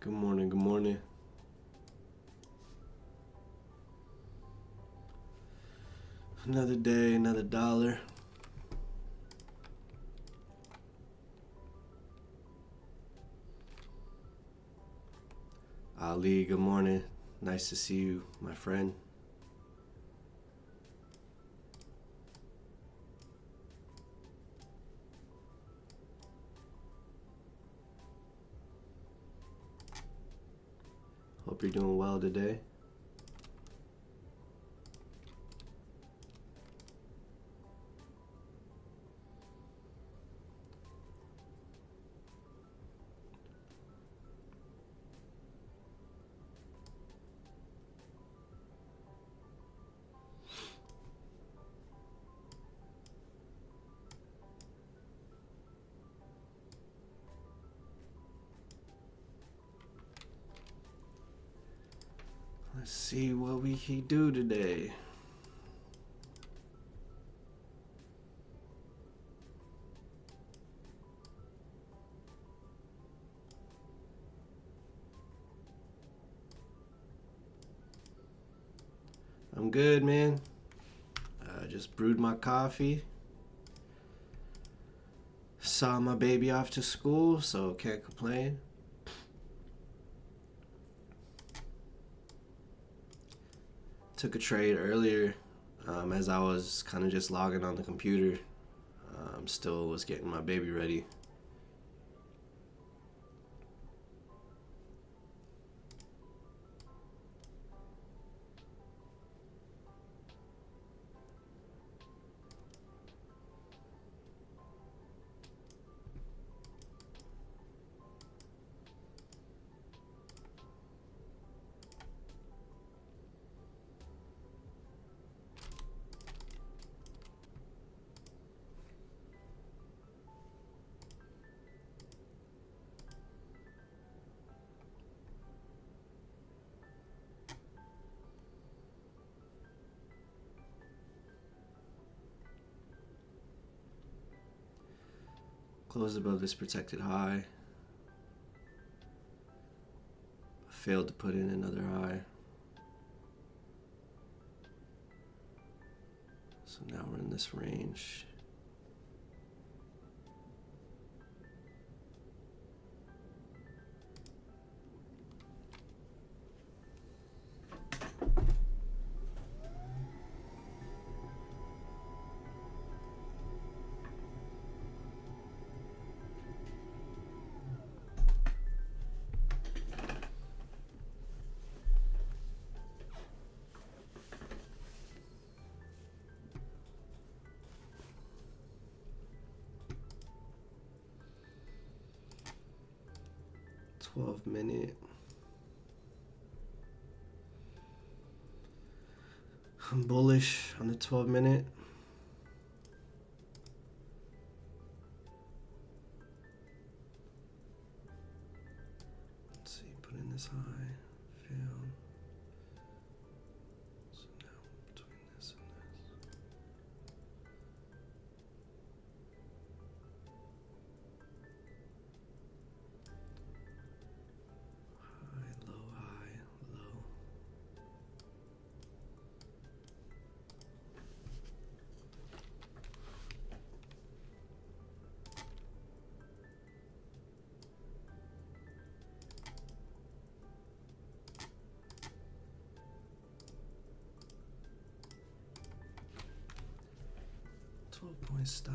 Good morning, good morning. Another day, another dollar. Ali, good morning. Nice to see you, my friend. Hope you're doing well today. Let's see what we can do today. I'm good, man. I just brewed my coffee. Saw my baby off to school, so can't complain. Took a trade earlier as I was kind of just logging on the computer. Still was getting my baby ready. Closed above this protected high. Failed to put in another high. So now we're in this range. Minute. I'm bullish on the 12-minute. Let's see, put in this high, failed. So now between this and this. High, low, high, low. Point stop.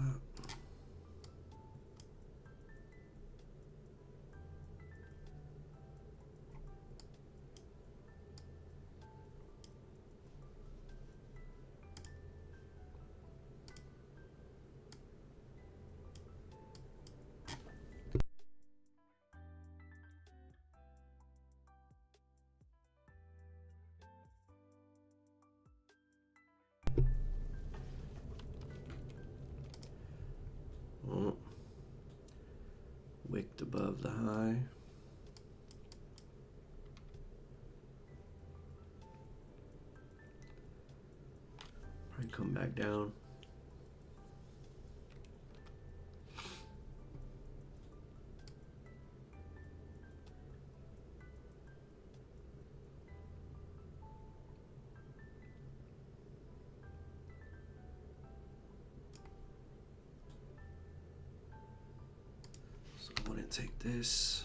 Wicked above the high. Probably come back down. take this.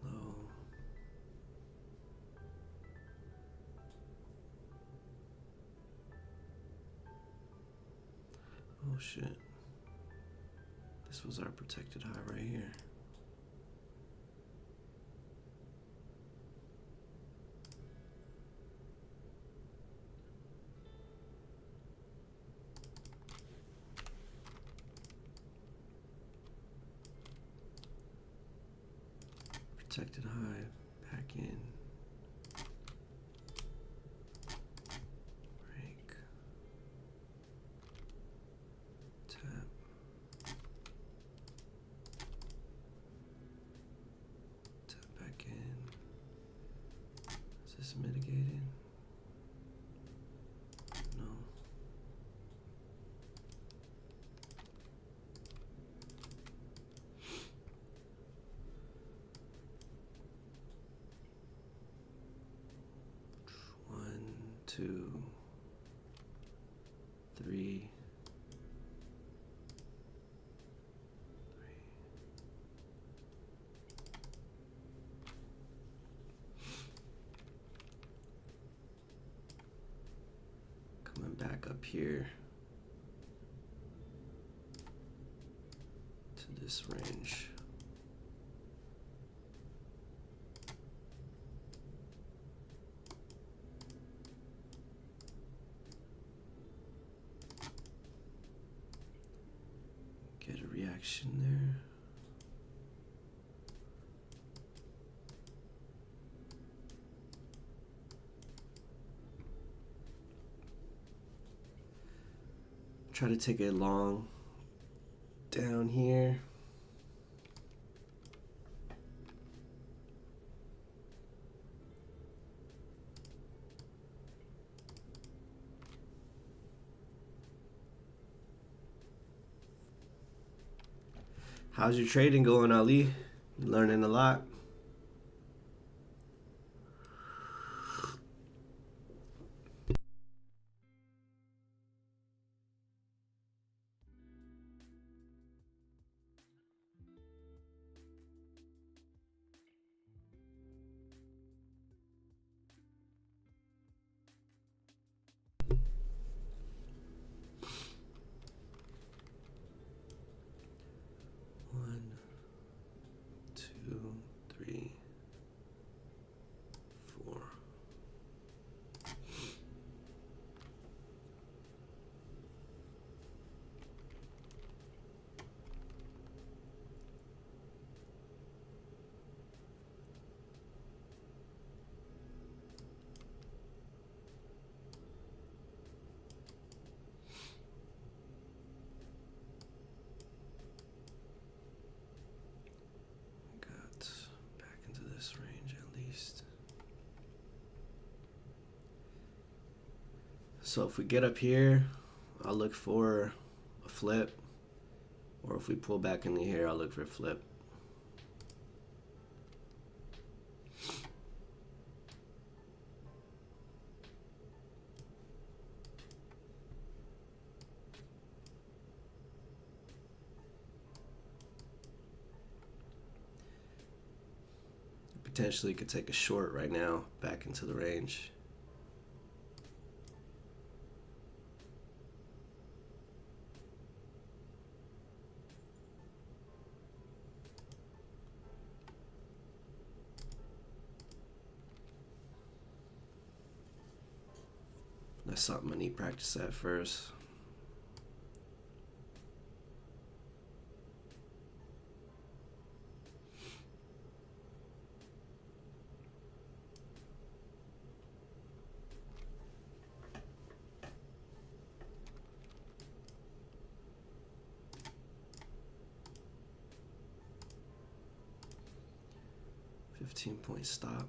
Low. Oh shit. This was our protected high right here. Protected high, back in. Break. Tap. Tap back in. Is this mitigated? No. One, two, three. Coming back up here to this range. Get a reaction there. Try to take it long down here. How's your trading going, Ali? You learning a lot? One, two, three, four. Got back into this range at least. So if we get up here, I'll look for a flip. Or if we pull back into here, I'll look for a flip. Potentially could take a short right now back into the range. That's something I need to practice at first. .15 stop.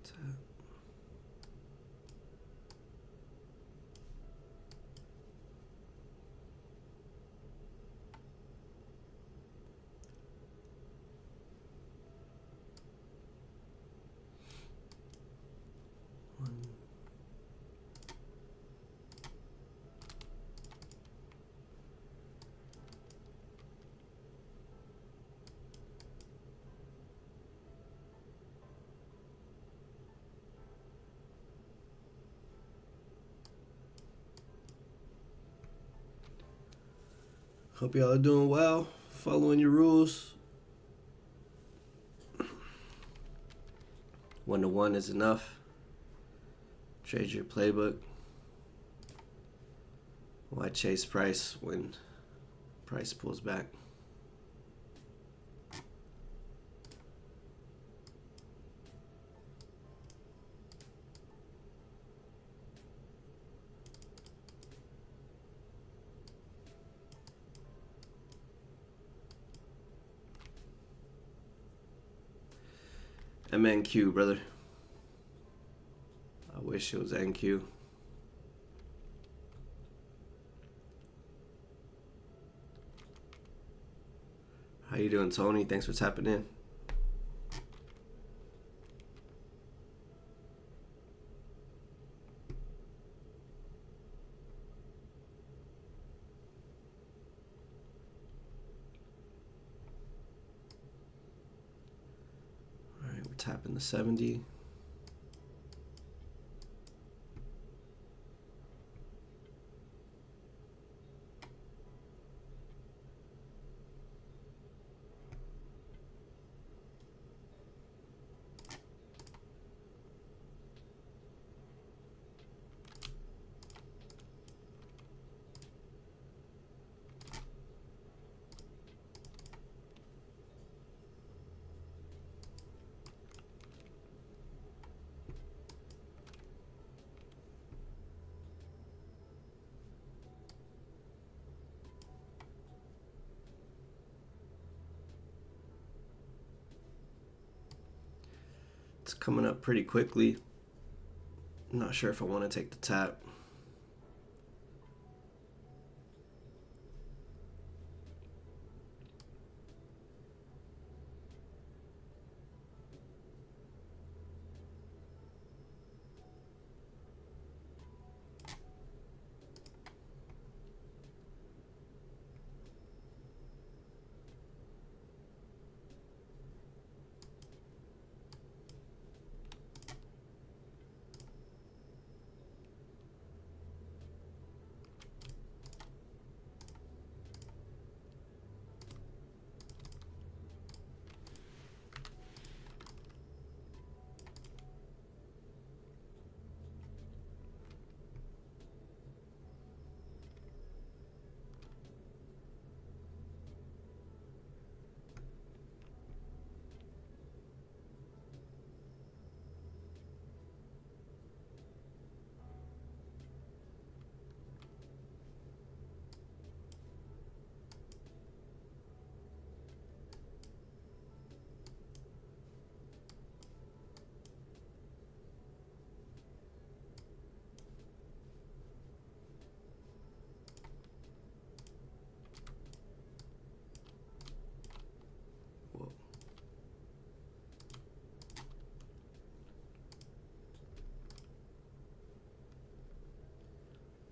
Tap. Hope y'all are doing well, following your rules. 1-to-1 is enough. Trade your playbook. Why chase price when price pulls back? MNQ, brother. I wish it was NQ. How you doing, Tony? Thanks for tapping in. All right, we're tapping the 70. It's coming up pretty quickly. I'm not sure if I want to take the tap.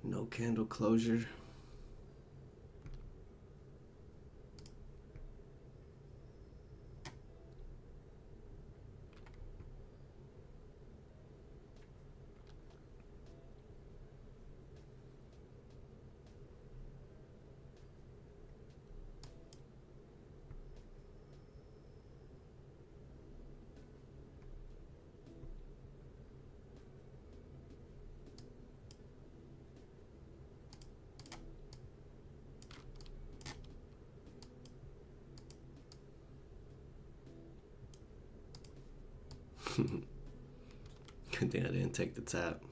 No candle closure. Good thing I didn't take the tap.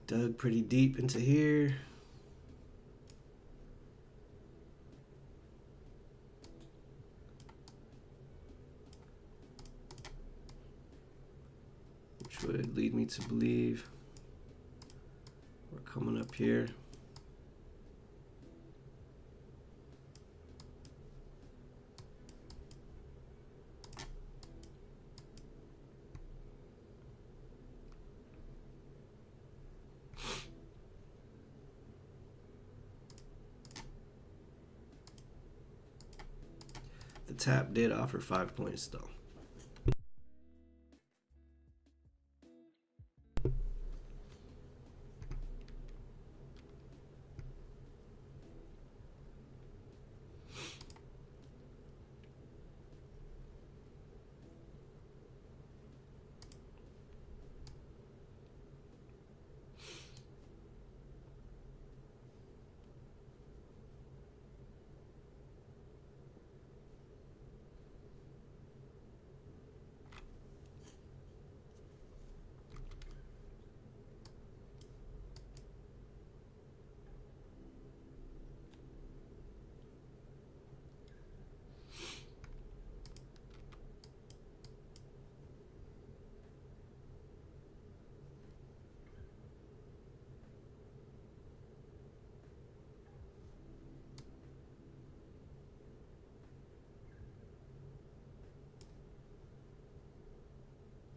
Dug pretty deep into here. Which would lead me to believe we're coming up here. tap did offer 5 points though.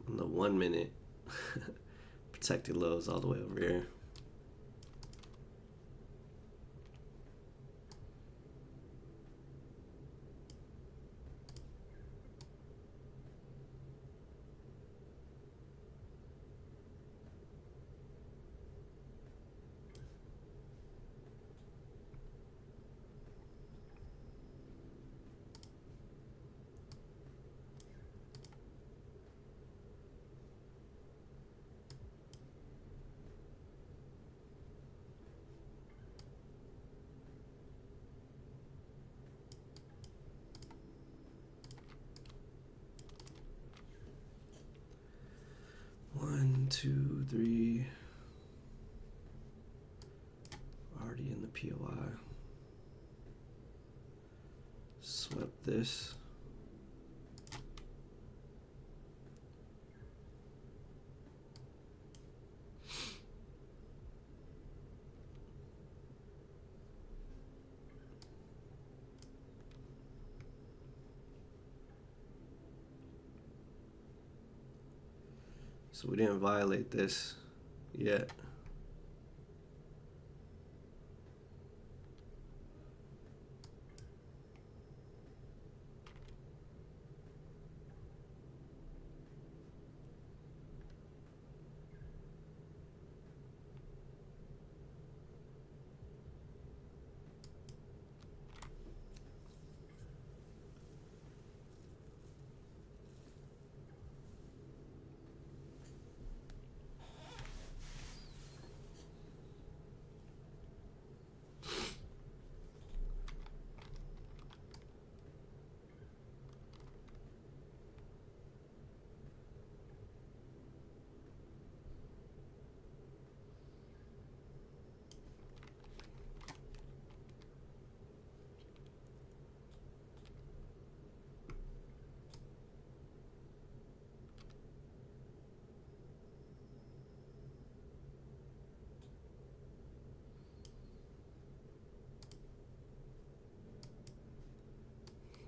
On the 1 minute, protected lows all the way over here. One, two, three. Already in the POI. Swept this. So we didn't violate this yet.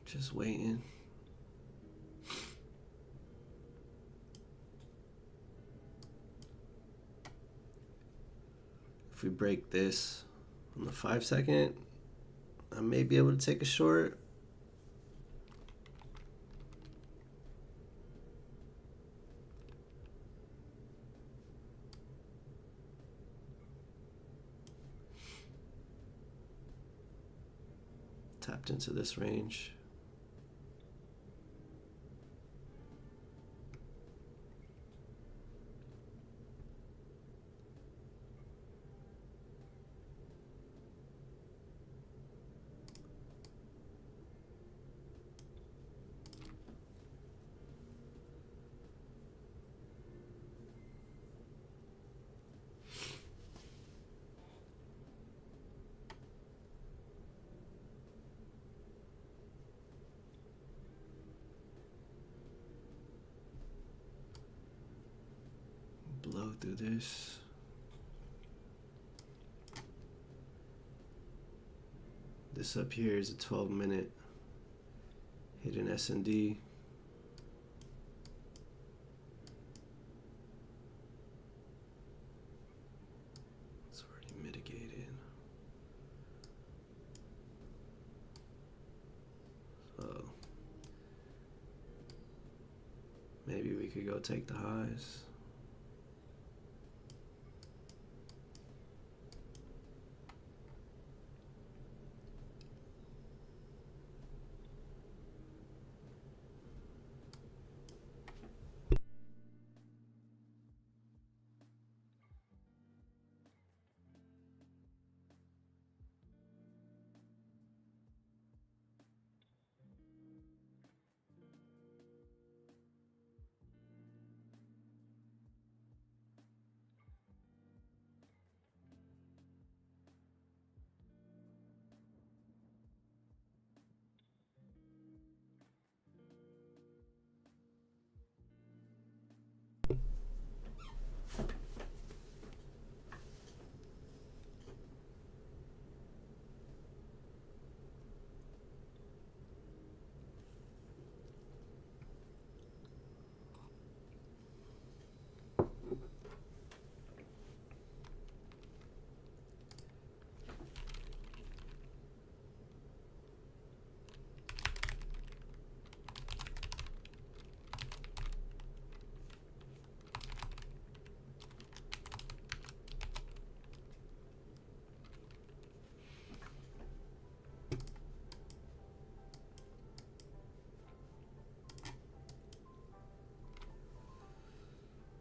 Just waiting. If we break this on the 5 second, I may be able to take a short. Tapped into this range. Blow through this. This up here is a 12-minute hidden S&D. It's already mitigated. So could go take the highs.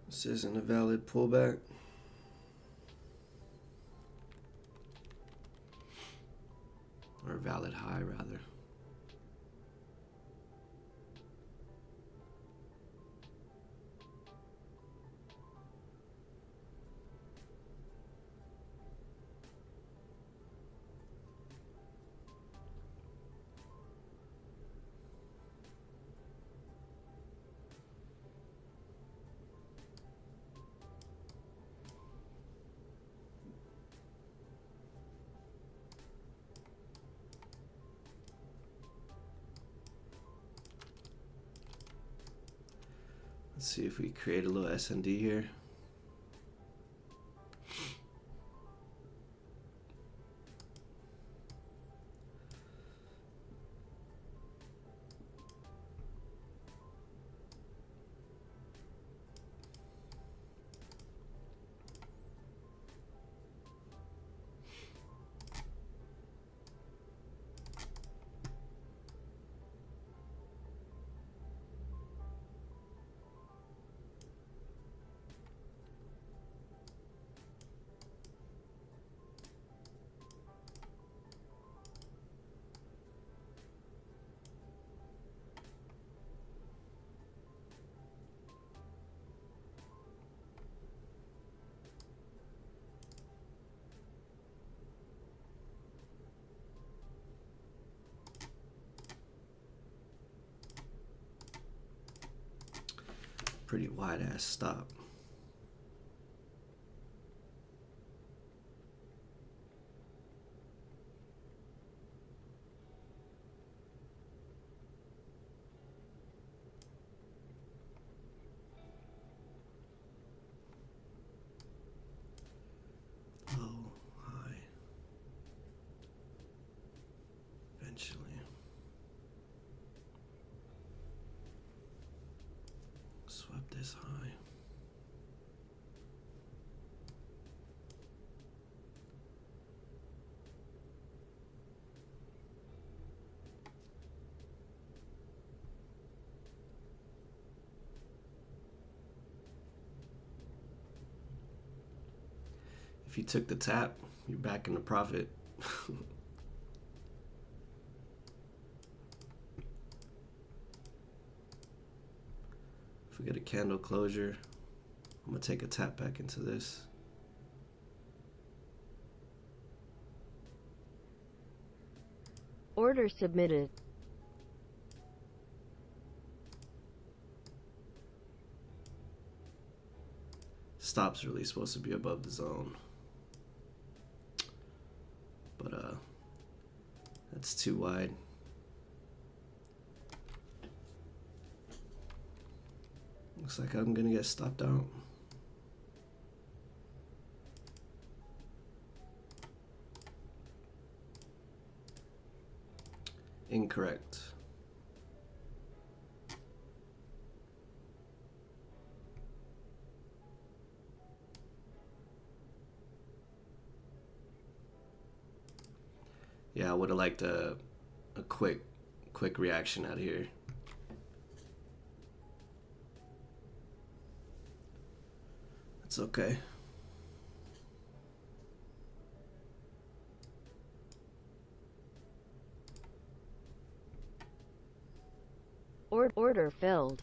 This isn't a valid pullback. Or a valid high, rather. Let's see if we create a little S&D here. Pretty wide ass stop. Low, high. Eventually. Swept this high. If you took the tap, you're back in the profit. If we get a candle closure, I'm gonna take a tap back into this. Order submitted. Stop's really supposed to be above the zone. But that's too wide. Looks like I'm gonna get stopped out. Incorrect. Yeah, I would have liked a quick reaction out here. It's okay. Order filled.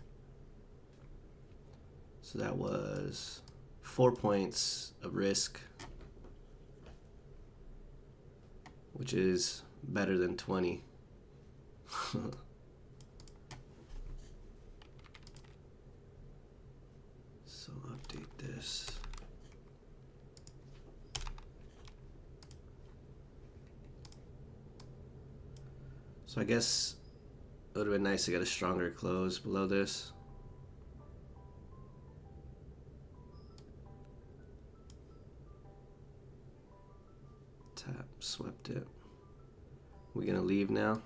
So that was 4 points of risk, which is better than 20. So update this. So I guess it would have been nice to get a stronger close below this. Tap, swept it. We gonna leave now?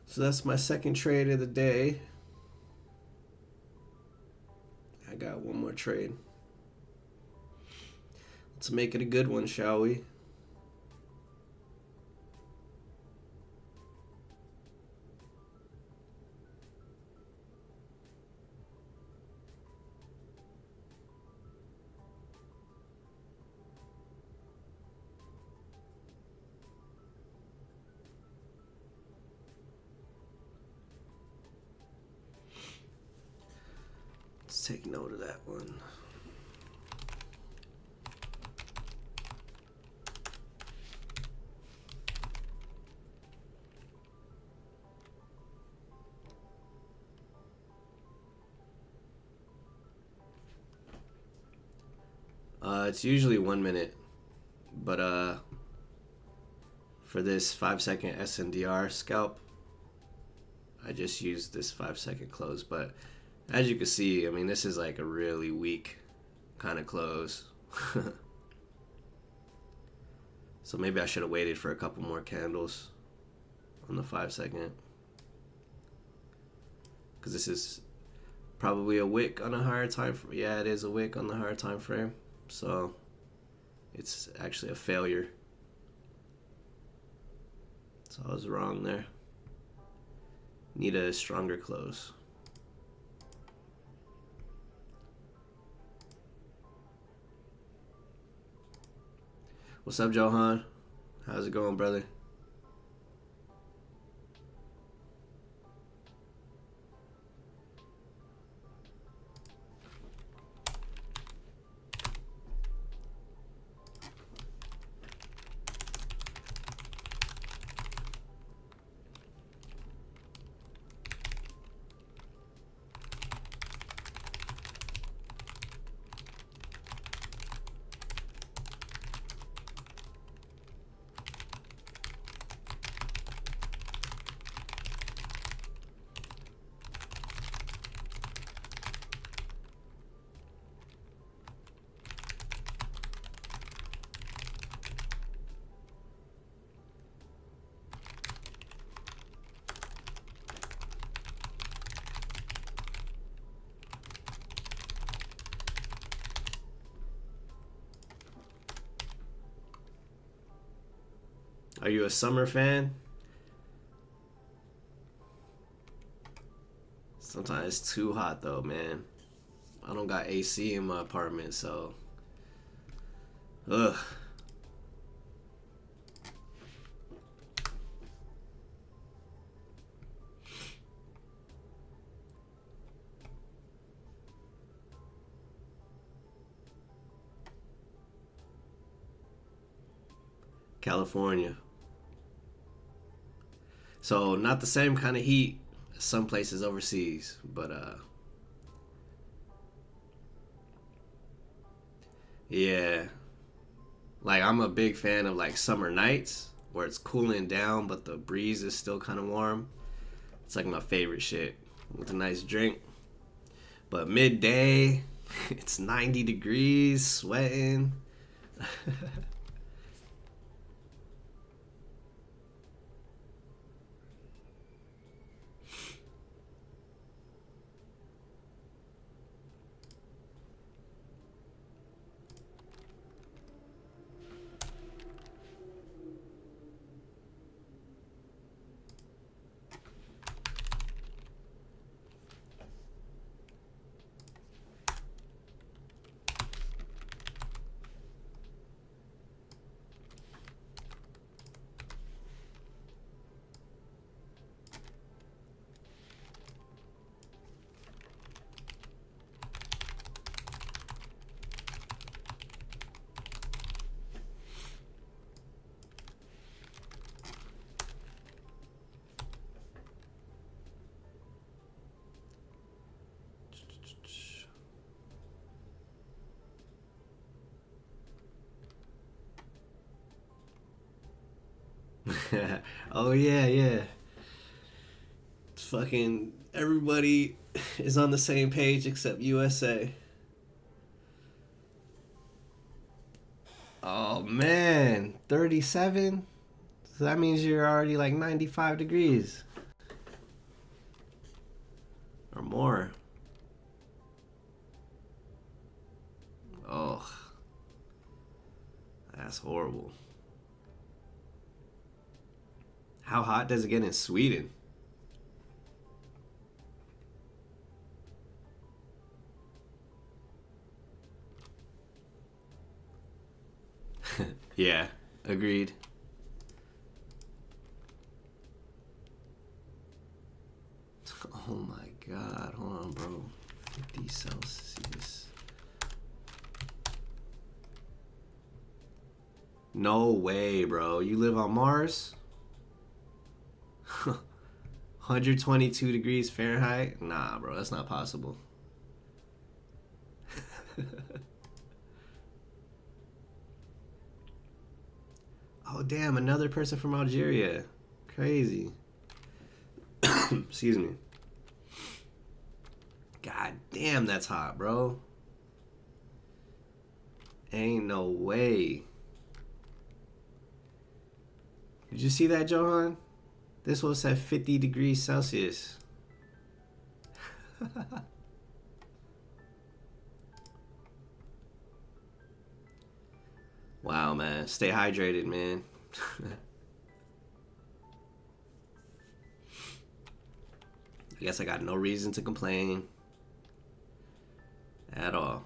So that's my second trade of the day. I got one more trade. Let's make it a good one, shall we? Let's take note of that one. It's usually 1 minute, but for this 5-second SNDR scalp, I just used this 5-second close. But as you can see, I mean, this is like a really weak kind of close. So maybe I should have waited for a couple more candles on the 5-second, because this is probably a wick on a higher time frame. Yeah, it is a wick on the higher time frame. So it's actually a failure. So I was wrong there. Need a stronger close. What's up, Johan? How's it going, brother? Are you a summer fan? Sometimes it's too hot though, man. I don't got AC in my apartment, so ugh. California. So not the same kind of heat as some places overseas, but yeah. Like I'm a big fan of like summer nights where it's cooling down but the breeze is still kind of warm. It's like my favorite shit with a nice drink. But midday, It's 90 degrees, sweating. Oh yeah, yeah. It's fucking everybody is on the same page except USA. Oh man, 37? So that means you're already like 95 degrees or more. Oh, that's horrible. How hot does it get in Sweden? Yeah, agreed. Oh my god, hold on, bro. 50 Celsius. No way, bro. You live on Mars? 122 degrees Fahrenheit? Nah, bro, that's not possible. Oh, damn, another person from Algeria. Crazy. Excuse me. God damn, that's hot, bro. Ain't no way. Did you see that, Johan? This was at 50 degrees Celsius. Wow, man. Stay hydrated, man. I guess I got no reason to complain at all.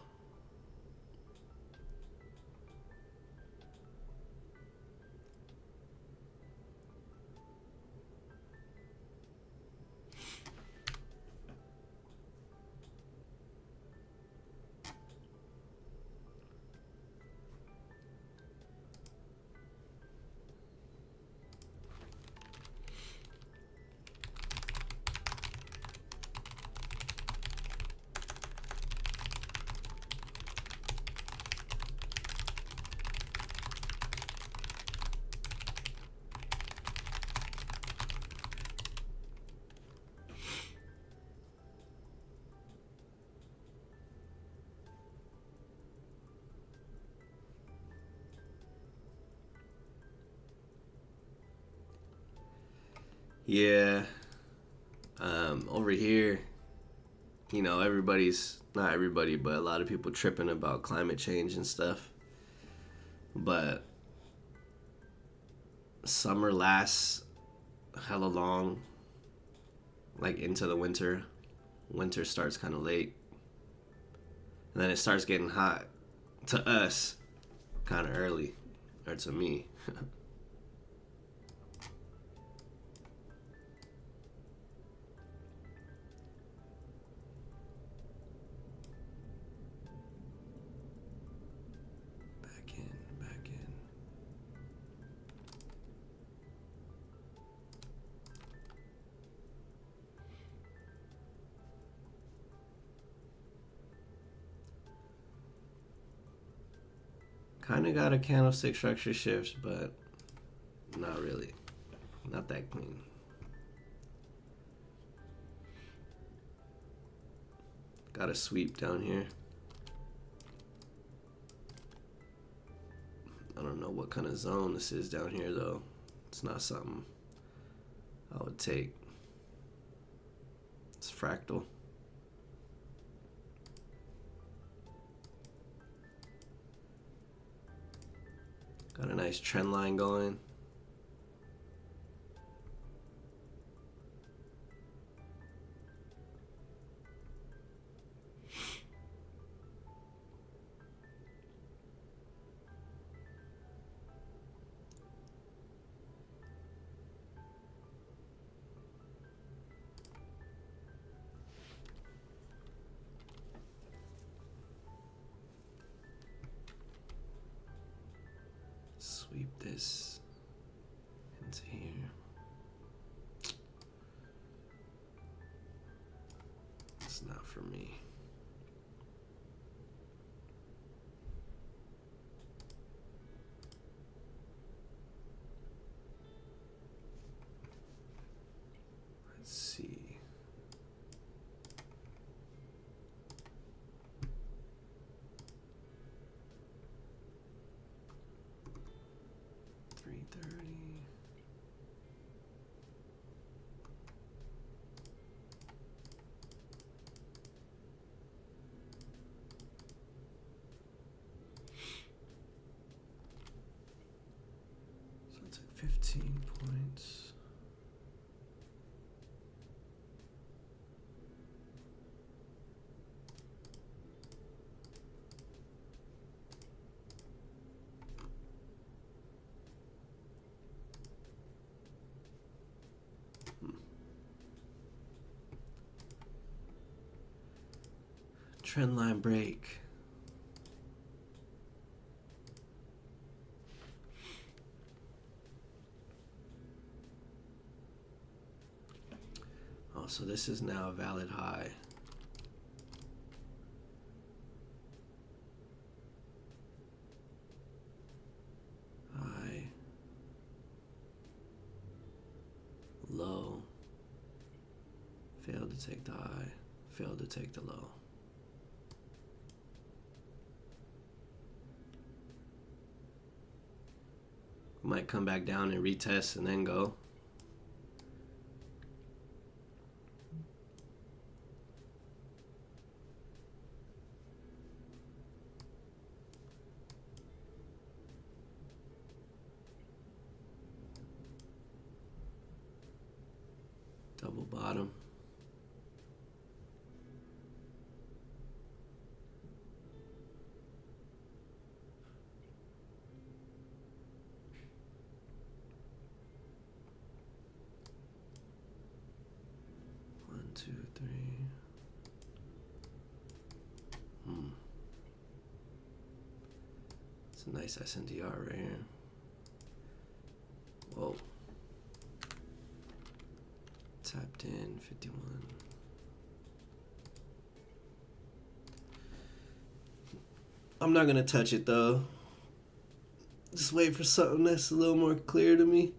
Yeah. Over here, everybody's, not everybody, but a lot of people tripping about climate change and stuff. But summer lasts hella long, like into the winter. Winter starts kind of late. And then it starts getting hot to us kind of early, or to me. Back in, back in. Kind of got a candlestick structure shift, but not really. Not that clean. Got a sweep down here. don't know what kind of zone this is down here though. It's not something I would take. It's fractal. Got a nice trend line going. Sweep this into here. It's not for me. Let's see. So it's like 15 points. Trend line break. Oh, so this is now a valid high. High. Low. Failed to take the high. Failed to take the low. Might come back down and retest and then go. Double bottom. One, two, three. It's a nice SNDR right here. Whoa. Tapped in 51. I'm not gonna touch it though. Just wait for something that's a little more clear to me.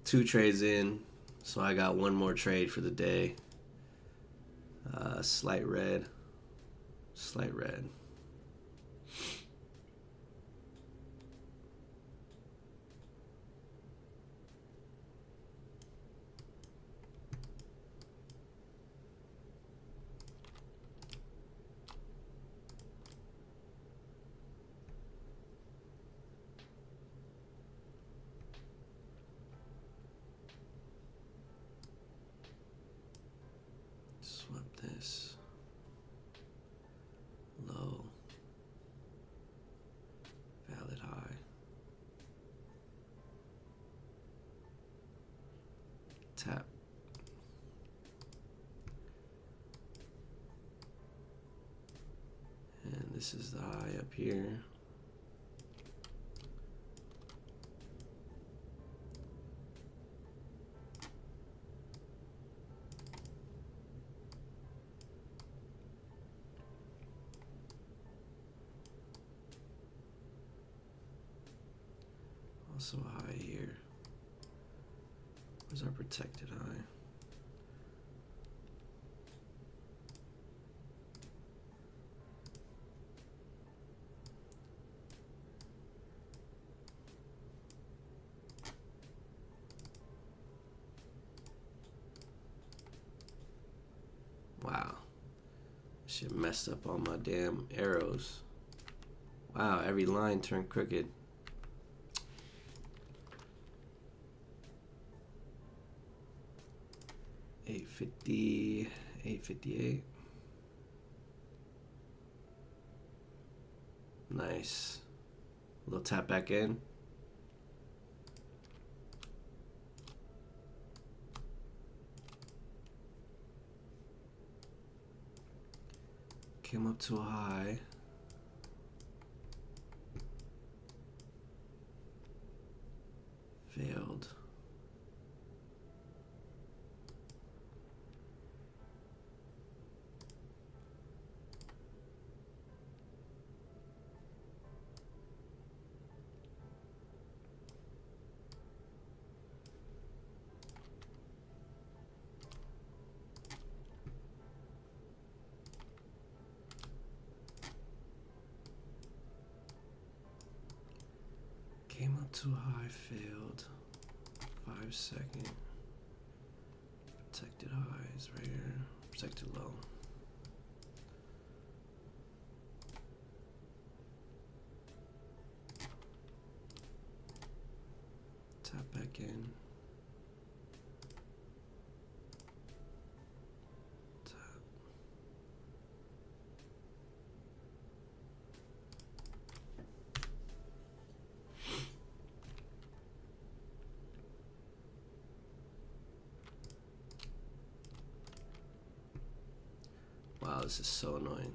Two trades in, so I got one more trade for the day. Slight red. Slight red. Swap this. Low. Valid high. Tap. And this is the high up here. Also a high here. Where's our protected high? Shit messed up all my damn arrows. Wow, every line turned crooked. $8.50, $8.58. Nice. A little tap back in. Came up to a high. Failed. Came up too high, failed. 5-second. Protected highs right here. Protected low. Tap back in. Tap. Wow, this is so annoying.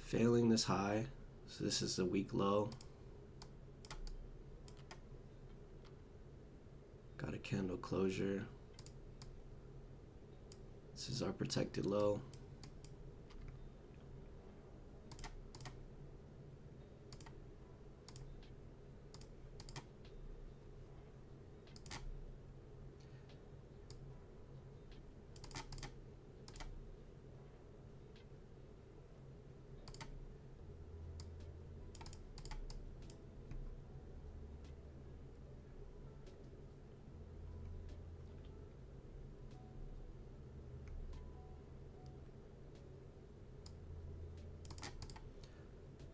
Failing this high, so this is the weak low. Got a candle closure. This is our protected low.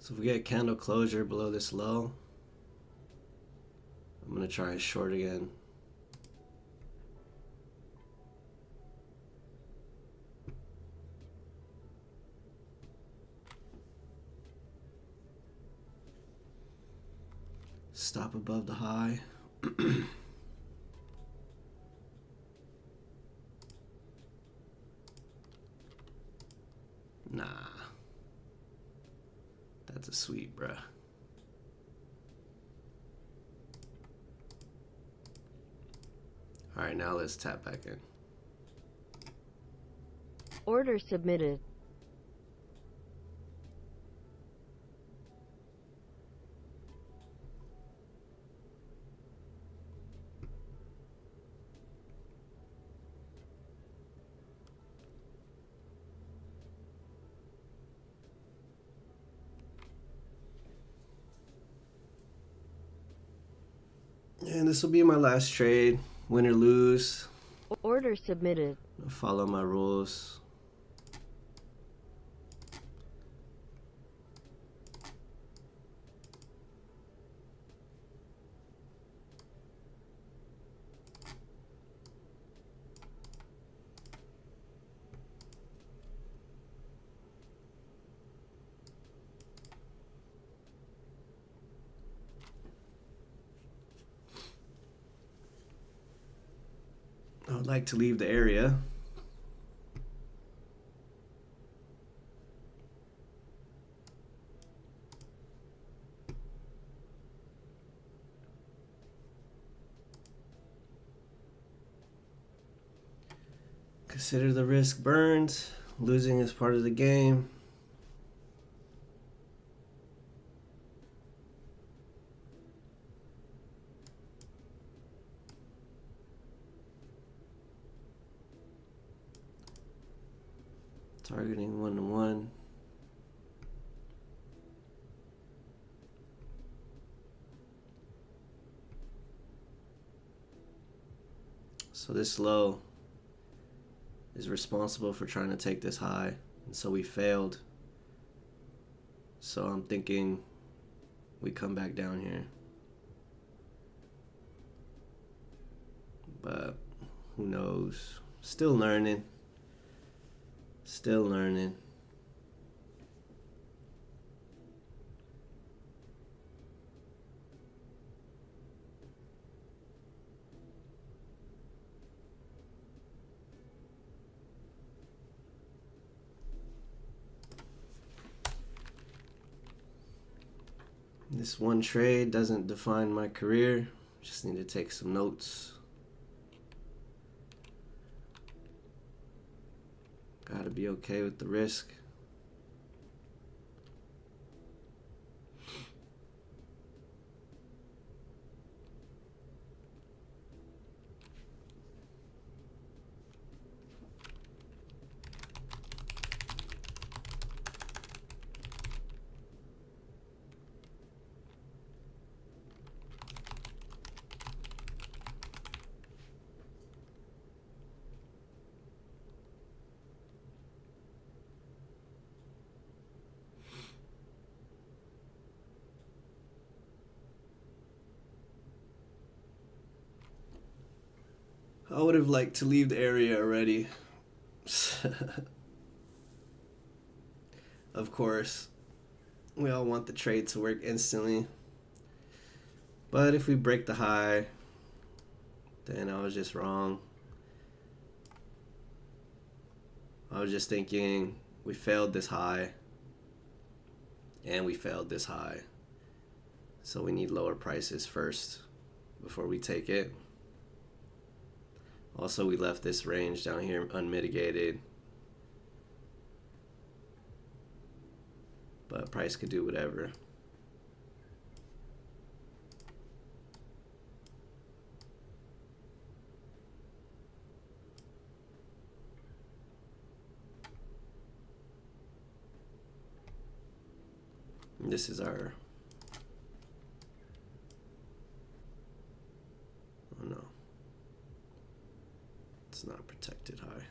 So if we get a candle closure below this low, I'm gonna try a short again. Stop above the high. Nah. That's a sweep, bruh. Alright, now let's tap back in. Order submitted. And this will be my last trade. Win or lose. Order submitted. I'll follow my rules. I would like to leave the area. Consider the risk burned. Losing is part of the game. Targeting 1-to-1. So this low is responsible for trying to take this high, and so we failed. So I'm thinking we come back down here. But who knows? Still learning. Still learning. This one trade doesn't define my career. Just need to take some notes. Gotta be okay with the risk. I would have liked to leave the area already. Of course, we all want the trade to work instantly. But if we break the high, then I was just wrong. I was just thinking we failed this high and we failed this high. So we need lower prices first before we take it. Also, we left this range down here unmitigated. But price could do whatever. And this is our... Oh no. It's not protected high.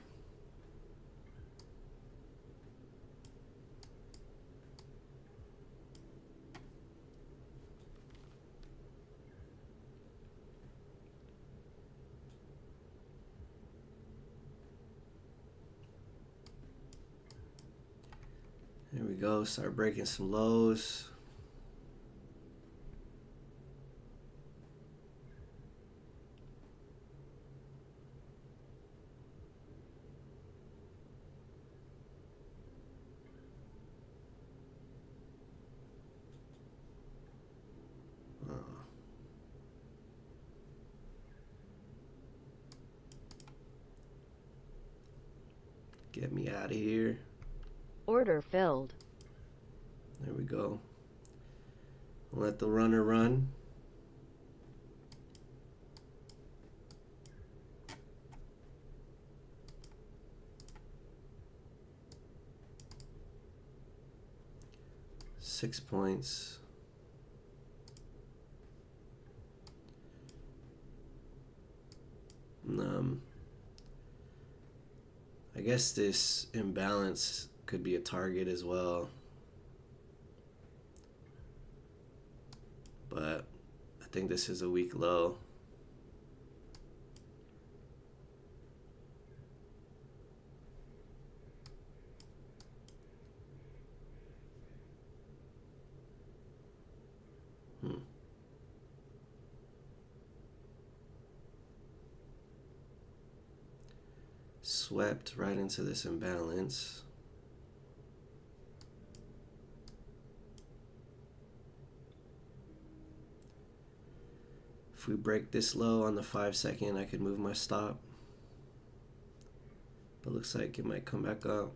There we go, start breaking some lows. Get me out of here. Order filled. There we go. Let the runner run. Six points. I guess this imbalance could be a target as well. But I think this is a weak low. Swept right into this imbalance. If we break this low on the 5 second, I could move my stop. But looks like it might come back up.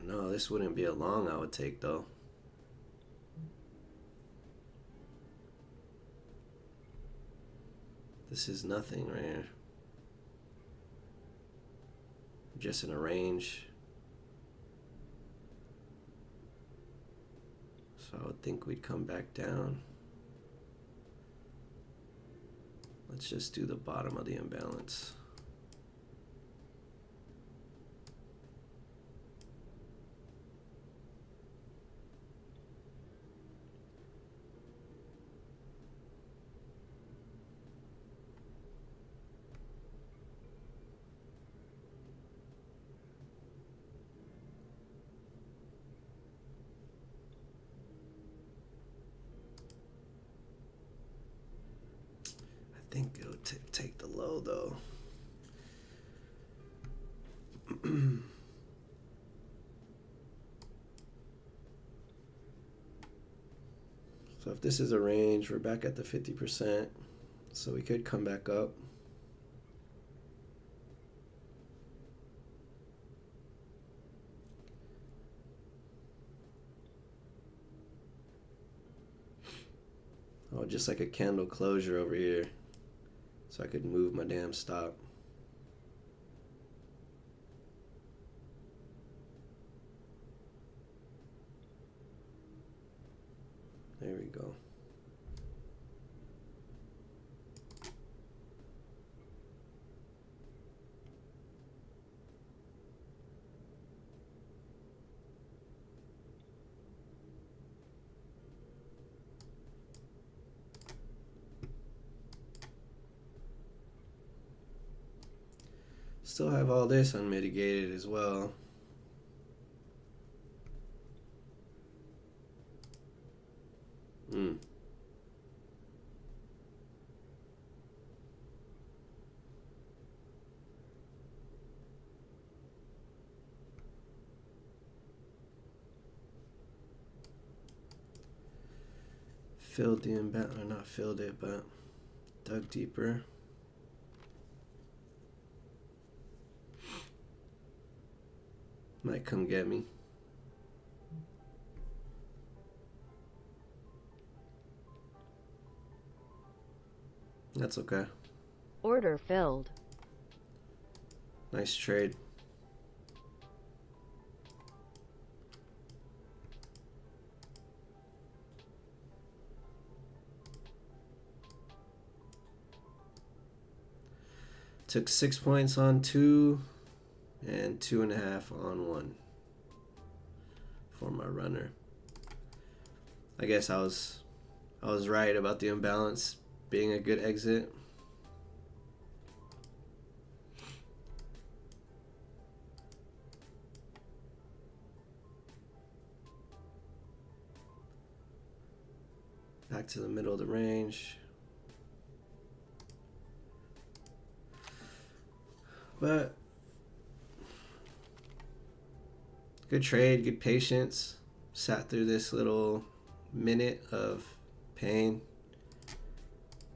No, this wouldn't be a long I would take though. This is nothing right here. Just in a range. So I would think we'd come back down. Let's just do the bottom of the imbalance. I think it'll take the low though. So if this is a range, we're back at the 50%. So we could come back up. Oh, just like a candle closure over here. So I could move my damn stop. There we go. Still have all this unmitigated as well. Filled the imbalance, or not filled it, but dug deeper. Might come get me. That's okay. Order filled. Nice trade. Took 6 points on 2 and 2.5 on 1 for my runner. I guess I was right about the imbalance being a good exit. Back to the middle of the range. But good trade, good patience. Sat through this little minute of pain.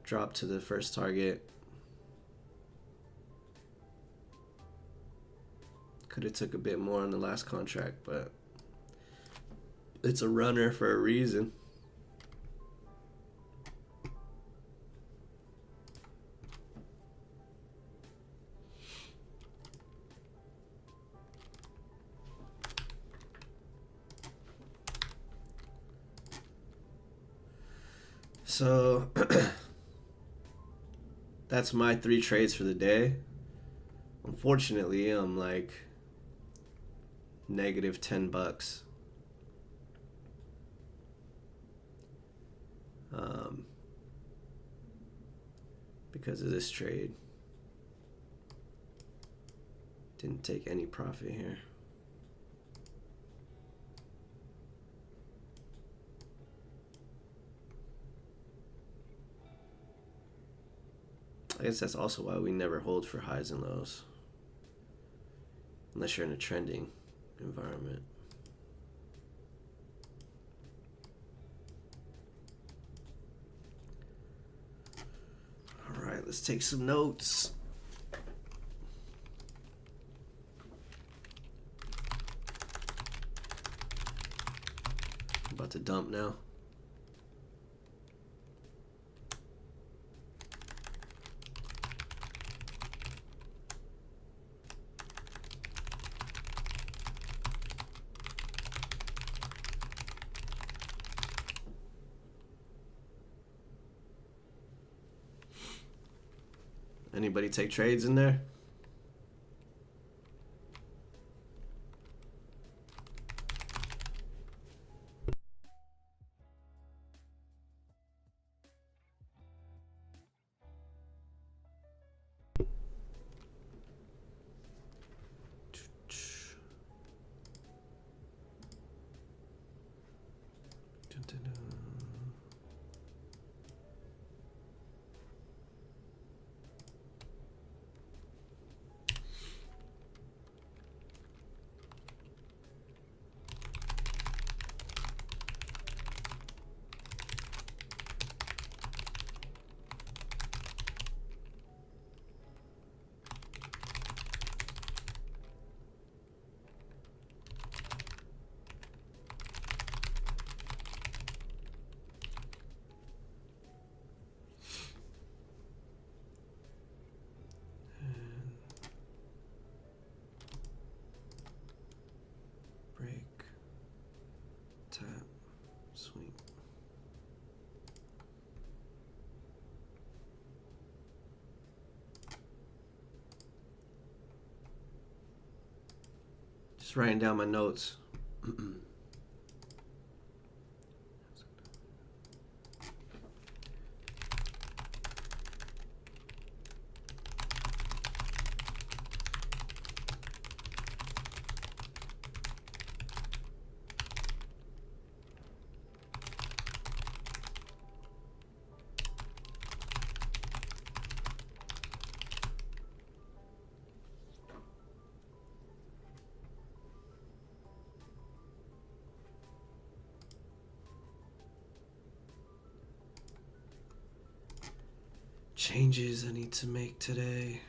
Dropped to the first target. Could have took a bit more on the last contract, but it's a runner for a reason. So that's my 3 trades for the day. Unfortunately, I'm like negative $10 because of this trade. Didn't take any profit here. I guess that's also why we never hold for highs and lows, unless you're in a trending environment. All right, let's take some notes. I'm about to dump now. Anybody take trades in there? Break, tap, swing. Just writing down my notes. Changes I need to make today.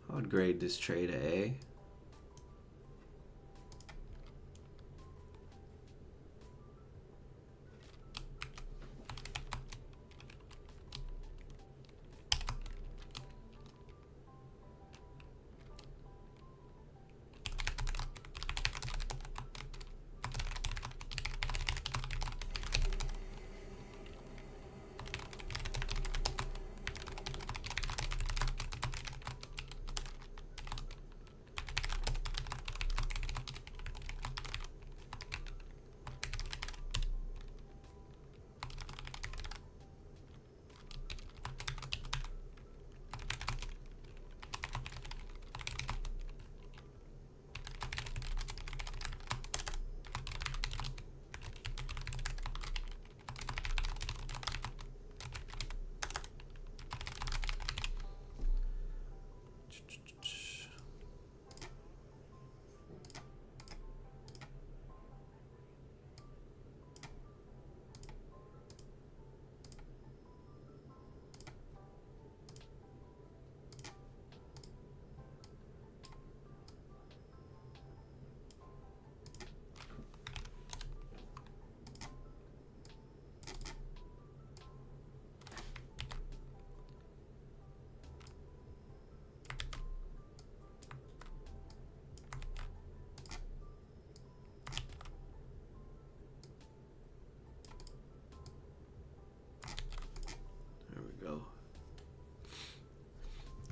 I would grade this trade a A.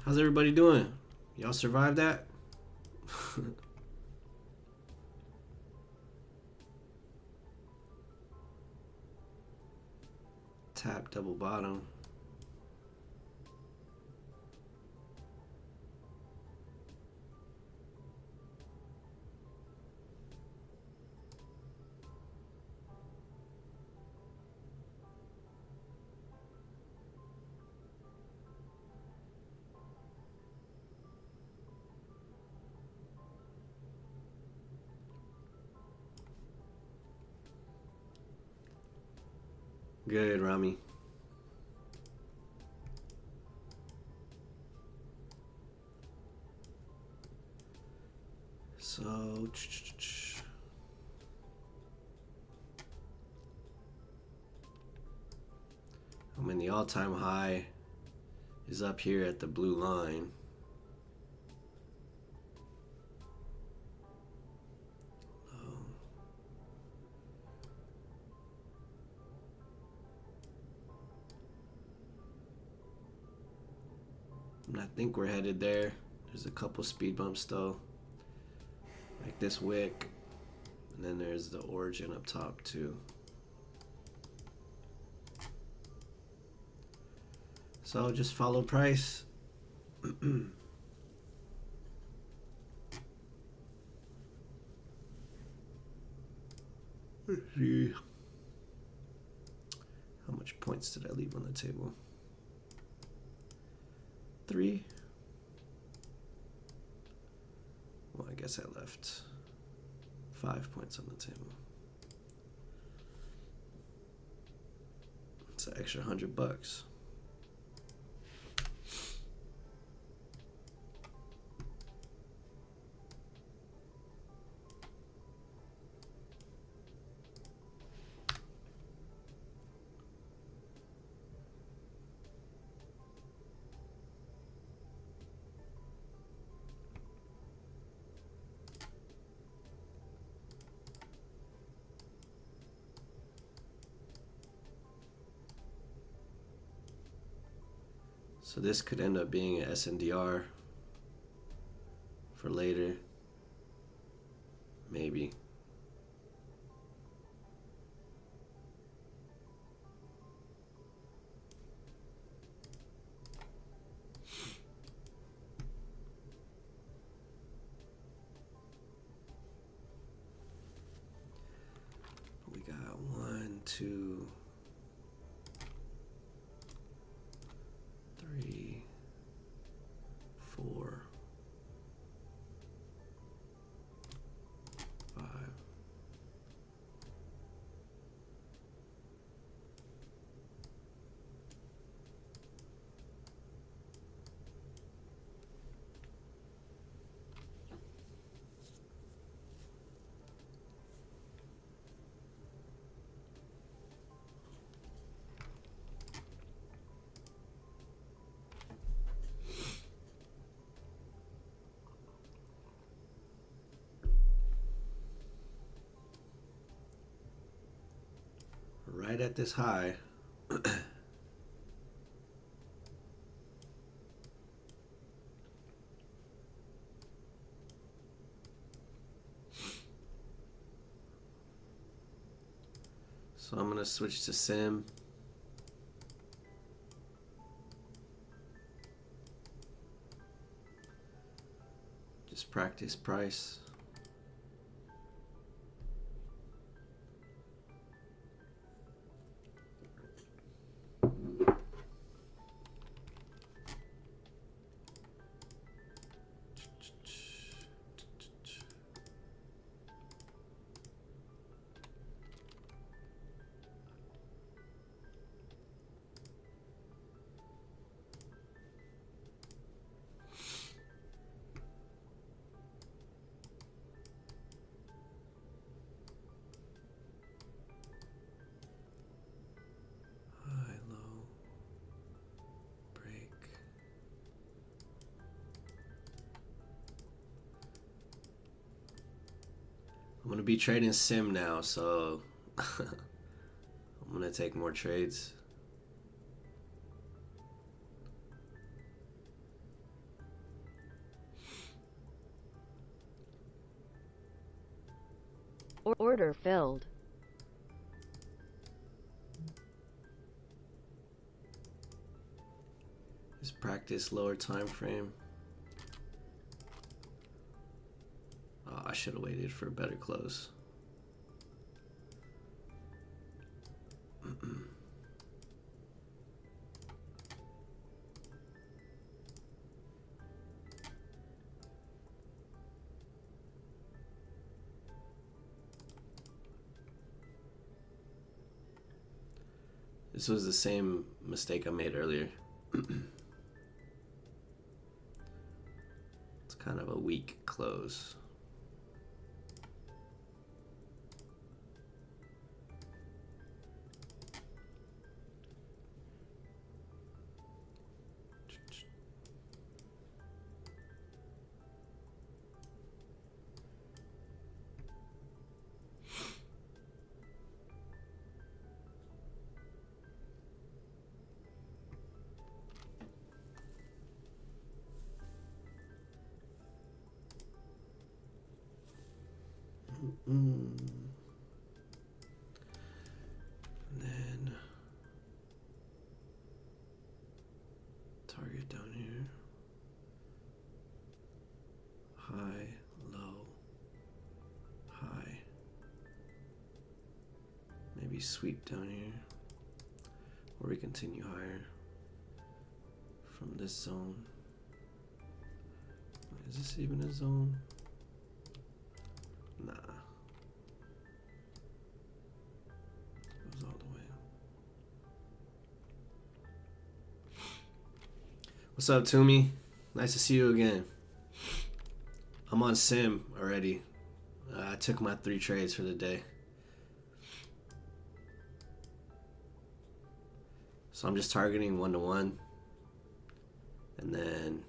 How's everybody doing? Y'all survived that? Tap double bottom. good, Rami. So, I mean, the all-time high is up here at the blue line. And I think we're headed there. There's a couple speed bumps though, like this wick, and then there's the origin up top too. So just follow price. Let's see. How much points did I leave on the table? 3. Well, I guess I left 5 points on the table. It's an extra $100. So this could end up being an SNDR for later, maybe. We got 1, 2, 3, 4, 5. Right at this high. So I'm gonna switch to sim. Just practice price. High, low, break. I'm gonna be trading sim now, so I'm gonna take more trades. Order filled. Just practice lower time frame. Oh, I should have waited for a better close. This was the same mistake I made earlier. It's kind of a weak close. And then target down here. High, low, high. Maybe sweep down here. Or we continue higher from this zone. Is this even a zone? Nah. Goes all the way up. What's up, Toomey? Nice to see you again. I'm on sim already. I took my 3 trades for the day. So I'm just targeting 1-to-1. And then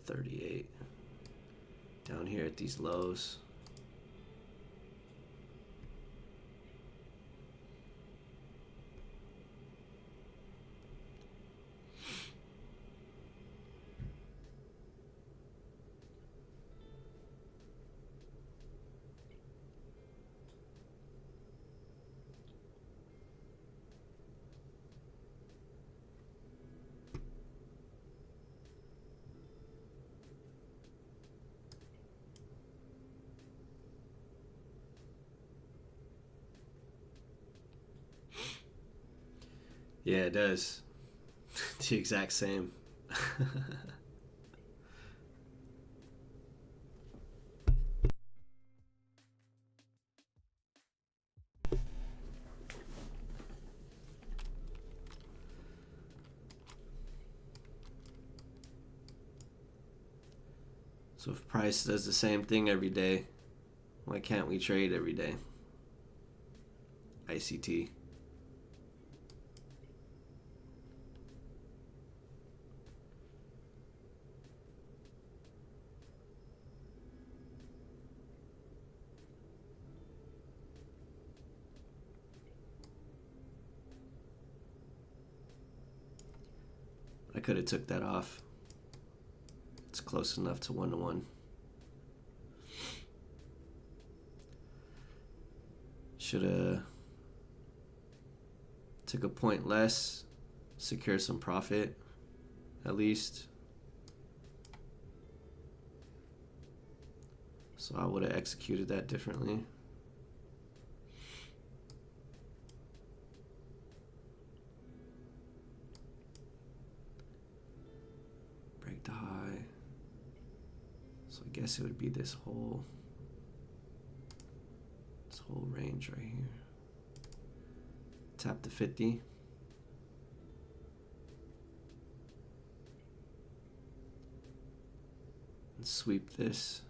$38 down here at these lows. Yeah, it does. The exact same. So if price does the same thing every day, why can't we trade every day? ICT. I could have took that off. It's close enough to 1-to-1. Should have took a point less, secure some profit at least. So I would have executed that differently. Break the high. So I guess it would be this whole range right here. Tap the 50. And sweep this.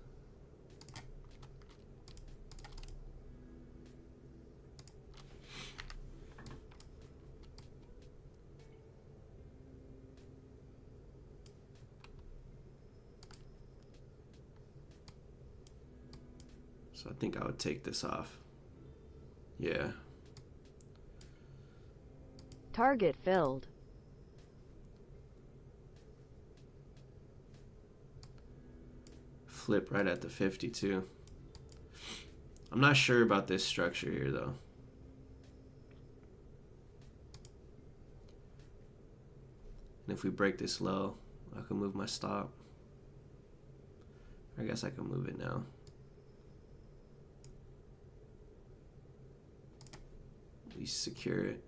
So I think I would take this off. Yeah. Target filled. Flip right at the 52. I'm not sure about this structure here though. And if we break this low, I can move my stop. I guess I can move it now. At least secure it.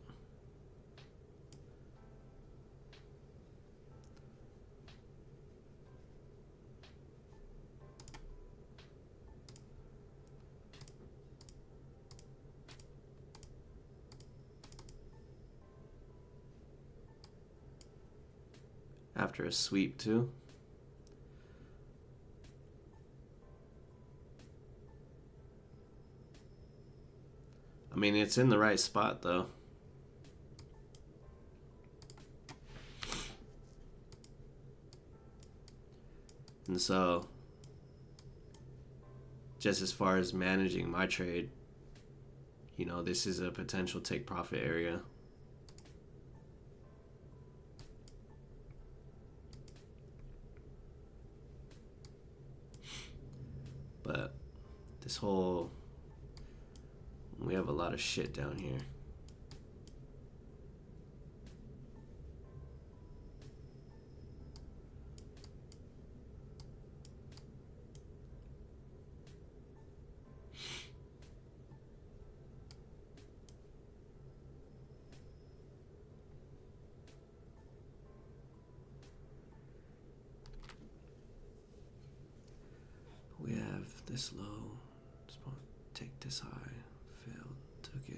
after a sweep too. I mean, it's in the right spot though. And so, just as far as managing my trade, you know, this is a potential take profit area. But this whole, we have a lot of shit down here. We have this low, take this high, failed, took it.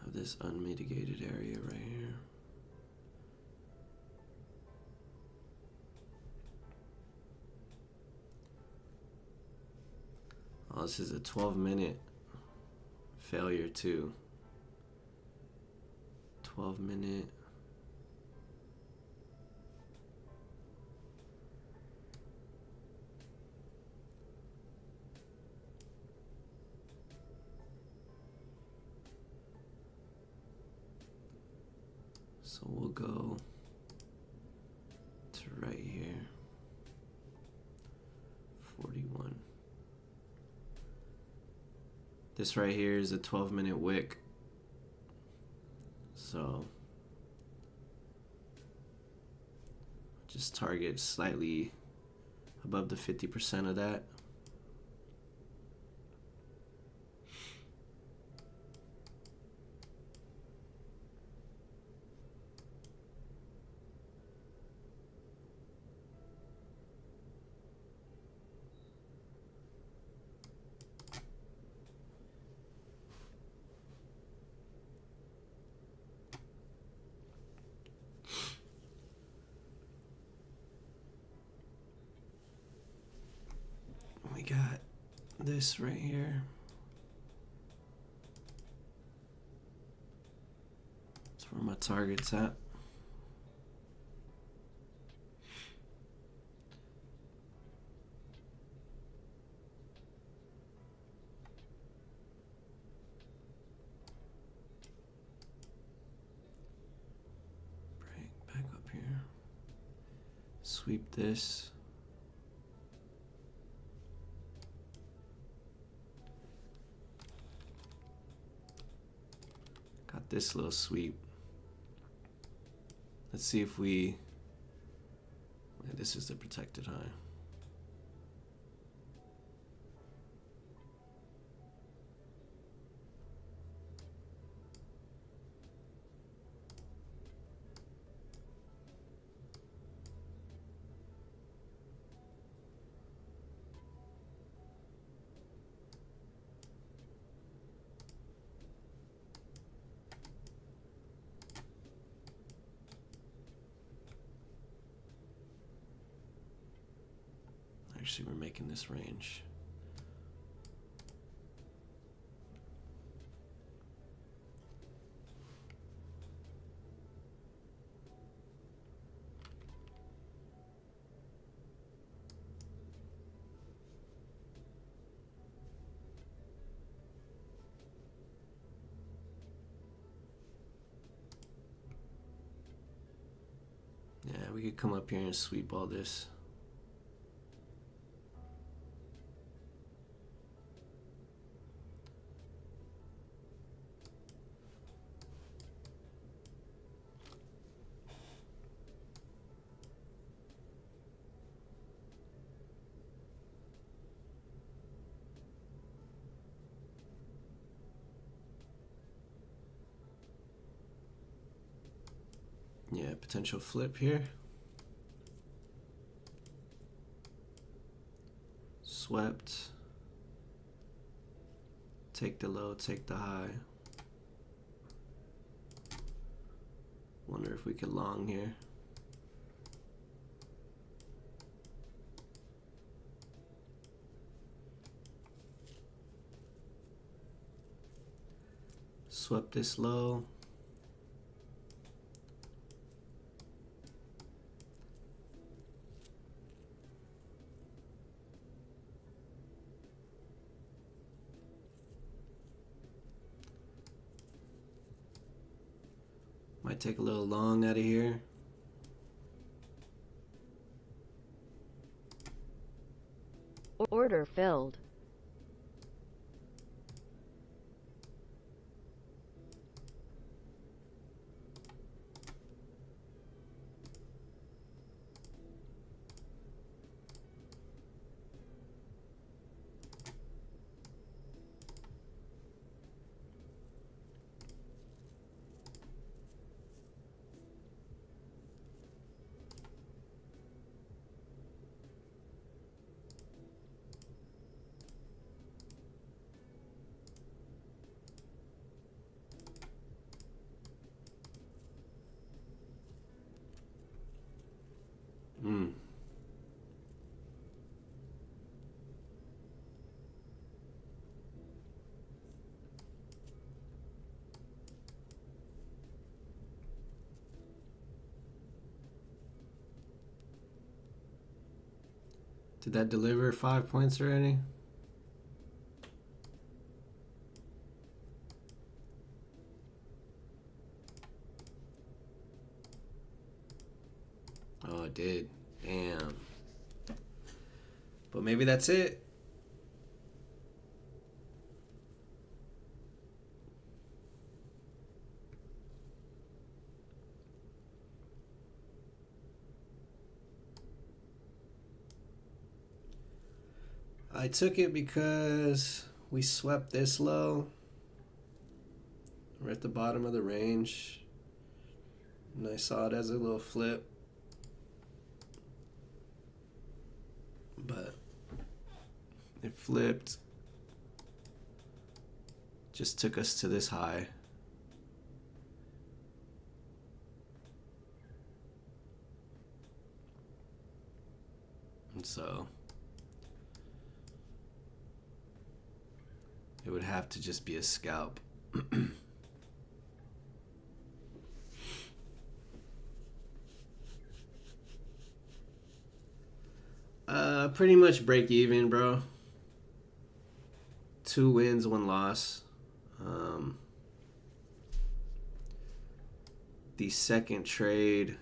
Have this unmitigated area right here. Oh, this is a 12-minute failure too. 12-minute. So we'll go to right here. 41. This right here is a 12-minute wick. So just target slightly above the 50% of that. We got this right here. That's where my target's at. Break back up here. Sweep this. Got this little sweep. Let's see if we, this is the protected high. Actually, we're making this range. Yeah, we could come up here and sweep all this. Yeah, potential flip here. Swept. Take the low, take the high. Wonder if we could long here. Swept this low. Might take a little long out of here. Order filled. Did that deliver 5 points already? Oh, it did. Damn. But maybe that's it. I took it because we swept this low. We're at the bottom of the range. And I saw it as a little flip. But it flipped. Just took us to this high. And so it would have to just be a scalp. Pretty much break even, bro. 2 wins, 1 loss. The second trade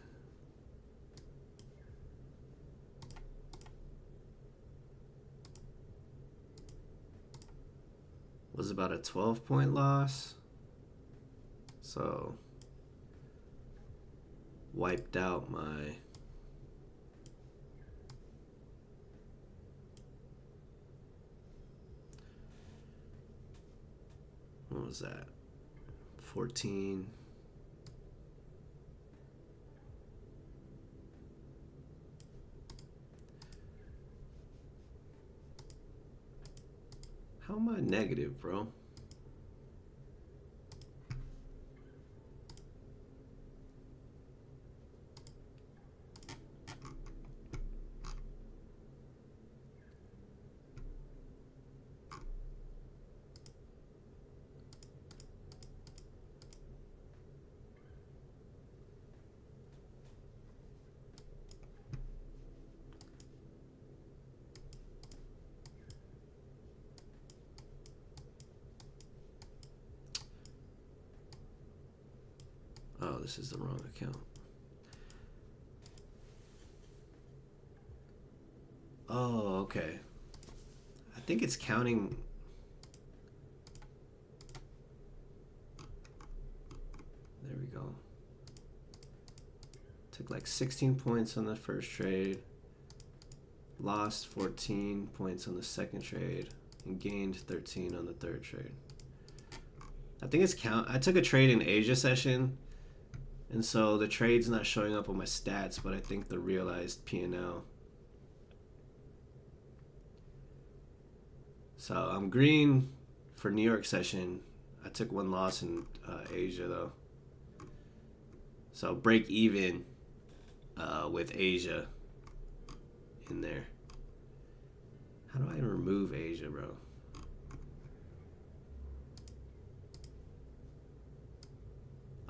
was about a 12-point loss. So wiped out my what was that? 14. How am I negative, bro? Oh, this is the wrong account. Oh, okay. I think it's counting. There we go. Took like 16 points on the first trade. Lost 14 points on the second trade. And gained 13 on the third trade. I think it's count. I took a trade in Asia session. And so the trade's not showing up on my stats, but I think the realized P&L. So I'm green for New York session. I took one loss in Asia though. So break even with Asia in there. How do I remove Asia, bro?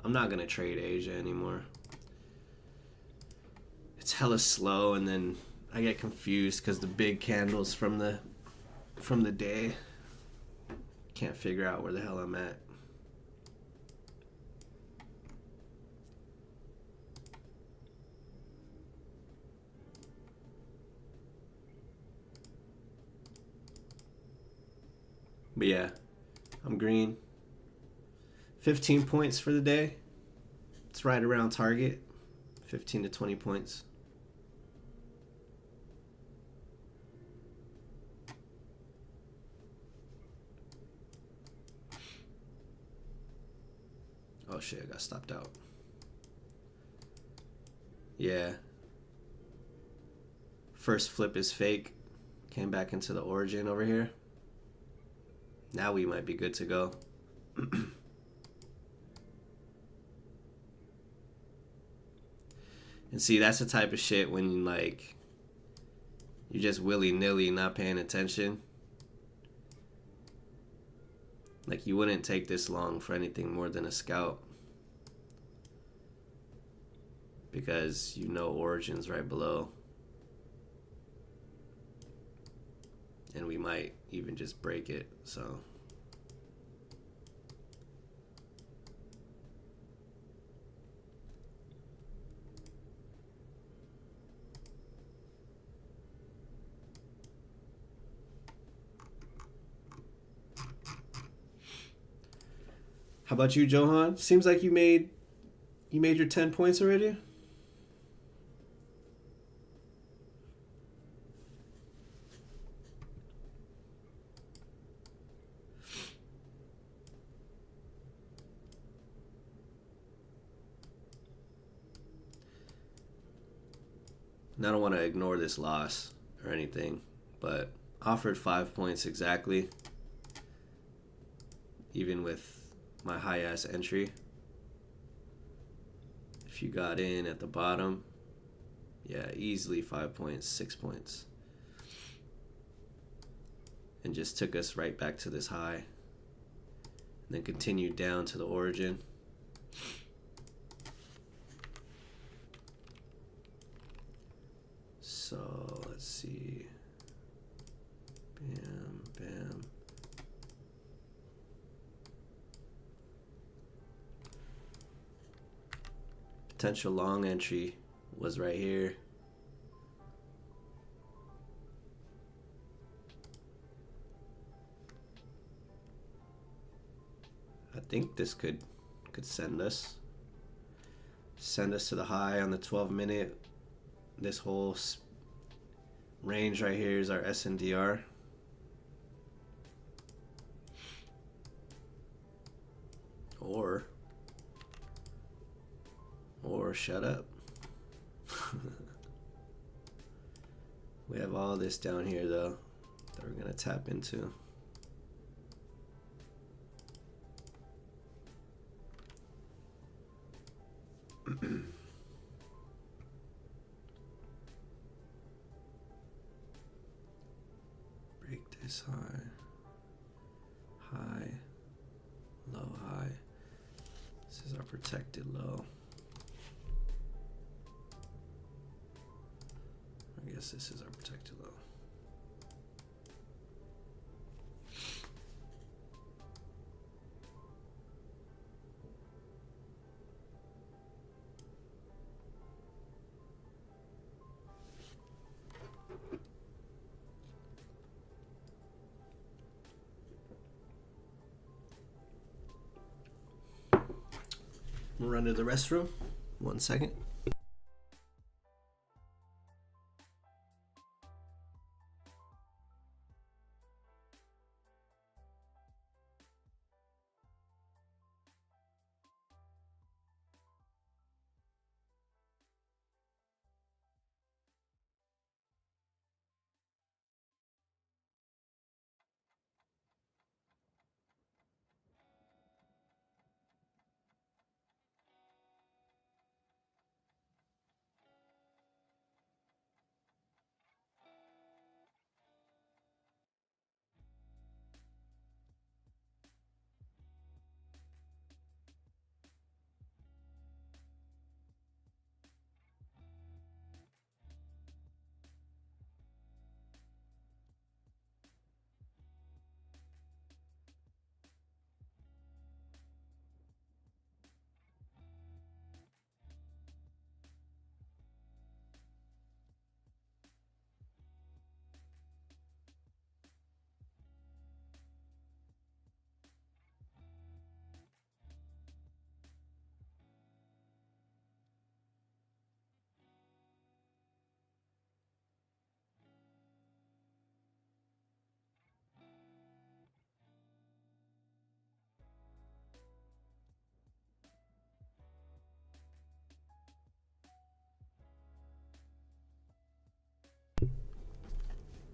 I'm not gonna trade Asia anymore. It's hella slow, and then I get confused because the big candles from the day. Can't figure out where the hell I'm at. But yeah, I'm green. 15 points for the day. It's right around target. 15 to 20 points. Oh shit, I got stopped out. Yeah. First flip is fake. Came back into the origin over here. Now we might be good to go. And see, that's the type of shit when like you're just willy-nilly not paying attention. Like you wouldn't take this long for anything more than a scout. Because you know origin's right below. And we might even just break it, so. How about you, Johan? Seems like you made your 10 points already? And I don't want to ignore this loss or anything, but offered 5 points exactly, even with my high-ass entry. If you got in at the bottom, yeah, easily 5 points, 6 points. And just took us right back to this high. And then continued down to the origin. So let's see. Bam, bam. Potential long entry was right here. I think this could send us to the high on the 12-minute. This whole range right here is our SNDR. Or shut up. We have all this down here though that we're gonna tap into. Break this high, high, low, high. This is our protected low. I guess this is our protected low. I'm gonna run to the restroom. 1 second.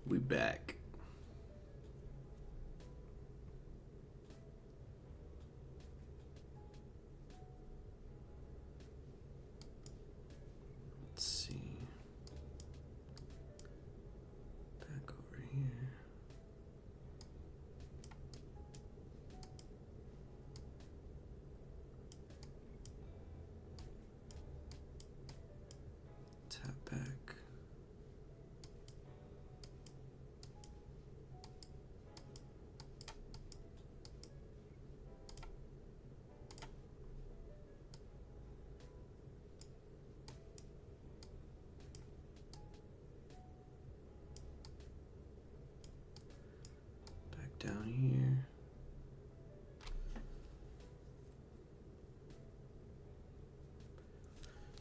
We back. Let's see. Back over here. Tap back. Down here.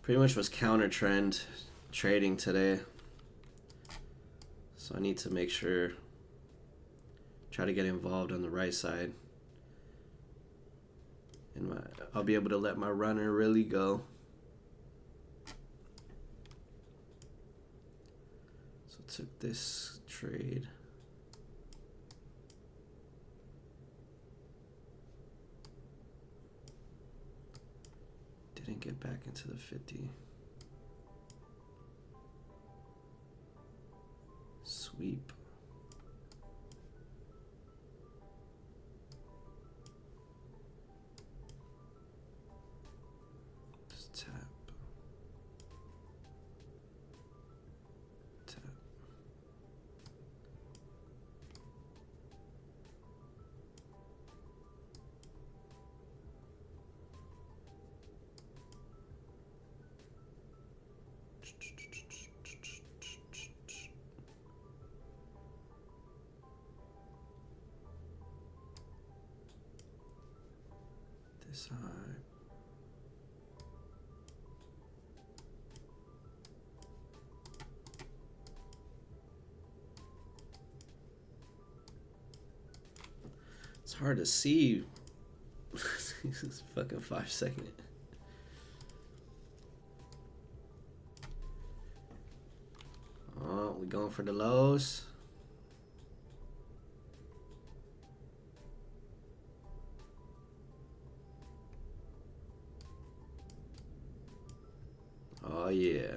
Pretty much was counter trend trading today. So I need to make sure, try to get involved on the right side. And I'll be able to let my runner really go. So I took this trade. Didn't get back into the 50. Sweep. Just tap. Tap. This side. It's hard to see. This is fucking 5 second. Oh, we going for the lows. Oh yeah.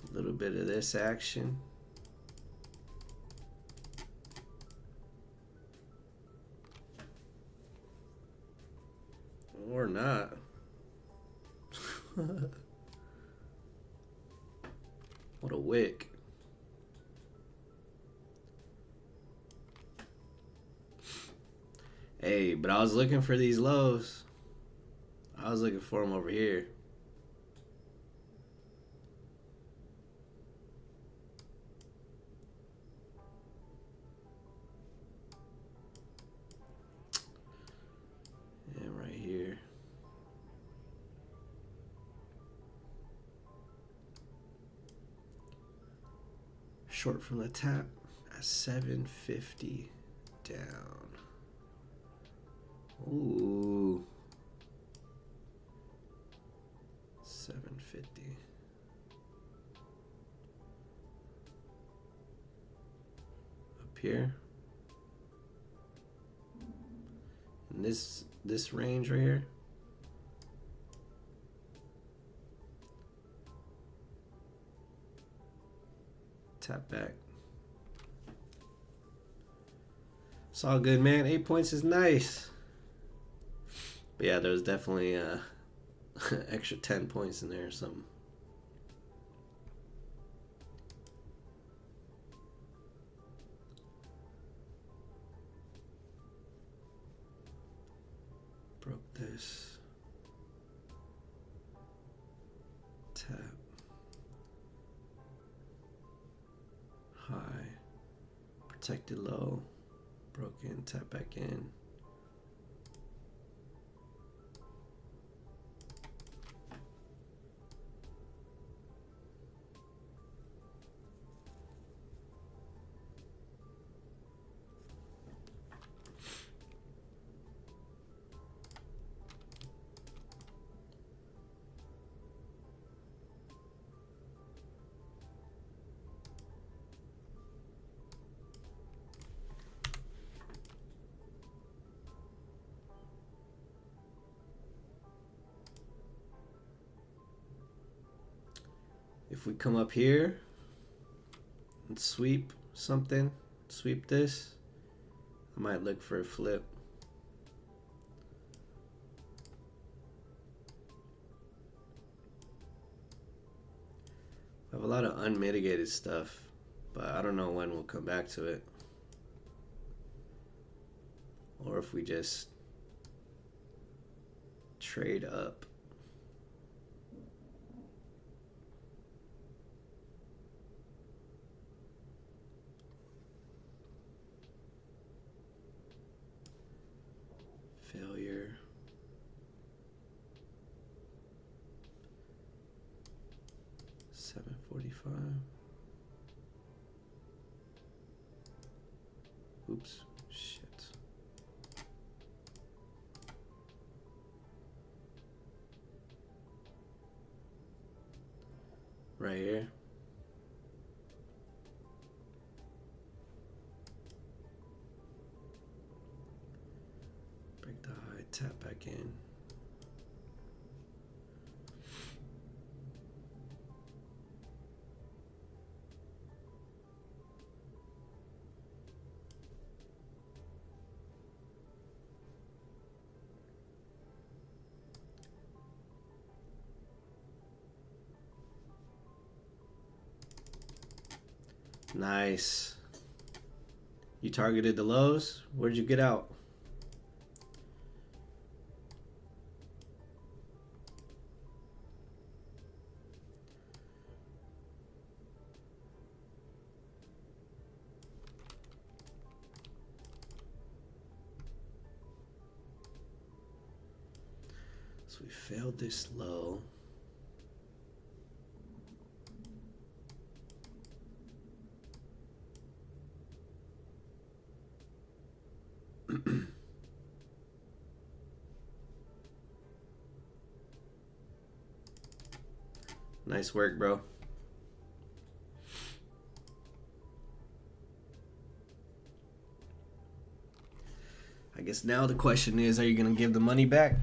A little bit of this action. Or not. What a wick. Hey, but I was looking for these lows. I was looking for them over here. And right here. Short from the tap at 750 down. Ooh. 750. Up here. In this range right here. Tap back. It's all good, man. 8 points is nice. But yeah, there's definitely extra 10 points in there or something. Broke this. Tap. High. Protected low. Broke in, tap back in. If we come up here and sweep something, sweep this, I might look for a flip. I have a lot of unmitigated stuff, but I don't know when we'll come back to it. Or if we just trade up. Failure. $7.45. Oops. Shit. Right here. Break the high, tap back in. Nice. You targeted the lows? Where'd you get out? So we failed this low. Nice work, bro. I guess now the question is, are you gonna give the money back?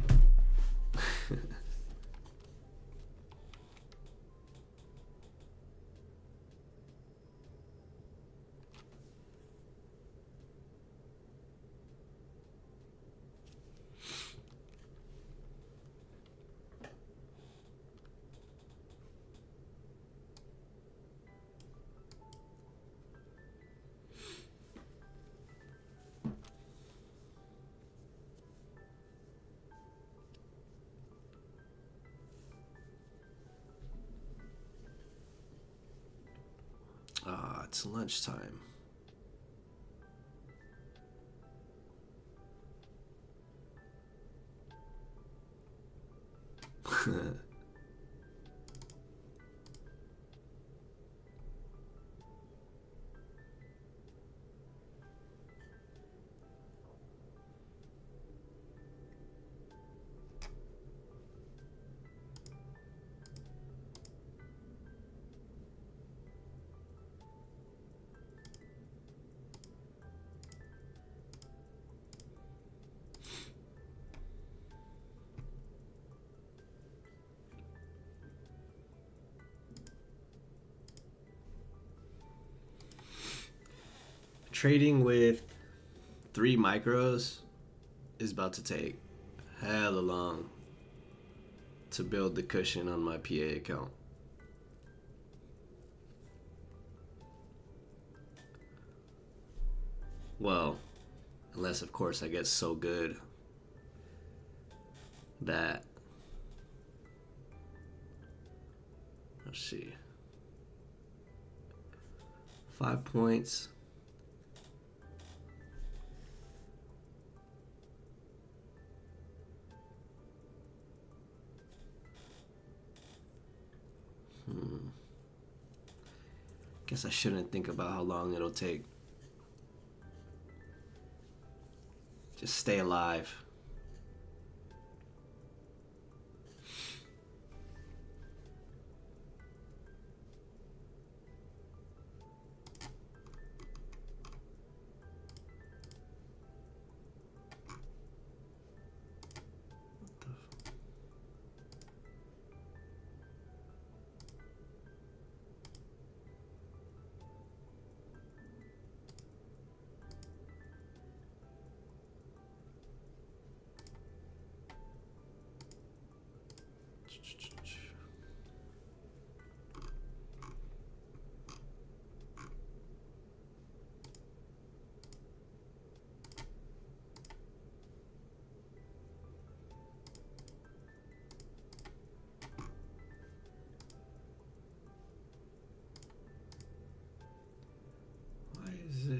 It's lunchtime. Trading with 3 micros is about to take hella long to build the cushion on my PA account. Well, unless of course I get so good that, let's see, 5 points. Guess I shouldn't think about how long it'll take. Just stay alive.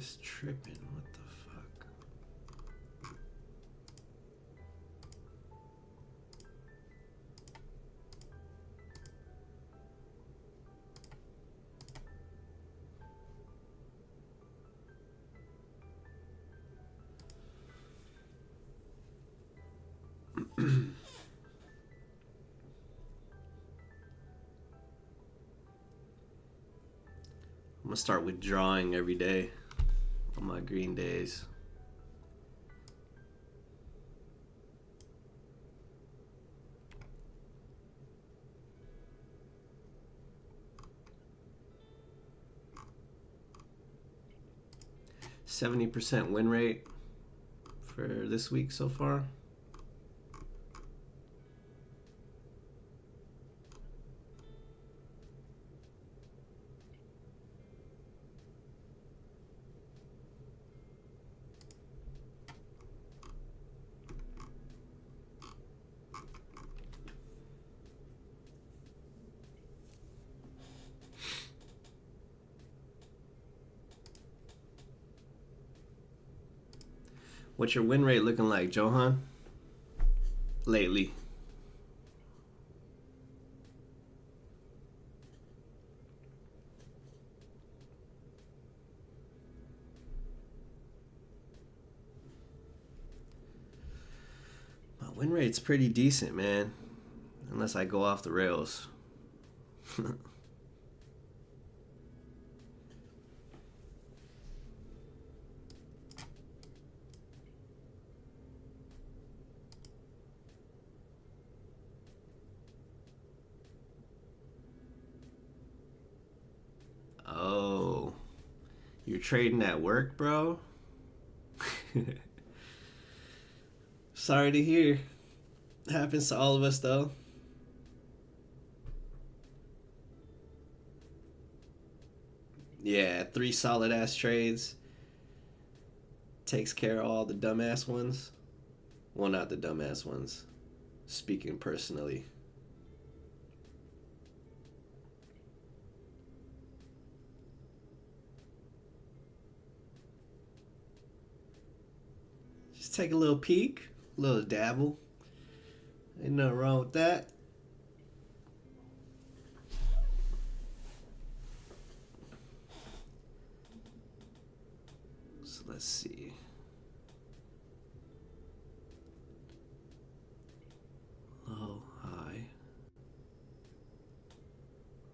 this tripping. What the fuck? I'm gonna start withdrawing every day on my green days. %70 win rate for this week so far. What's your win rate looking like, Johan? Lately. My win rate's pretty decent, man. Unless I go off the rails. Oh, you're trading at work, bro? Sorry to hear. Happens to all of us, though. Yeah, 3 solid ass trades. Takes care of all the dumbass ones. Well, not the dumbass ones. Speaking personally. Just take a little peek, a little dabble. Ain't nothing wrong with that. So let's see. Low, high.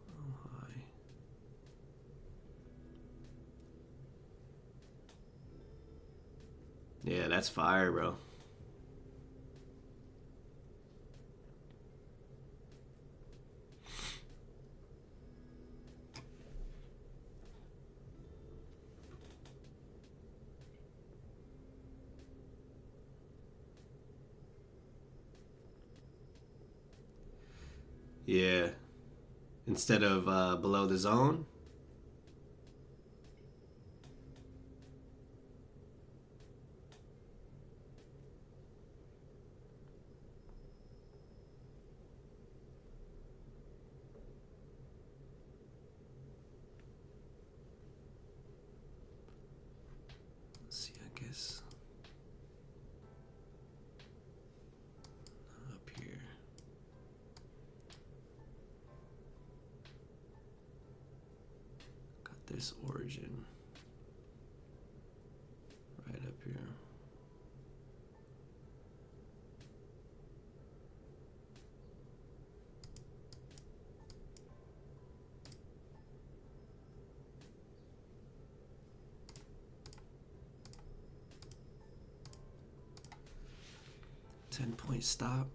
Low, high. Yeah, that's fire, bro. Yeah. Instead of below the zone. Let's see, I guess. Up here. Got this origin. Right up here. Point stop.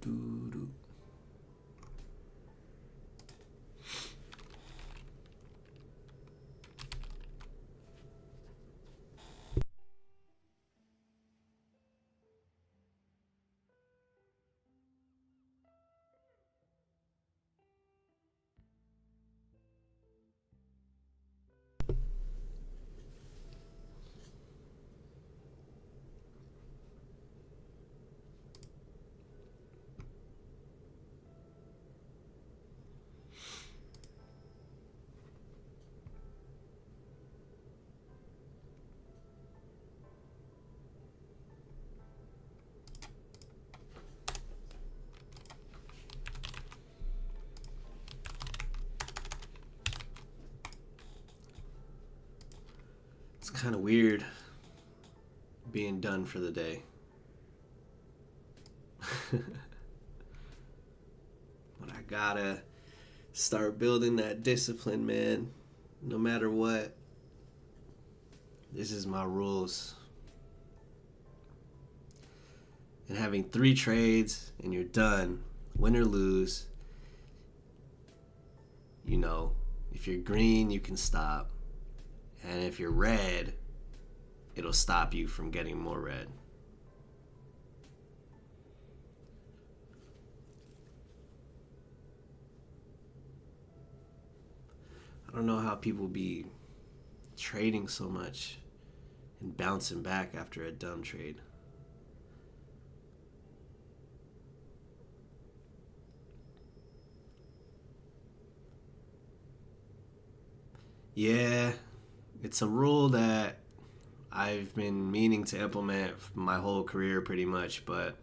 doo, doo. It's kind of weird being done for the day. But I gotta start building that discipline, man. No matter what. This is my rules. And having 3 trades and you're done, win or lose. You know, if you're green, you can stop. And if you're red, it'll stop you from getting more red. I don't know how people be trading so much and bouncing back after a dumb trade. Yeah, it's a rule that I've been meaning to implement my whole career pretty much, but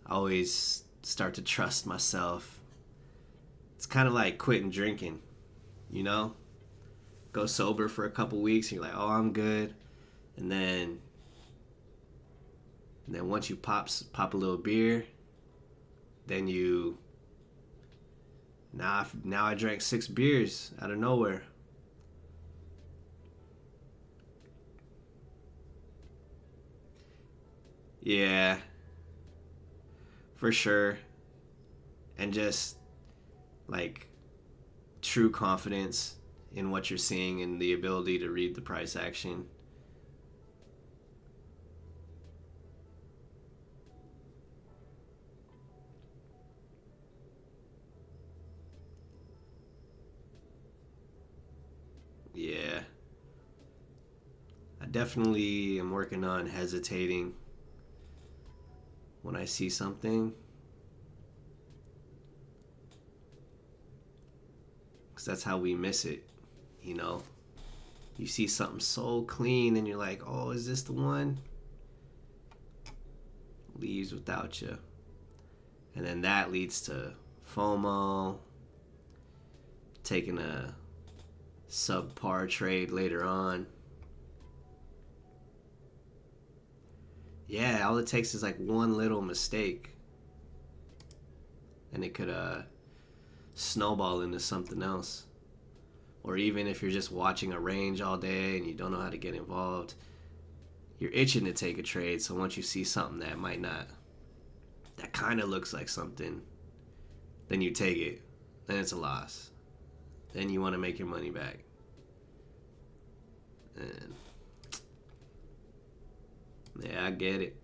I always start to trust myself. It's kind of like quitting drinking, you know? Go sober for a couple weeks and you're like, oh, I'm good. And then once you pop a little beer, then you... Now I drank 6 beers out of nowhere. Yeah, for sure. And just like true confidence in what you're seeing and the ability to read the price action. Yeah. I definitely am working on hesitating when I see something. Because that's how we miss it, you know? You see something so clean and you're like, oh, is this the one? Leaves without you. And then that leads to FOMO, taking a subpar trade later on. Yeah, all it takes is like one little mistake and it could snowball into something else. Or even if you're just watching a range all day and you don't know how to get involved, you're itching to take a trade. So once you see something that might not, that kind of looks like something, then you take it. Then it's a loss. Then you want to make your money back. And yeah, I get it.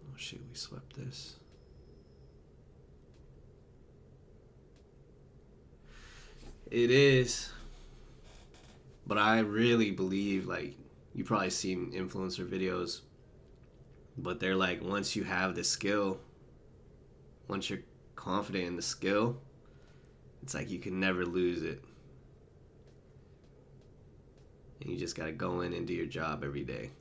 Oh shit, we swept this. It is. But I really believe, like, you probably seen influencer videos, but they're like, once you have the skill, once you're confident in the skill, it's like you can never lose it. And you just gotta go in and do your job every day.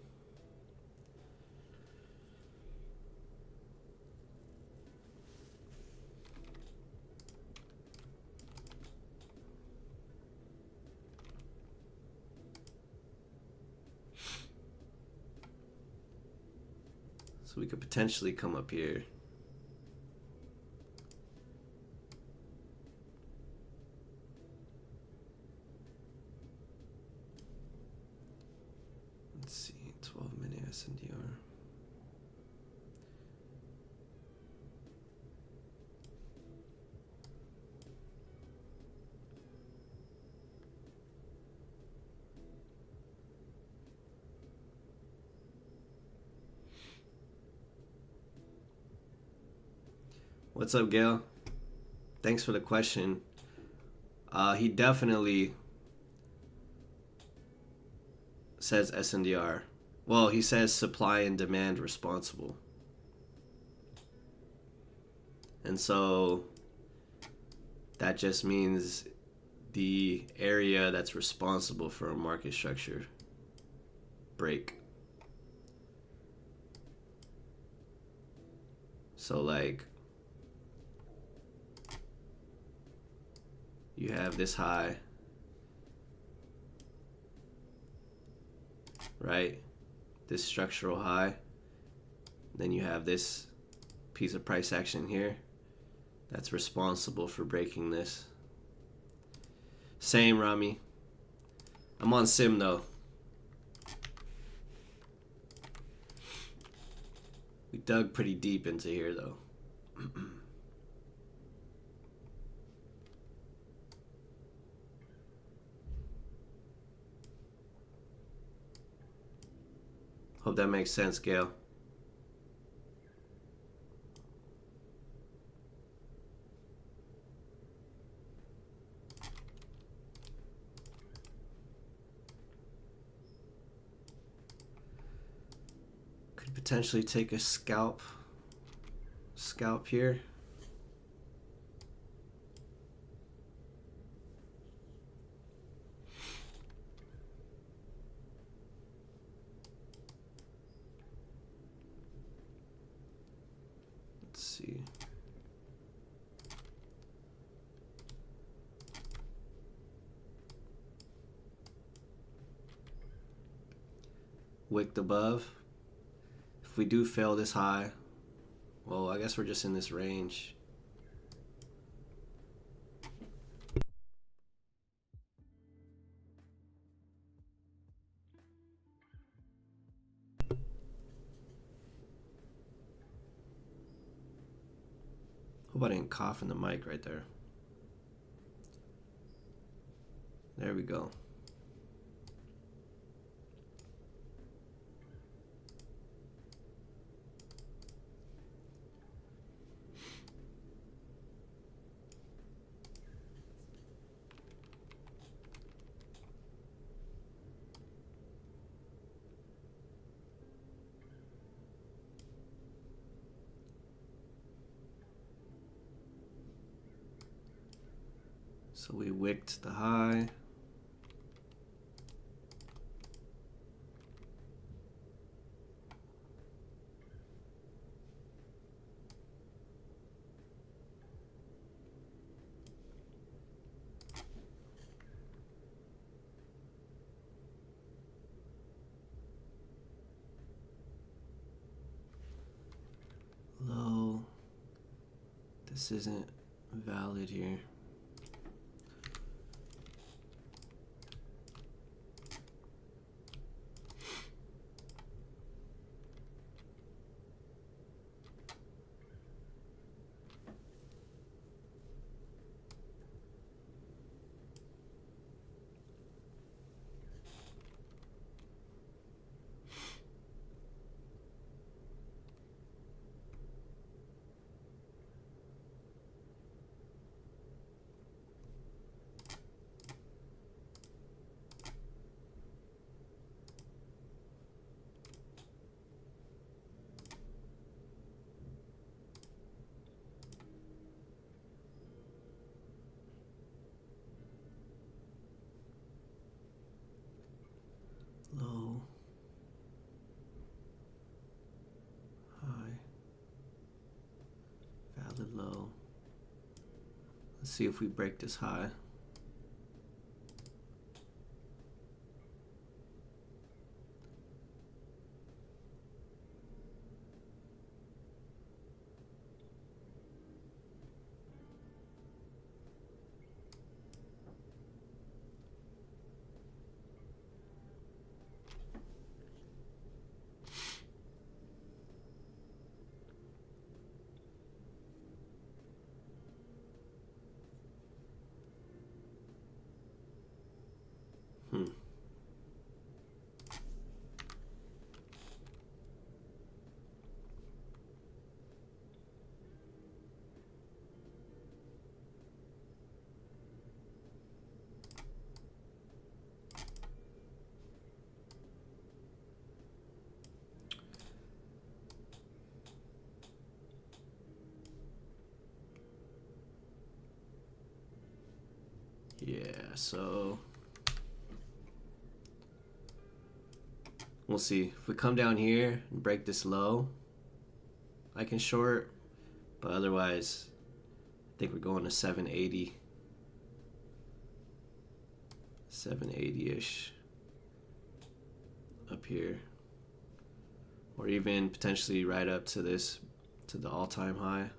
So we could potentially come up here. What's up, Gail? Thanks for the question. He definitely says SNDR. Well, he says supply and demand responsible. And so that just means the area that's responsible for a market structure break. So like you have this high, right? This structural high. Then you have this piece of price action here that's responsible for breaking this. Same, Rami. I'm on sim though. We dug pretty deep into here though. Hope that makes sense, Gail. Could potentially take a scalp here. Let's see. Wicked above. If we do fail this high, well, I guess we're just in this range. Hope I didn't cough in the mic right there. There we go. So we wicked the high. Low. This isn't valid here. Low, high, valid low. Let's see if we break this high. Yeah, so we'll see. If we come down here and break this low, I can short, but otherwise, I think we're going to 780. 780-ish up here. Or even potentially right up to this, to the all-time high.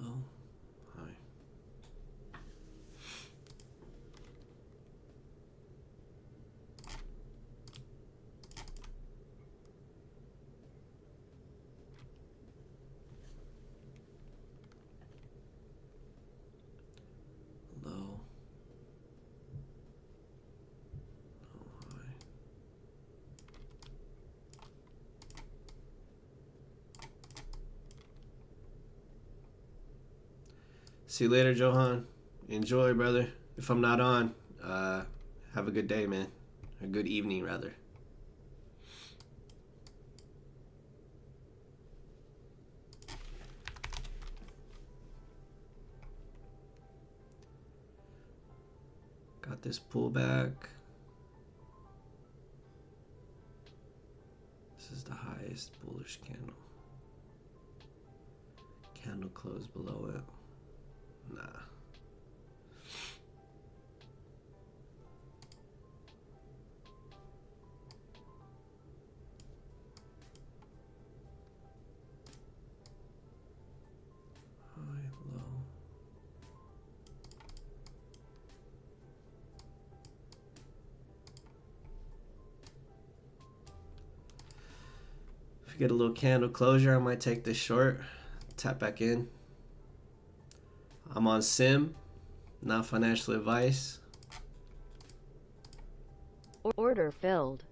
Low, high. Low, low, high. See you later, Johan. Enjoy, brother. If I'm not on, have a good day, man. A good evening, rather. Got this pullback. This is the highest bullish candle. Candle closed below it. Nah. High, low. If you get a little candle closure, I might take this short, tap back in. I'm on sim, not financial advice. Order filled.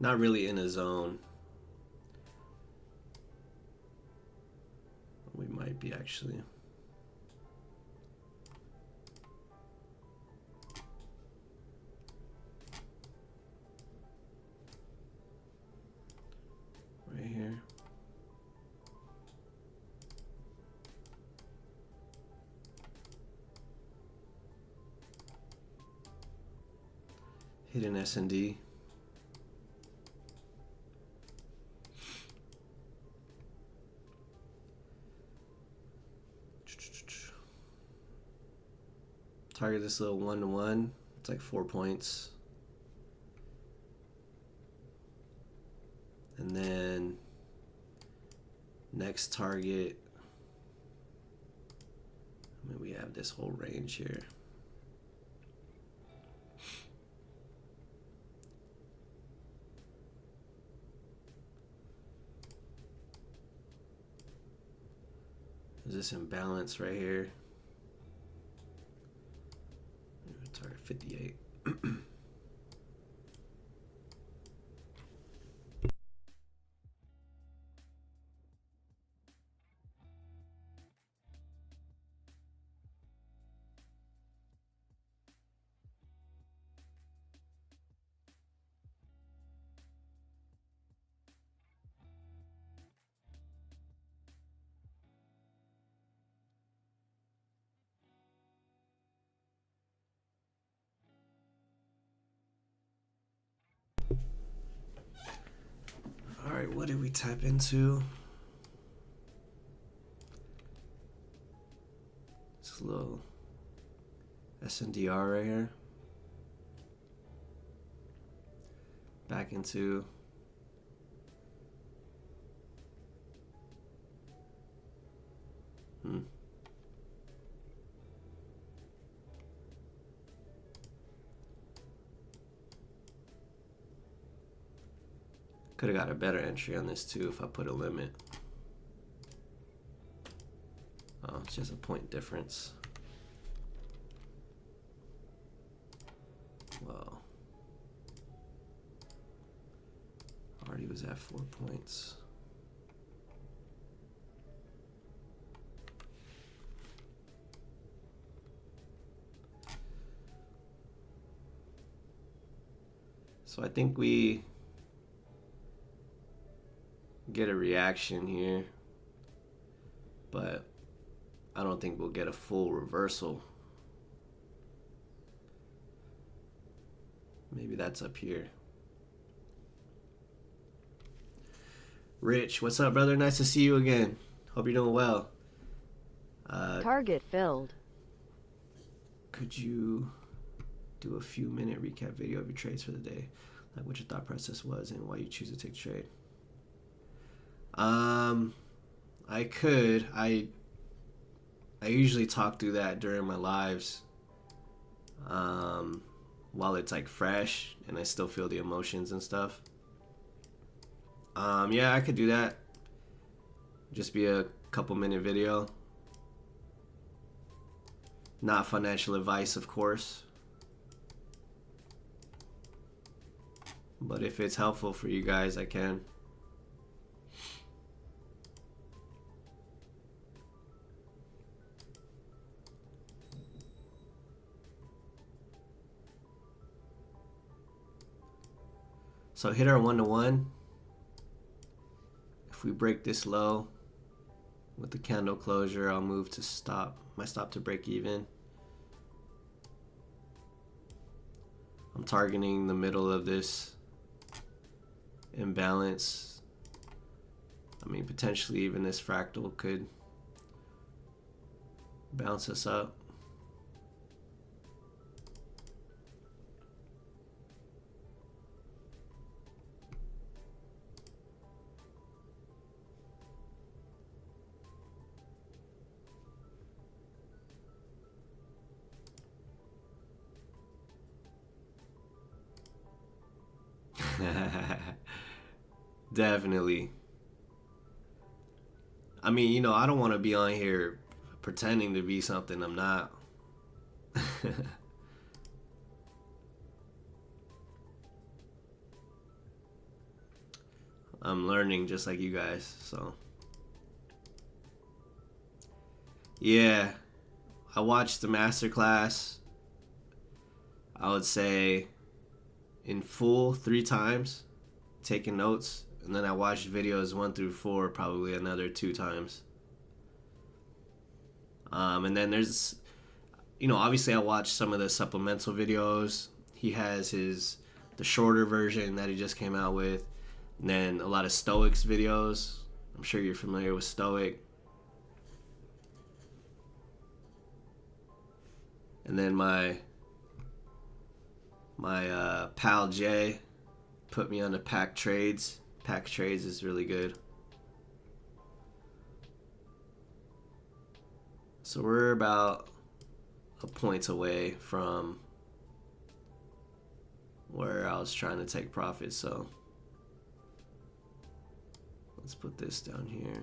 Not really in a zone. We might be actually. Right here. Hidden S&D. Target this little 1-to-1. It's like 4 points. And then next target, I mean, we have this whole range here. There's this imbalance right here. Target 58. All right, what did we tap into? This little SNDR right here. Back into Could have got a better entry on this too if I put a limit. Oh, it's just a point difference. Well, already was at 4 points. So I think we get a reaction here, but I don't think we'll get a full reversal. Maybe that's up here. Rich, what's up, brother? Nice to see you again. Hope you're doing well. Target filled. Could you do a few minute recap video of your trades for the day, like what your thought process was and why you choose to take a trade? I could. I usually talk through that during my lives, while it's like fresh and I still feel the emotions and stuff. Yeah, I could do that. Just be a couple minute video. Not financial advice, of course. But if it's helpful for you guys, I can. So hit our 1-to-1. If we break this low with the candle closure, I'll move to stop. My stop to break even. I'm targeting the middle of this imbalance. I mean, potentially even this fractal could bounce us up. Definitely. I mean, you know, I don't want to be on here pretending to be something I'm not. I'm learning just like you guys, so. Yeah, I watched the masterclass, I would say, in full 3 times, taking notes. And then I watched videos 1 through 4 probably another 2 times. And then there's, you know, obviously I watched some of the supplemental videos. He has the shorter version that he just came out with. And then a lot of Stoics videos. I'm sure you're familiar with Stoic. And then my pal Jay put me on the Pack Trades. Pack Trades is really good. So we're about a point away from where I was trying to take profit. So let's put this down here.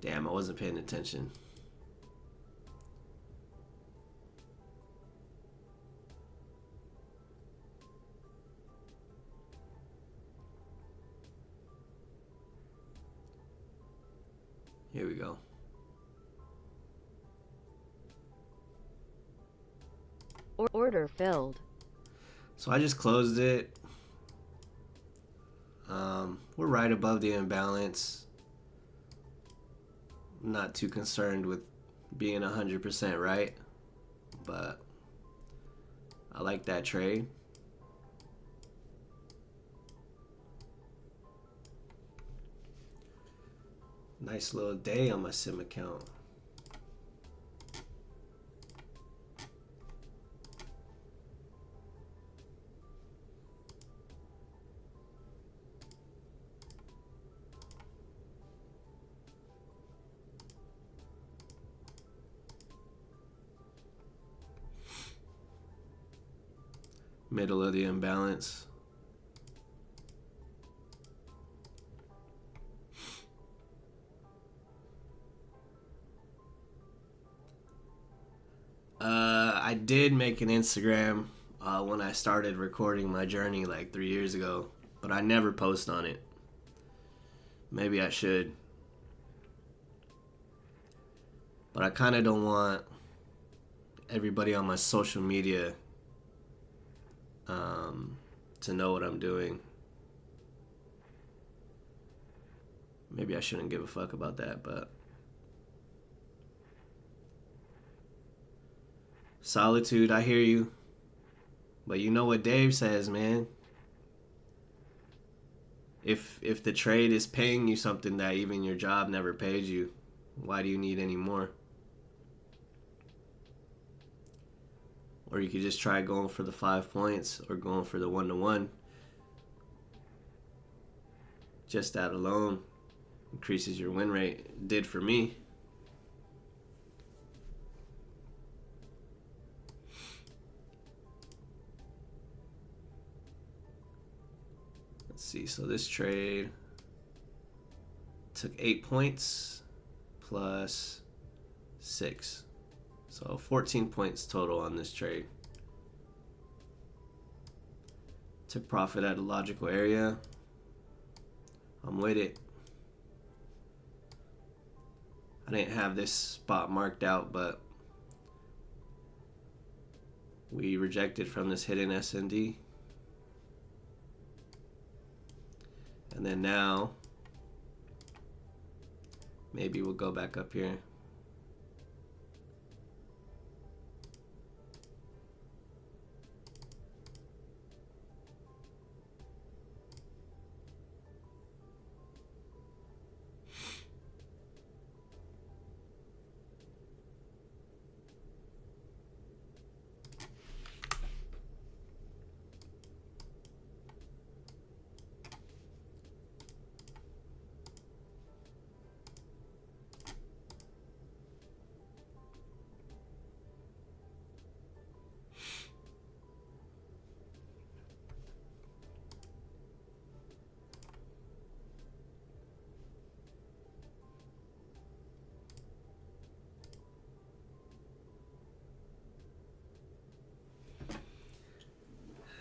Damn, I wasn't paying attention. Here we go. Order filled. So I just closed it. We're right above the imbalance. I'm not too concerned with being 100% right, but I like that trade. Nice little day on my sim account. Middle of the imbalance. I did make an Instagram when I started recording my journey like 3 years ago, but I never post on it. Maybe I should. But I kind of don't want everybody on my social media to know what I'm doing. Maybe I shouldn't give a fuck about that, but Solitude, I hear you. But you know what Dave says, man. If the trade is paying you something that even your job never paid you, why do you need any more? Or you could just try going for the 5 points or going for the 1-to-1. Just that alone increases your win rate. It did for me. Let's see. So this trade took 8 points plus 6. So 14 points total on this trade. Took profit at a logical area. I'm with it. I didn't have this spot marked out, but we rejected from this hidden SND. And then now, maybe we'll go back up here.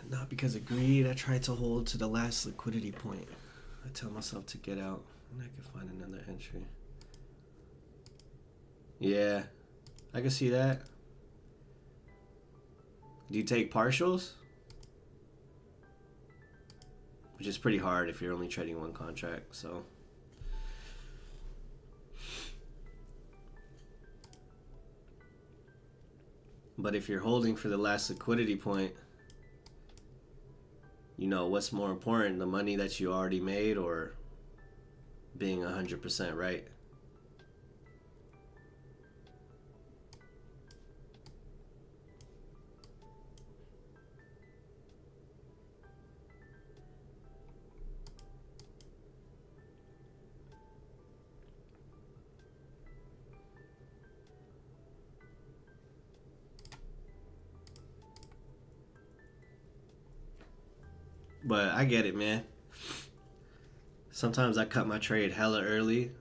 Not because of greed, I tried to hold to the last liquidity point. I tell myself to get out and I can find another entry. Yeah, I can see that. Do you take partials? Which is pretty hard if you're only trading one contract, so. But if you're holding for the last liquidity point, you know, what's more important, the money that you already made or being 100% right? But I get it, man. Sometimes I cut my trade hella early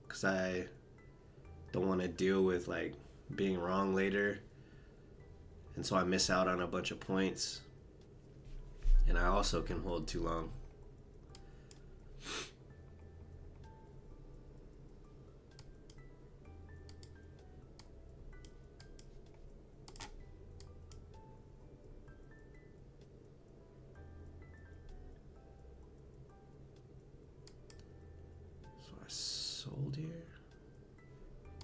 because I don't want to deal with like being wrong later. And so I miss out on a bunch of points. And I also can hold too long. So I sold here.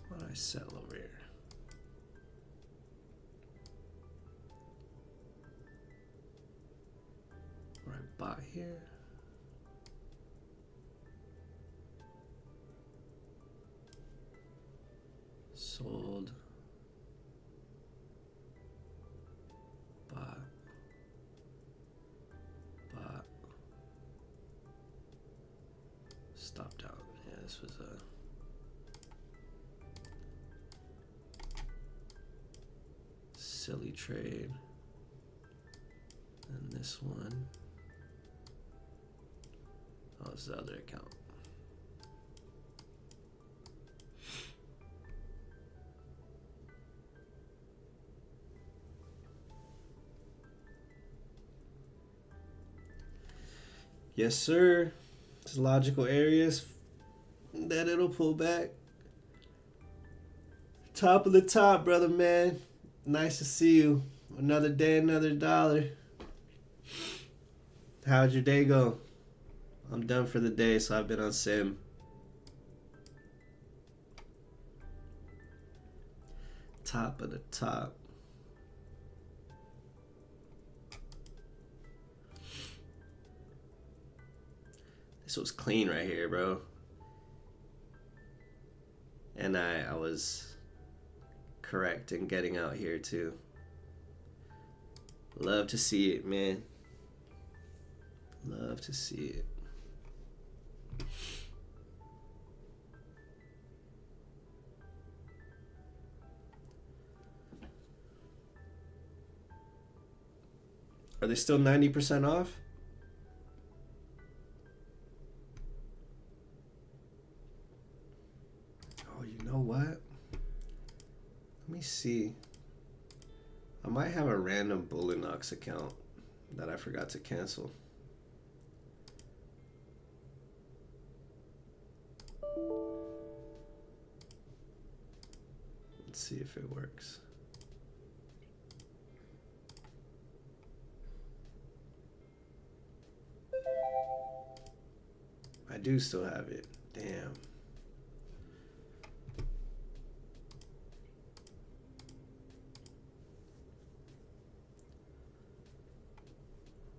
What did I sell over here? Or I bought here. Sold. Bought. Bought. Stopped out. Yeah, this was a silly trade. And this one. Oh, it's the other account. Yes, sir. It's logical areas that it'll pull back. Top of the top, brother, man. Nice to see you. Another day, another dollar. How'd your day go? I'm done for the day, so I've been on sim. Top of the top. This was clean right here, bro. And I was correct in getting out here too. Love to see it, man. Love to see it. Are they still 90% off? Oh, you know what? Let me see. I might have a random Bullinox account that I forgot to cancel. Let's see if it works. I do still have it. Damn.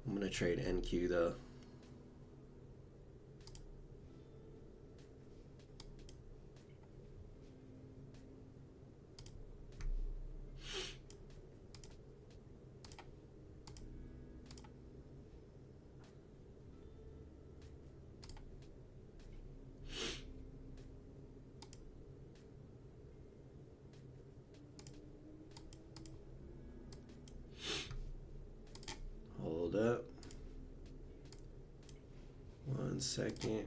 I'm gonna trade NQ though. Hold up. 1 second.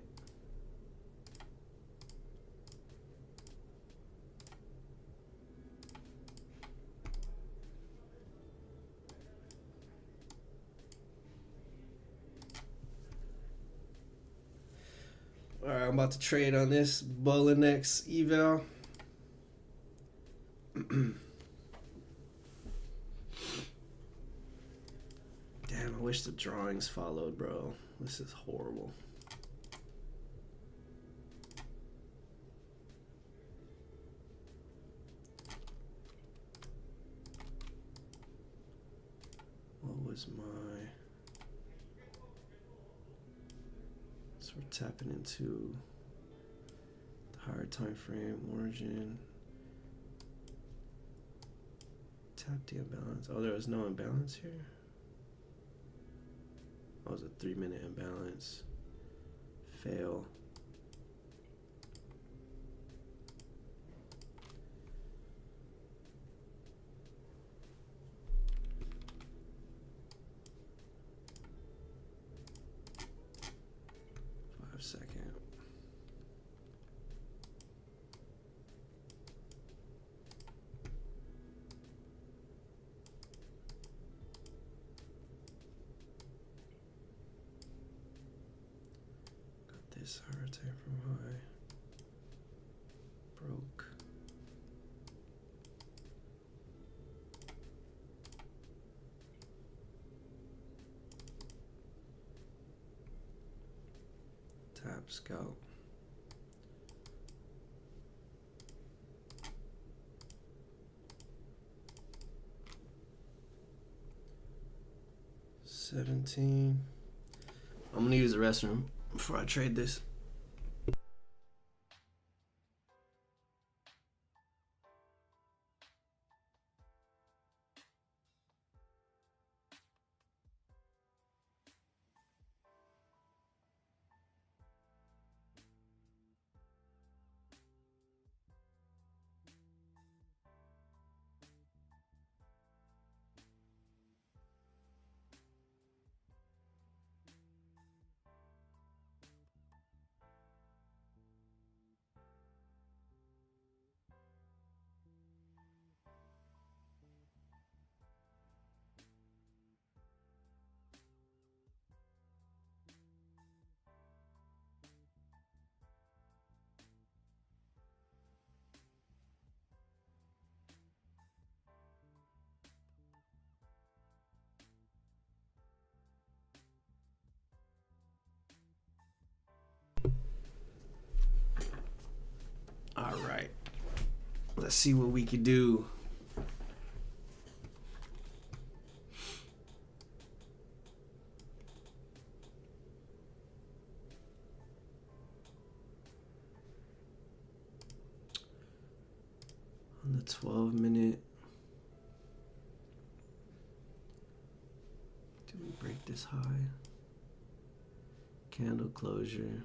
All right, I'm about to trade on this Bullinox eval. Damn, I wish the drawings followed, bro. This is horrible. What was my... So we're tapping into the higher time frame, origin. Tap the imbalance. Oh, there was no imbalance here? That was a 3-minute imbalance. Fail. Second. Got this hard time from high. Broke. Tap scout. $17. I'm gonna use the restroom before I trade this. All right. Let's see what we can do. On the 12-minute. Did we break this high? Candle closure.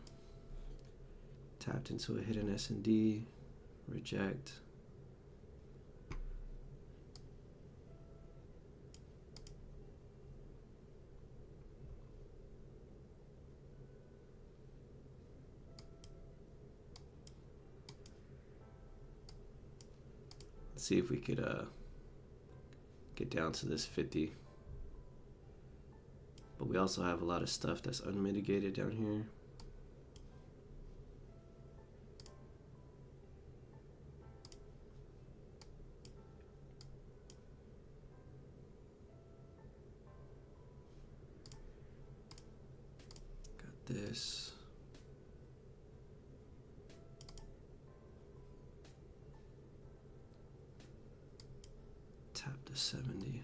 Tapped into a hidden S&D. Reject. Let's see if we could get down to this 50. But we also have a lot of stuff that's unmitigated down here. Got this. Tap to 70.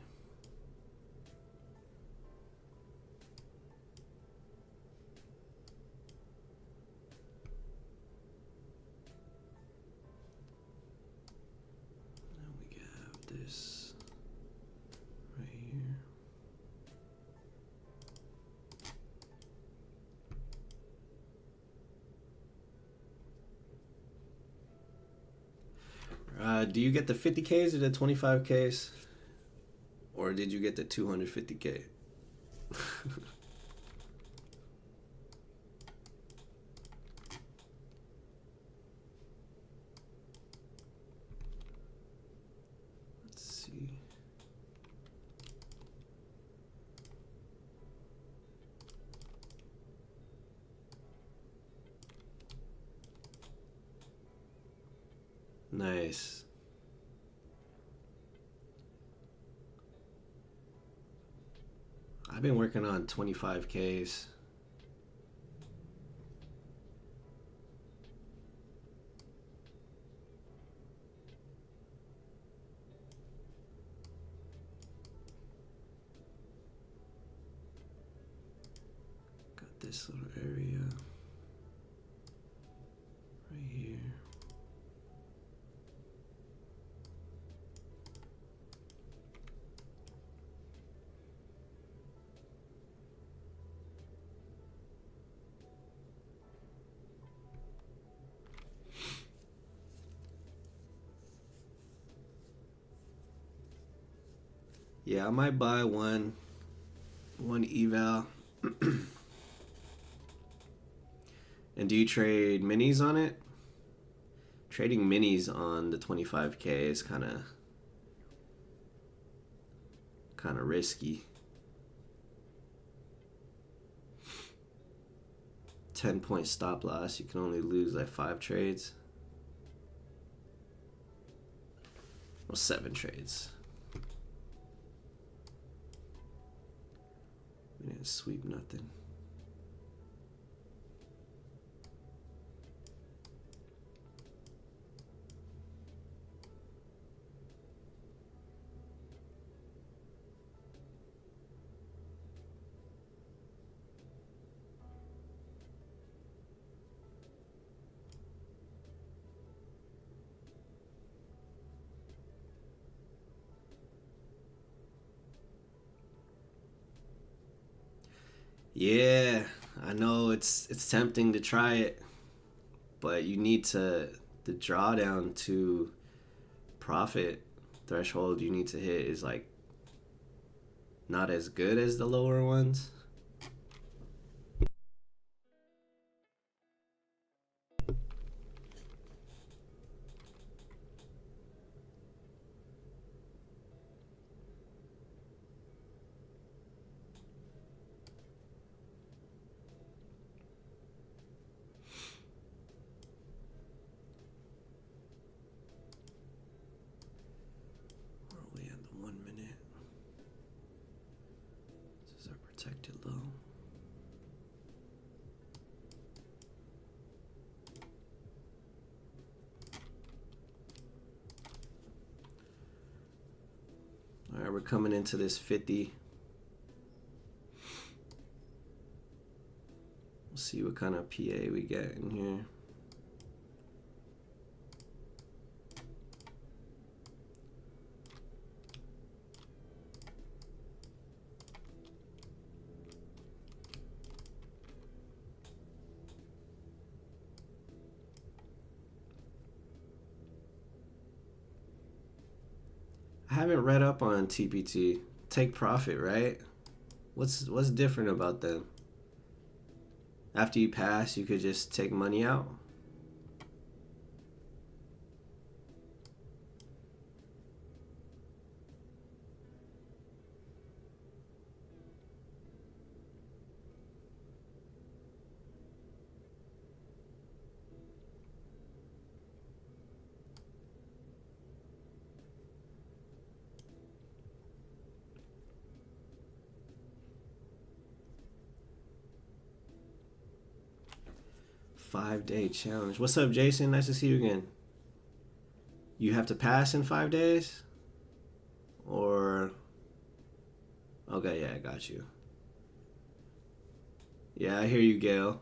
This right here. Do you get the 50Ks or the 25Ks? Or did you get the 250K? Nice. I've been working on 25Ks. Got this little area right here. Yeah, I might buy one eval. And do you trade minis on it? Trading minis on the 25K is kind of risky. 10-point stop loss. You can only lose like 5 trades. Well, 7 trades. We didn't sweep nothing. Yeah, I know it's tempting to try it, but you need the drawdown to profit threshold you need to hit is like not as good as the lower ones. Where are we at the 1 minute? This is our protected Alright, we're coming into this 50. We'll see what kind of PA we get in here. I haven't read up on TPT. Take profit, right? What's different about them? After you pass, you could just take money out. Five-day challenge. What's up, Jason? Nice to see you again. You have to pass in 5 days? Or... Okay, yeah, I got you. Yeah, I hear you, Gail.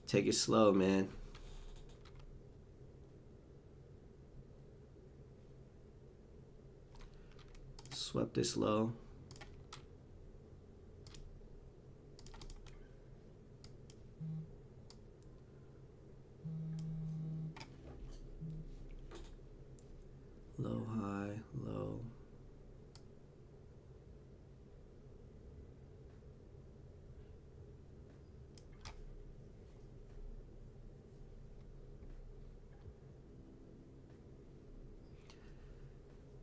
Take it slow, man. Swept this low. Low, high, low.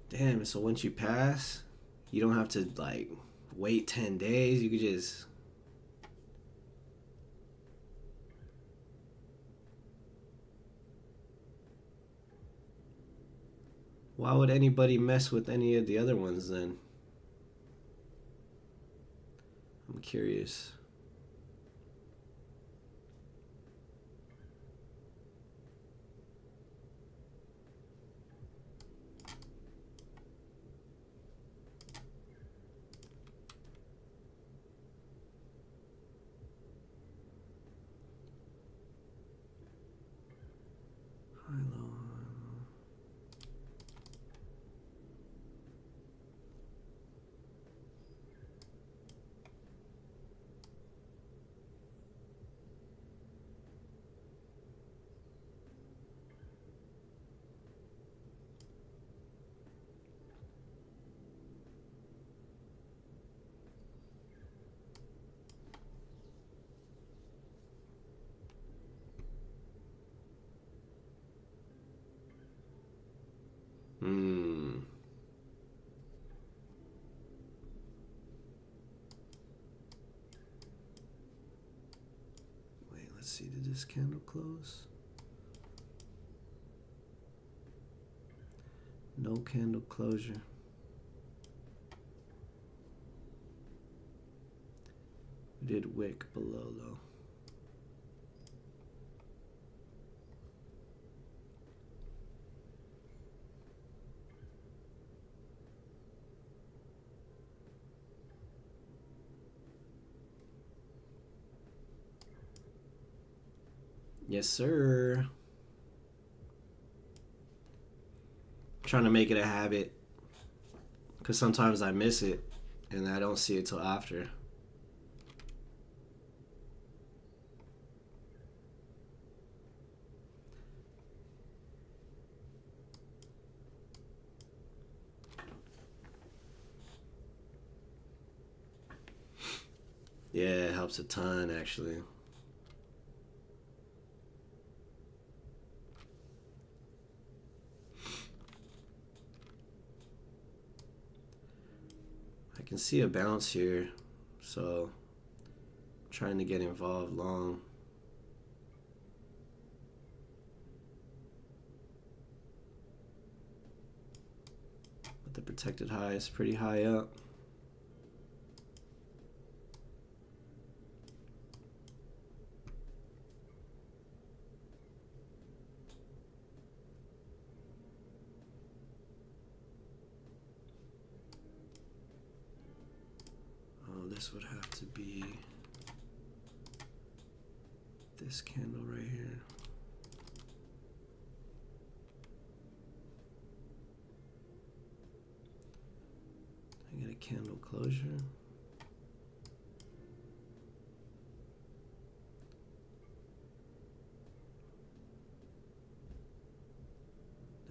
Damn, so once you pass, you don't have to like wait 10 days. You could just... Why would anybody mess with any of the other ones then? I'm curious. High, low, high, low. Wait, let's see. Did this candle close? No candle closure. We did wick below though. Yes, sir. Trying to make it a habit, because sometimes I miss it and I don't see it till after. Yeah, it helps a ton actually. I can see a bounce here, so I'm trying to get involved long. But the protected high is pretty high up. this would have to be this candle right here. I get a candle closure.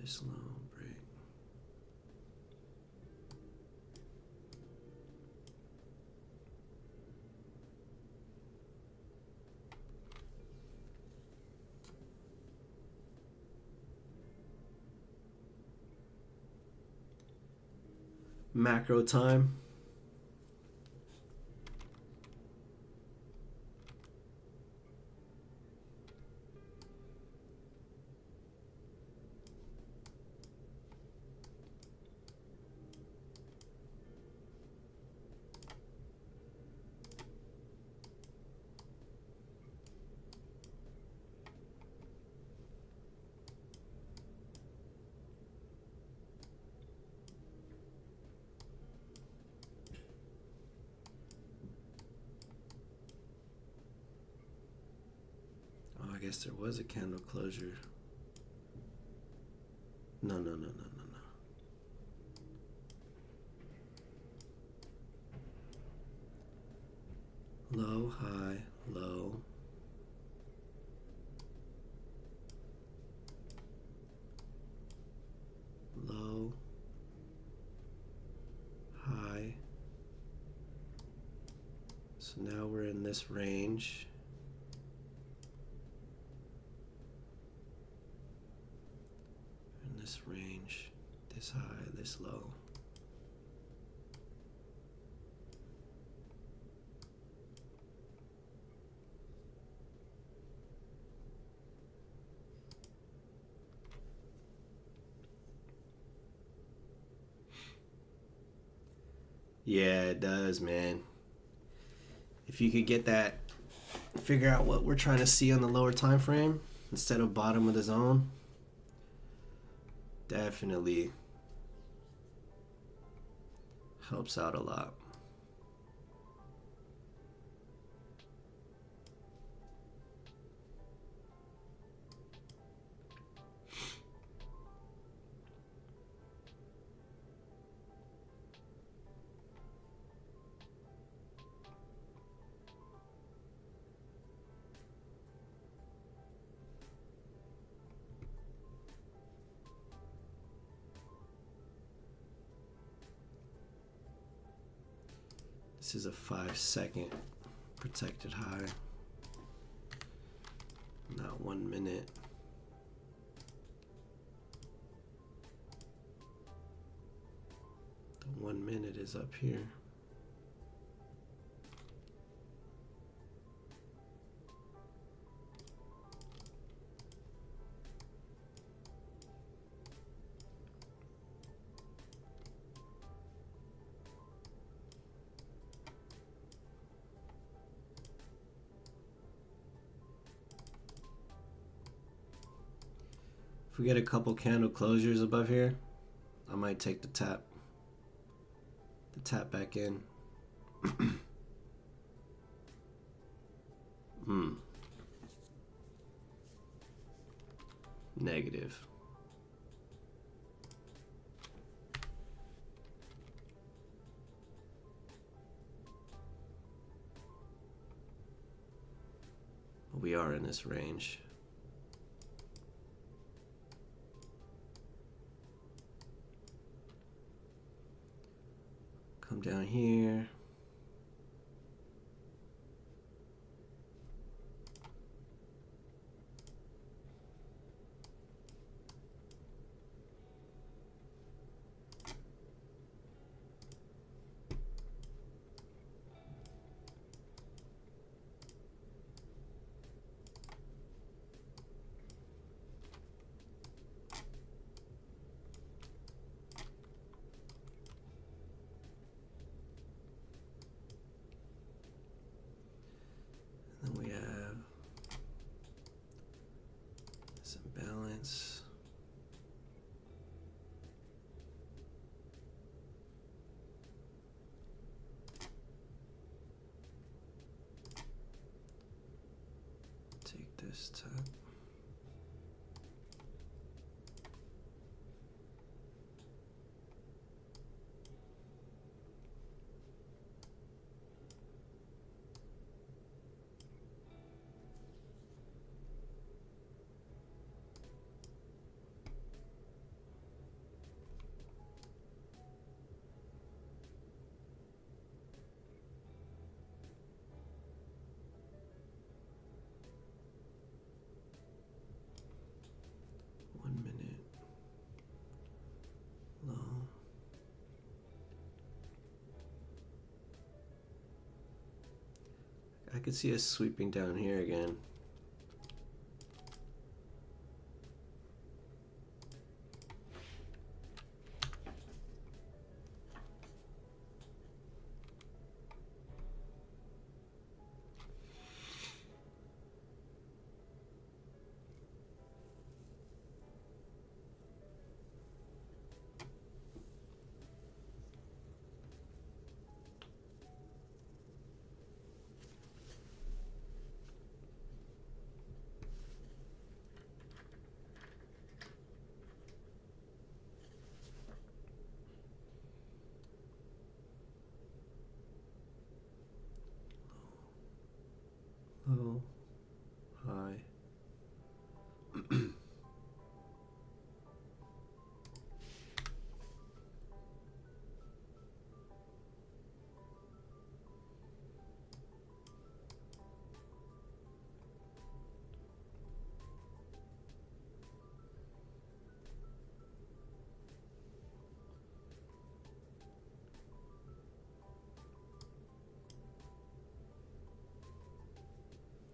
This low break. Macro time. Oh, I guess there was a candle closure. No. Low, high, low. Low, high. So now we're in this range. In this range, this high, this low. Yeah, it does, man. If you could get that, figure out what we're trying to see on the lower time frame instead of bottom of the zone, definitely helps out a lot. This is a 5-second protected high, not 1 minute. The 1 minute is up here. If we get a couple candle closures above here, I might take the tap back in. Negative. We are in this range. Come down here. this time. I could see us sweeping down here again. Low, high.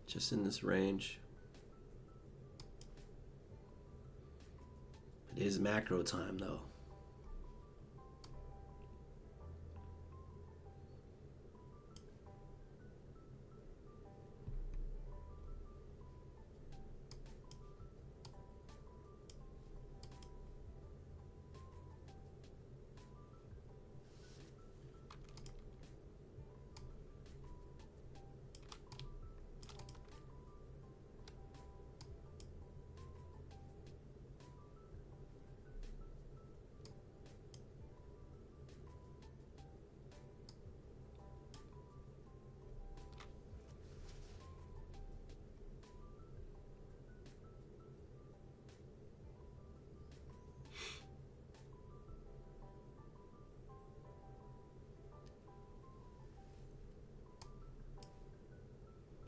Just in this range. It is macro time though.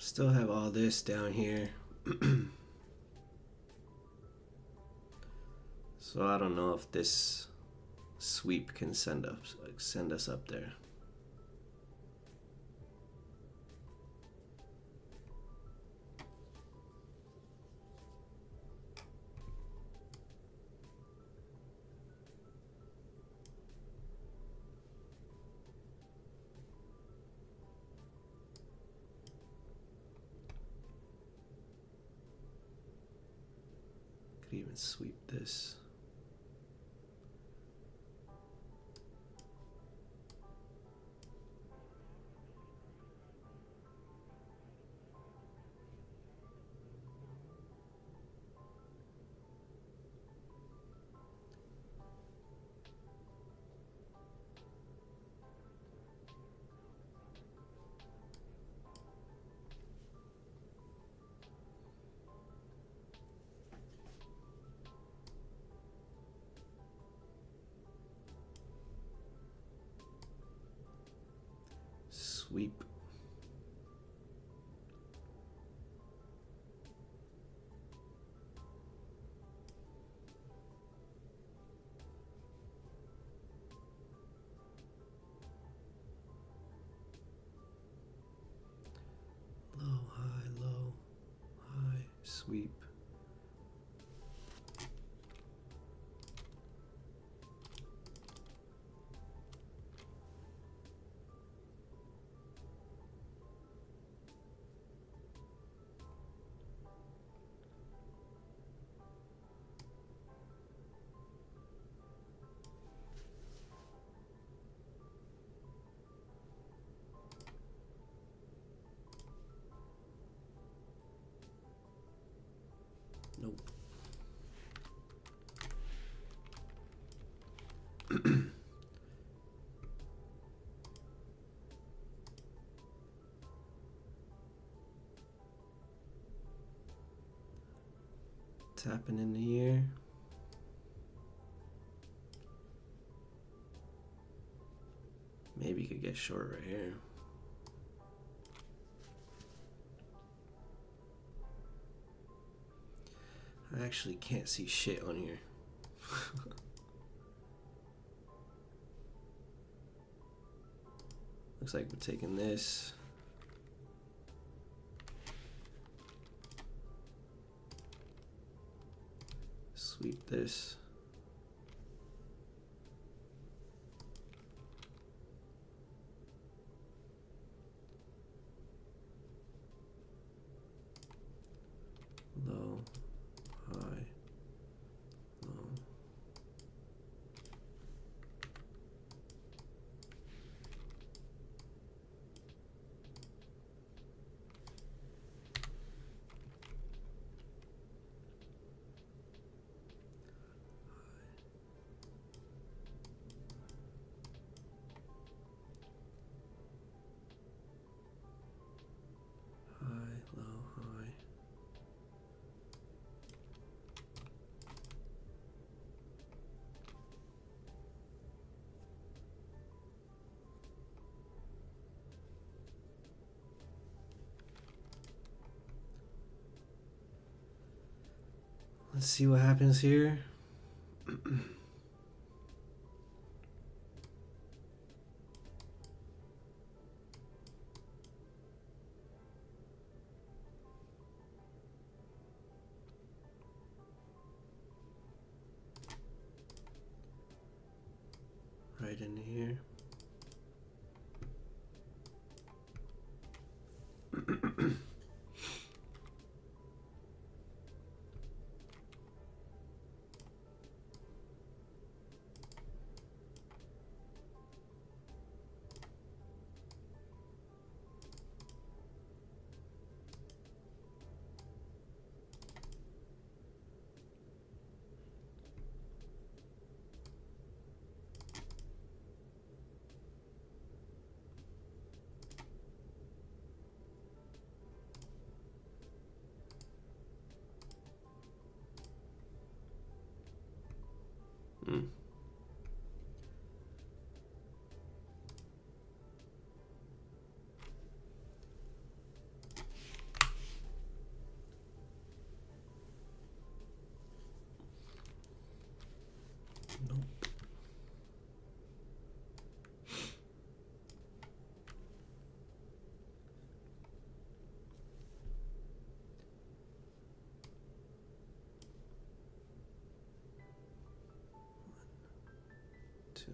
Still have all this down here. So I don't know if this sweep can send us up there. Could even sweep this. Sweep. Low, high, sweep. Tapping in here. Maybe you could get short right here. I actually can't see shit on here. Looks like we're taking this. Sweep this. Low, high, low. High, low, high. Let's see what happens here. Right in here. Mm. Nope. Two.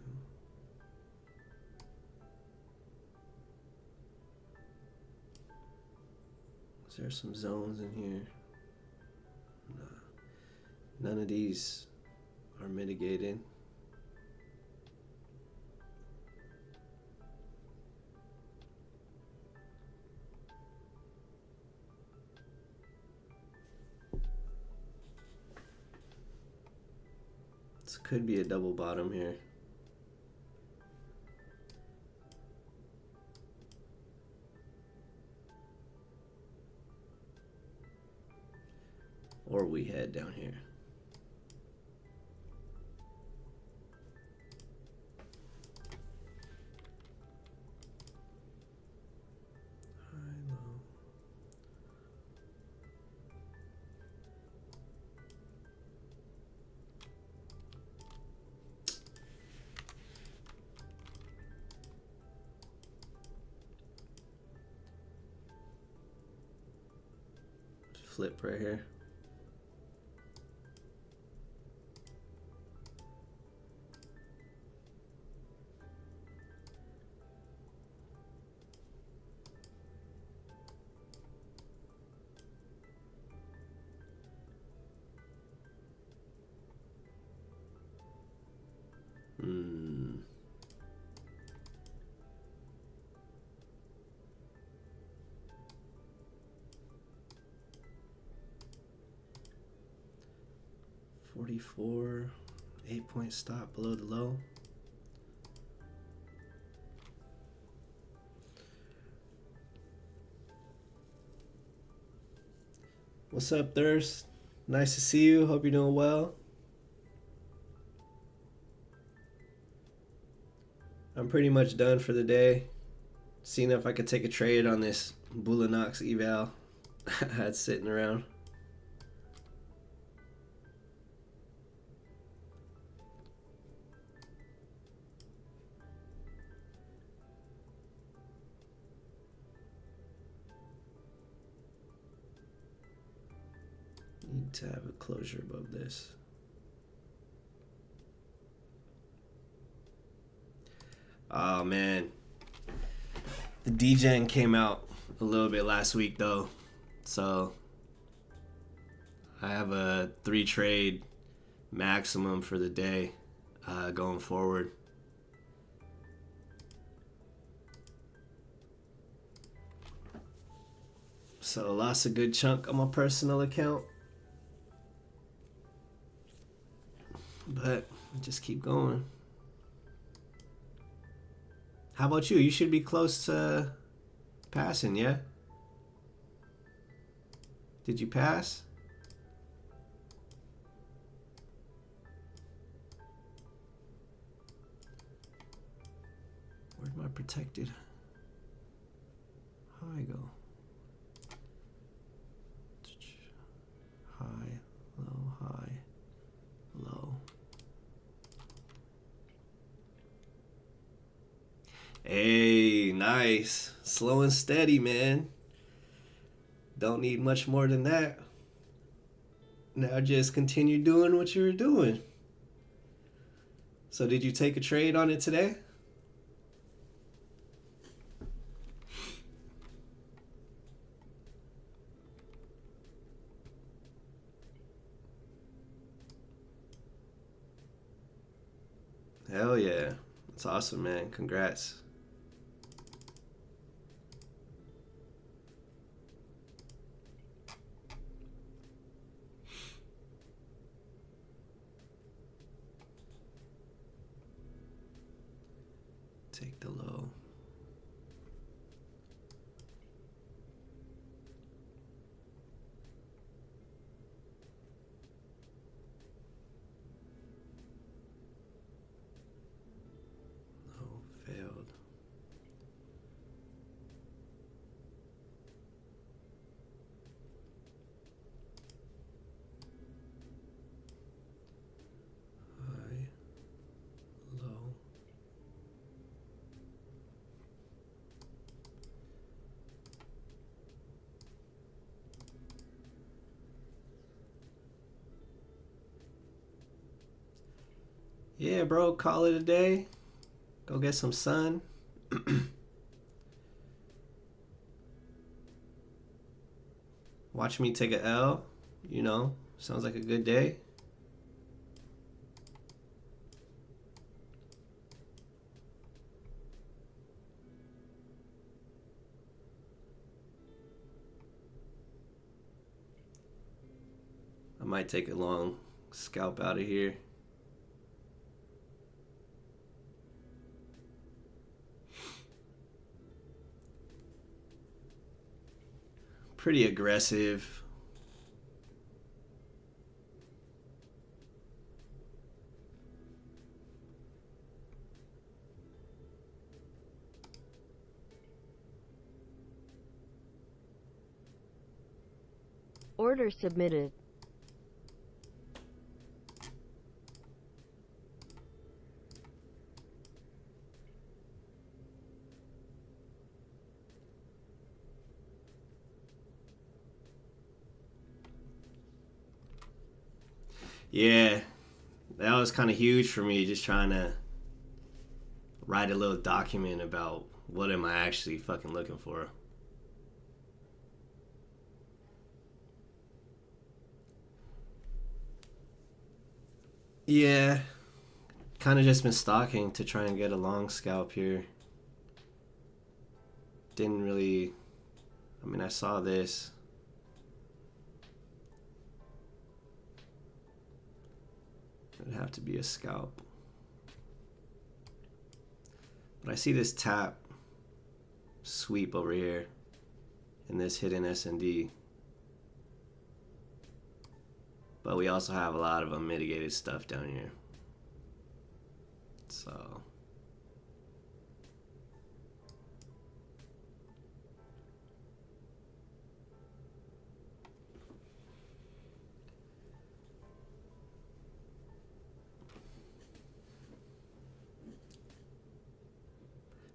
Is there some zones in here? Nah. None of these are mitigated. This could be a double bottom here. Or we head down here. High, low. Flip right here. Hmm. $44, 8-point stop below the low. What's up, Thirst? Nice to see you. Hope you're doing well. I'm pretty much done for the day. Seeing if I could take a trade on this Bulanox eval I had sitting around. Need to have a closure above this. Oh man, the DGen came out a little bit last week though, so I have a 3 trade maximum for the day going forward. So lost a good chunk on my personal account, but just keep going. How about you? You should be close to passing, yeah? Did you pass? Where'd my protected high go? High, low. Hey, nice. Slow and steady, man. Don't need much more than that. Now just continue doing what you were doing. So did you take a trade on it today? Hell yeah. That's awesome, man. Congrats. Take the low. Low failed. High, low. Yeah, bro, call it a day. Go get some sun. Watch me take a L. You know, sounds like a good day. I might take a long scalp out of here. Pretty aggressive. Order submitted. Yeah, that was kind of huge for me, just trying to write a little document about what am I actually fucking looking for. Yeah, kind of just been stalking to try and get a long scalp here. Didn't really, I mean, I saw this. It'd have to be a scalp. But I see this tap sweep over here in this hidden S&D. But we also have a lot of unmitigated stuff down here. So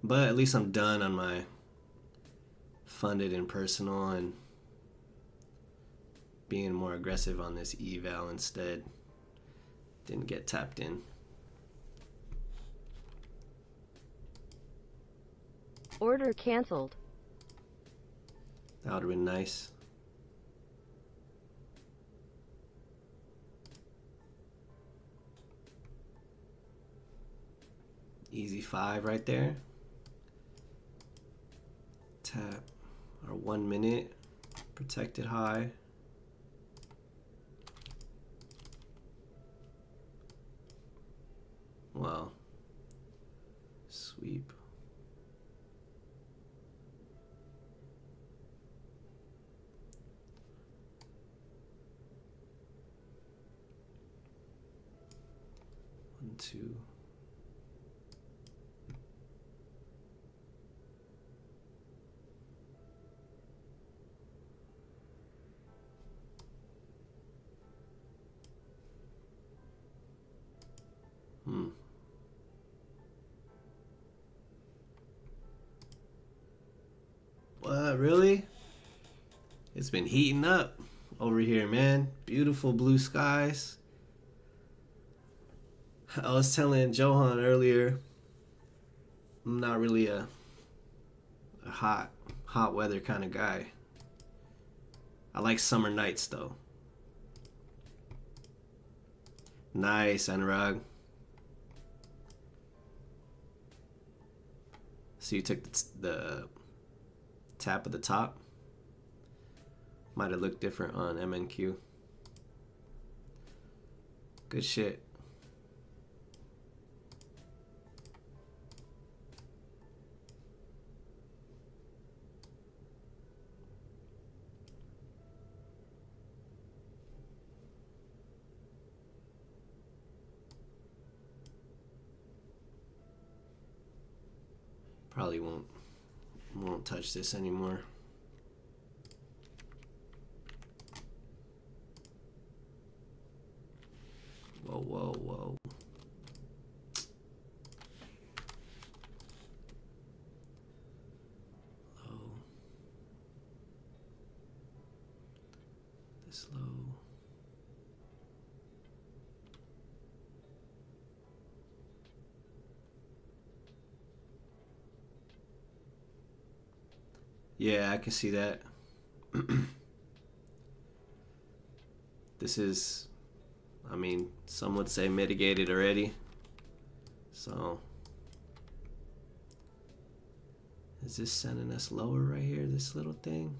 but at least I'm done on my funded and personal and being more aggressive on this eval instead. Didn't get tapped in. Order canceled. That would have been nice. Easy 5 right there. Tap our 1 minute protected high. Wow. Sweep. One, two. What, really? It's been heating up over here, man. Beautiful blue skies. I was telling Johan earlier, I'm not really a hot weather kind of guy. I like summer nights though. Nice, Anurag. So you took the tap at the top. Might have looked different on MNQ. Good shit. Probably won't touch this anymore. Whoa, whoa, whoa. Low. This low. Yeah, I can see that. This is, I mean, some would say mitigated already. So, is this sending us lower right here, this little thing?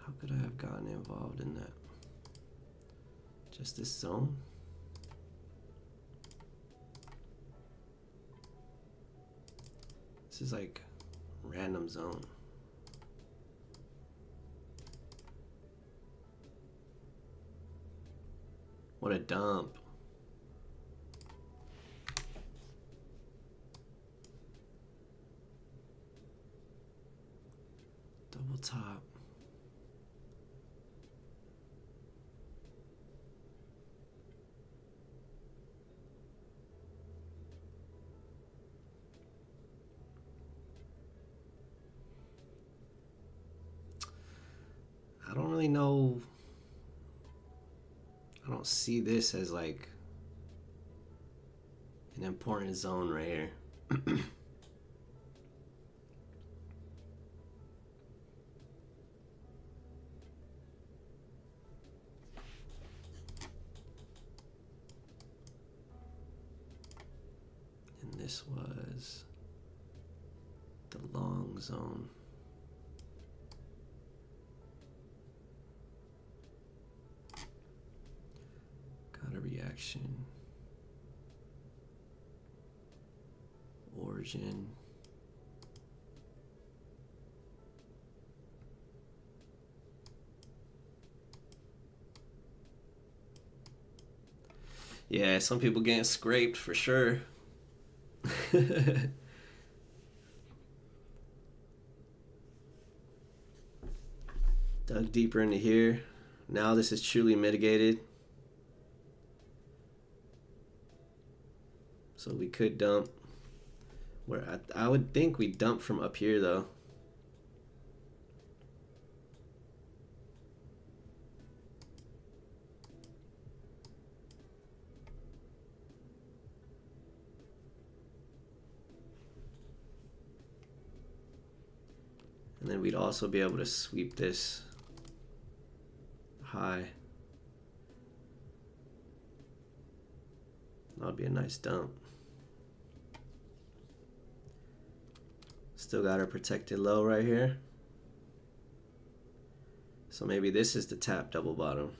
How could I have gotten involved in that? Just this zone? This is like random zone. What a dump. Double top. I don't really know. I don't see this as like an important zone right here. And this was the long zone. Got a reaction. Origin. Yeah, some people getting scraped for sure. Dug deeper into here. Now this is truly mitigated. So we could dump. Where I would think we dump from up here though. And then we'd also be able to sweep this high. That'd be a nice dump. Still got our protected low right here. So maybe this is the tap double bottom.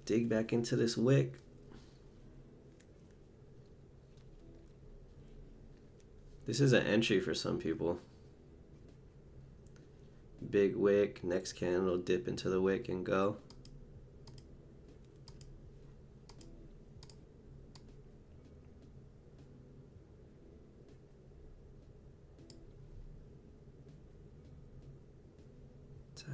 Dig back into this wick. This is an entry for some people. Big wick, next candle, dip into the wick and go. Tap.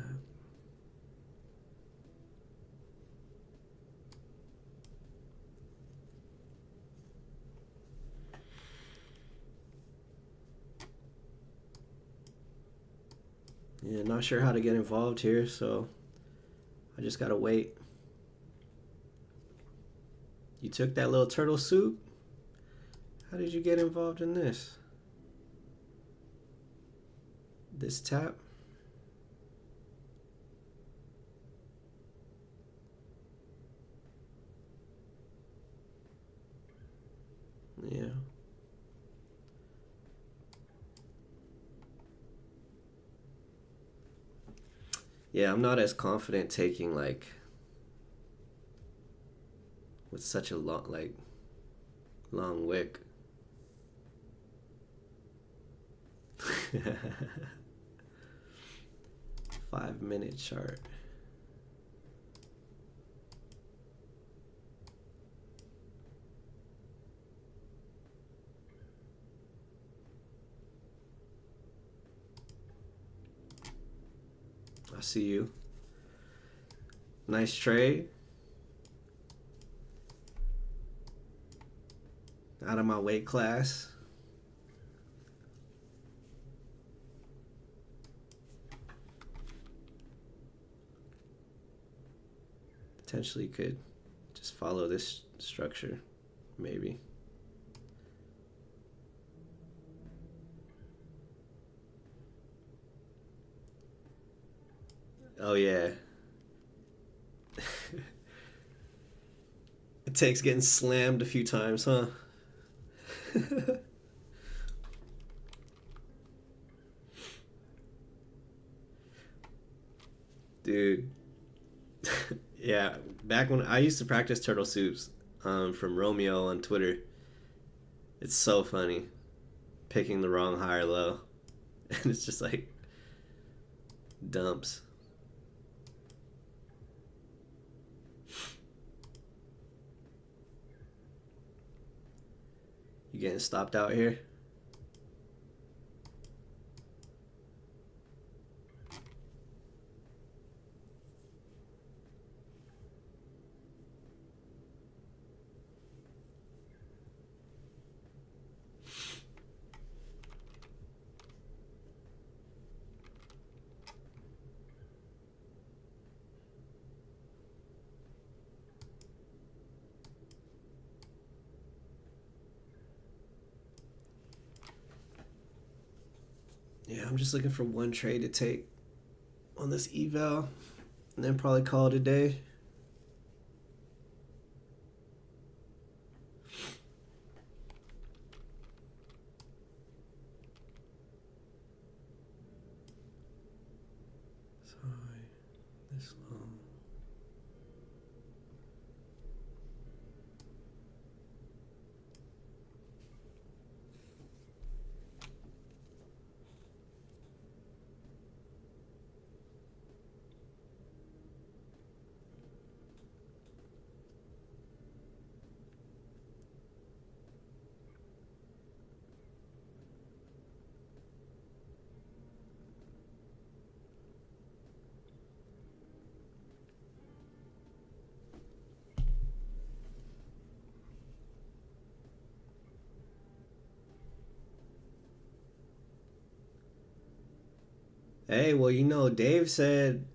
Yeah, not sure how to get involved here, so I just gotta wait. You took that little turtle soup? How did you get involved in this? This tap? Yeah. Yeah, I'm not as confident taking like with such a long wick. 5-minute chart. I see you. Nice trade. Out of my weight class. Potentially could just follow this structure, maybe. Oh yeah. It takes getting slammed a few times, huh? Dude. Yeah, back when I used to practice turtle soups from Romeo on Twitter. It's so funny. Picking the wrong high or low. And it's just like dumps. You getting stopped out here? Yeah, I'm just looking for one trade to take on this eval and then probably call it a day. This low. Hey, well, you know, Dave said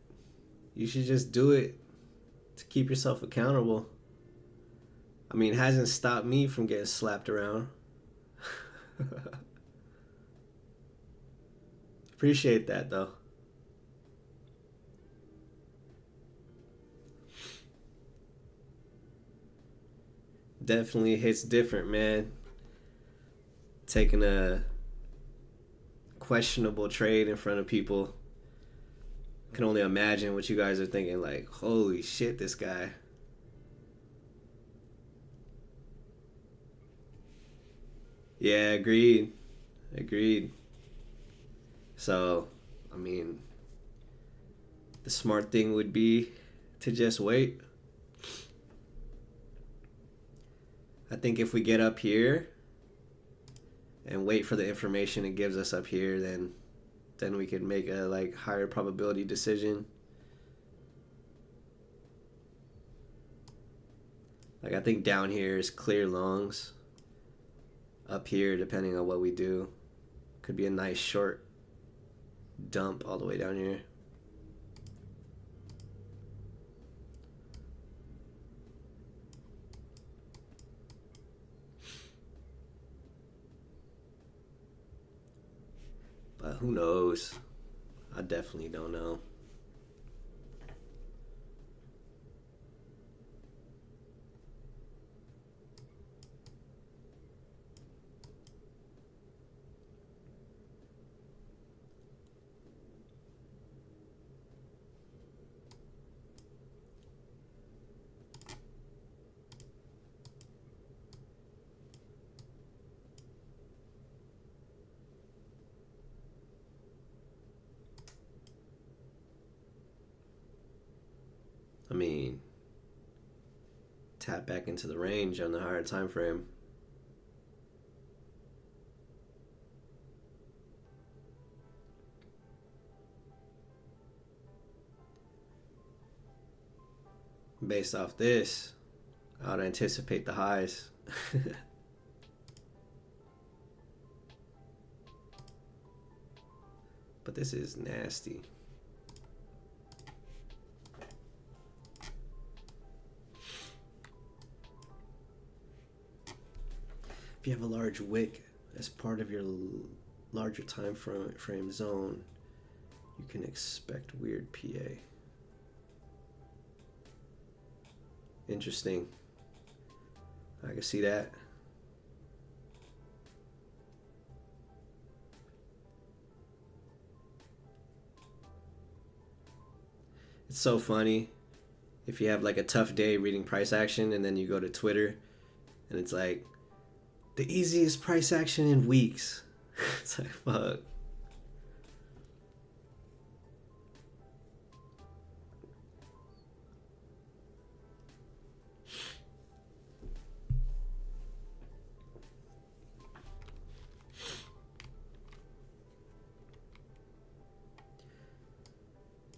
you should just do it to keep yourself accountable. I mean, it hasn't stopped me from getting slapped around. Appreciate that, though. Definitely hits different, man. Taking a questionable trade in front of people. I can only imagine what you guys are thinking, like, holy shit, this guy. Yeah, agreed. Agreed. So, I mean, the smart thing would be to just wait. I think if we get up here and wait for the information it gives us up here, then we could make a like higher probability decision. Like I think down here is clear longs. Up here, depending on what we do, could be a nice short dump all the way down here. But who knows? I definitely don't know. I mean, tap back into the range on the higher time frame. Based off this, I would anticipate the highs. But this is nasty. If you have a large wick as part of your larger time frame zone, you can expect weird PA. Interesting. I can see that. It's so funny if you have like a tough day reading price action and then you go to Twitter and it's like the easiest price action in weeks. It's like, fuck.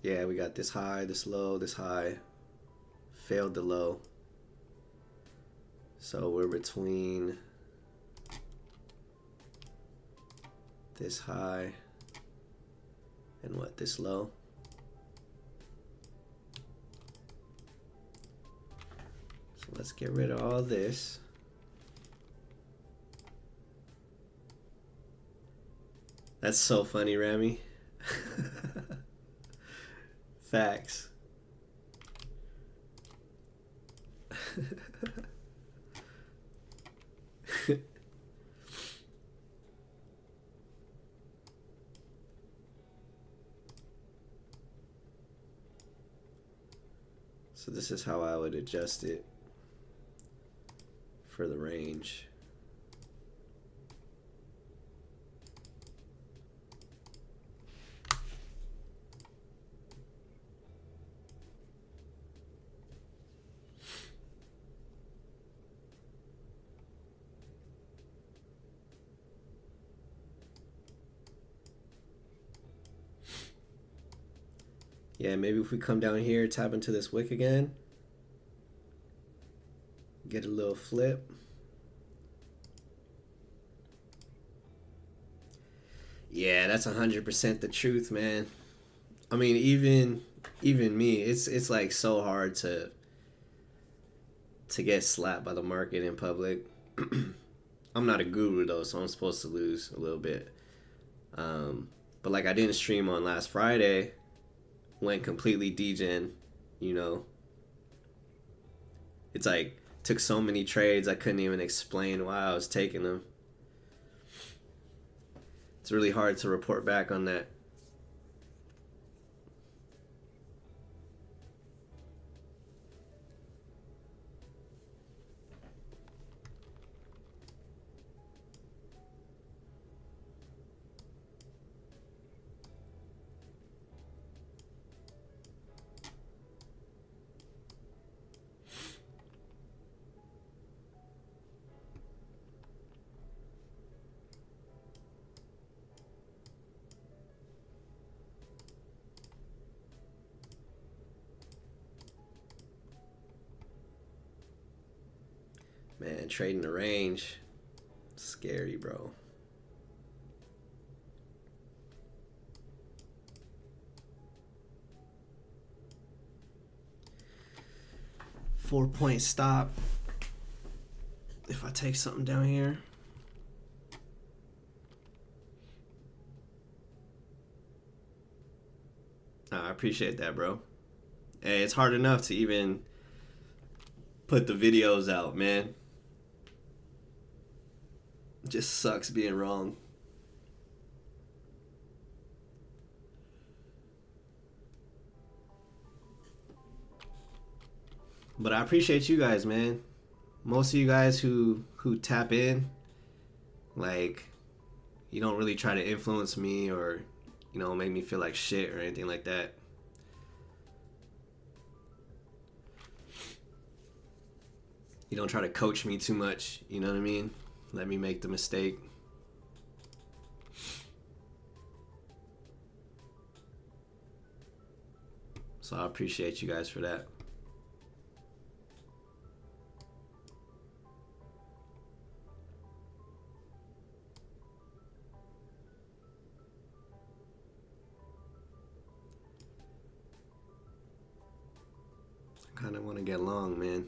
Yeah, we got this high, this low, this high. Failed the low. So we're between this high and what, this low. So let's get rid of all this. That's so funny, Rami. Facts. So this is how I would adjust it for the range. Yeah, maybe if we come down here, tap into this wick again, get a little flip. Yeah, that's 100% the truth, man. I mean, even me, it's like so hard to get slapped by the market in public. I'm not a guru though, so I'm supposed to lose a little bit. But like I didn't stream on last Friday, went completely degen, you know. It's like took so many trades I couldn't even explain why I was taking them. It's really hard to report back on that. Man, trading the range, scary, bro. Four-point stop. If I take something down here. I appreciate that, bro. Hey, it's hard enough to even put the videos out, man. It just sucks being wrong. But I appreciate you guys, man. Most of you guys who tap in, like, you don't really try to influence me or, you know, make me feel like shit or anything like that. You don't try to coach me too much, you know what I mean? Let me make the mistake. So I appreciate you guys for that. I kind of want to get long, man.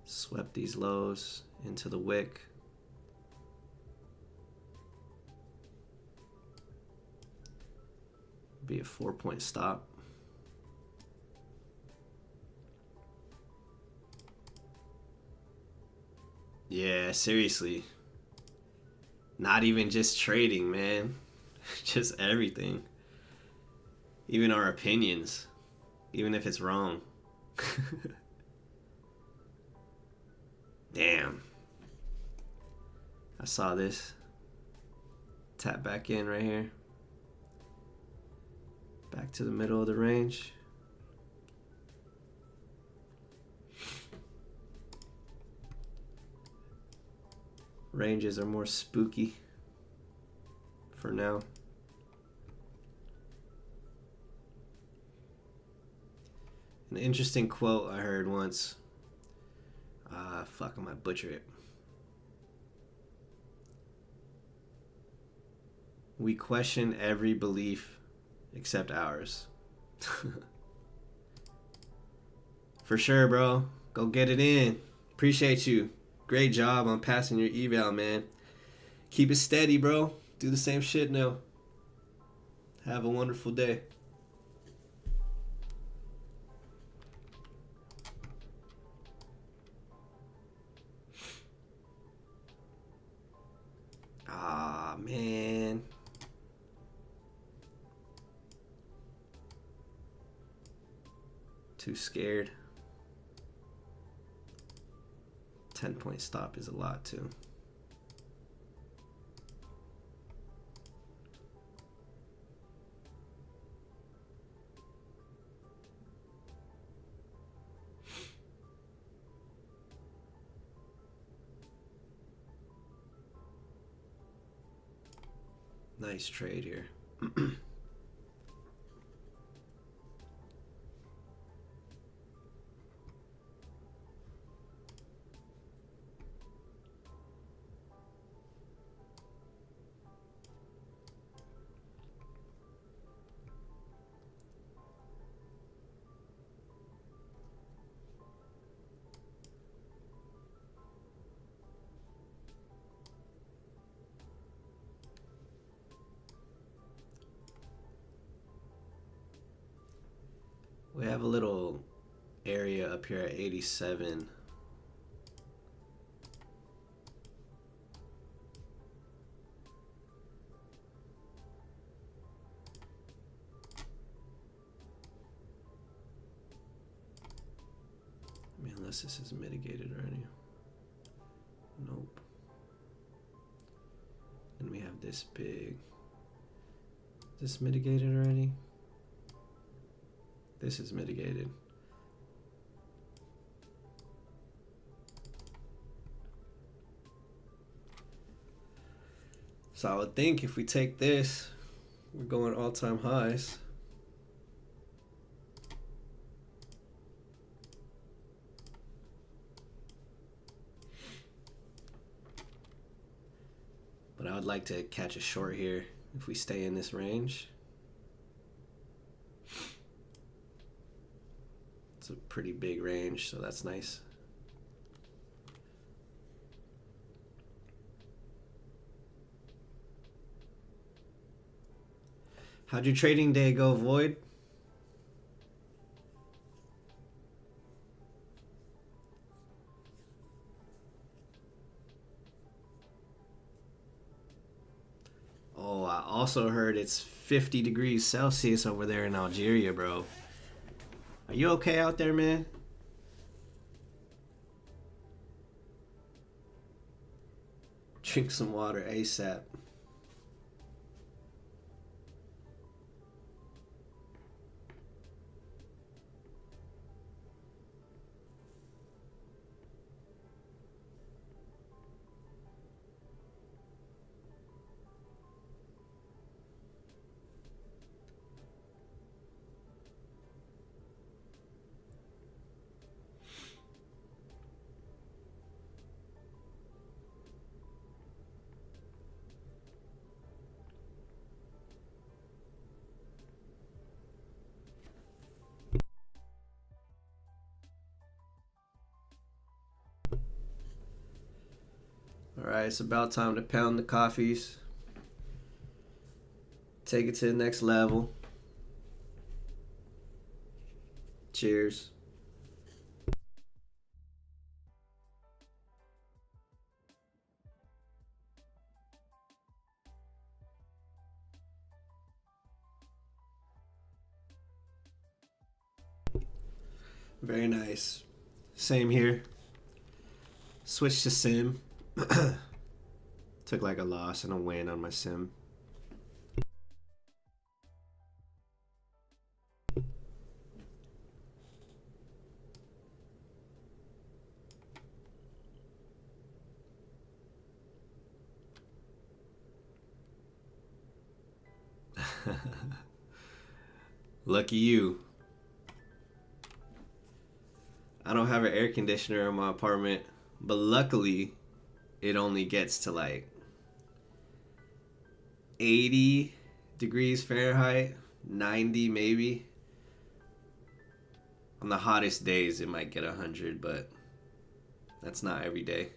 Swept these lows into the wick. Be a 4-point stop. Yeah, seriously. Not even just trading, man. Just everything. Even our opinions. Even if it's wrong. Damn. I saw this. Tap back in right here. Back to the middle of the range. Ranges are more spooky for now. An interesting quote I heard once. Fuck, I might butcher it. We question every belief except ours. For sure, bro. Go get it in. Appreciate you. Great job on passing your eval, man. Keep it steady, bro. Do the same shit now. Have a wonderful day. Ah, man. Too scared. 10-point stop is a lot too. Nice trade here. We have a little area up here at 87. I mean, unless this is mitigated already. Nope. And we have this big. Is this mitigated already? This is mitigated. So I would think if we take this, we're going all-time highs. But I would like to catch a short here if we stay in this range. It's a pretty big range, so that's nice. How'd your trading day go, Void? Oh, I also heard it's 50 degrees Celsius over there in Algeria, bro. Are you okay out there, man? Drink some water ASAP. Alright, it's about time to pound the coffees. Take it to the next level. Cheers. Very nice. Same here. Switch to sim. Took like a loss and a win on my sim. Lucky you. I don't have an air conditioner in my apartment, but luckily it only gets to like 80 degrees Fahrenheit, 90 maybe. On the hottest days it might get 100, but that's not every day.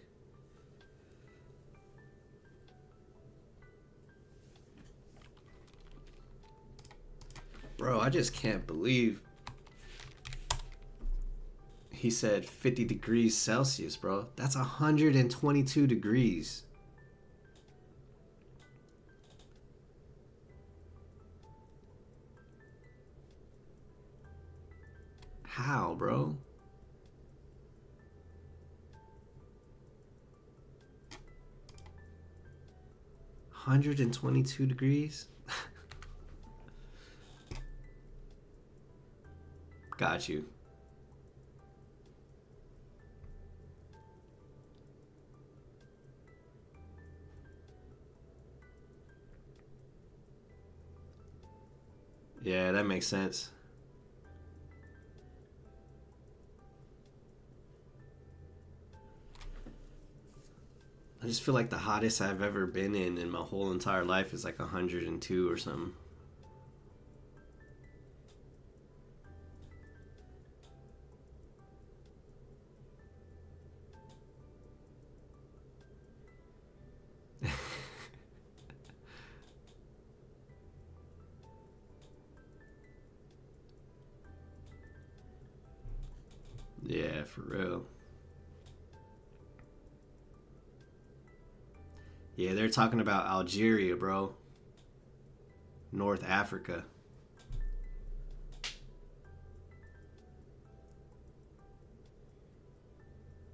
Bro, I just can't believe he said 50 degrees Celsius, bro. That's 122 degrees. How, bro? $122? Got you. Yeah, that makes sense. I just feel like the hottest I've ever been in my whole entire life is like 102 or something. Yeah, for real. Yeah, they're talking about Algeria, bro. North Africa.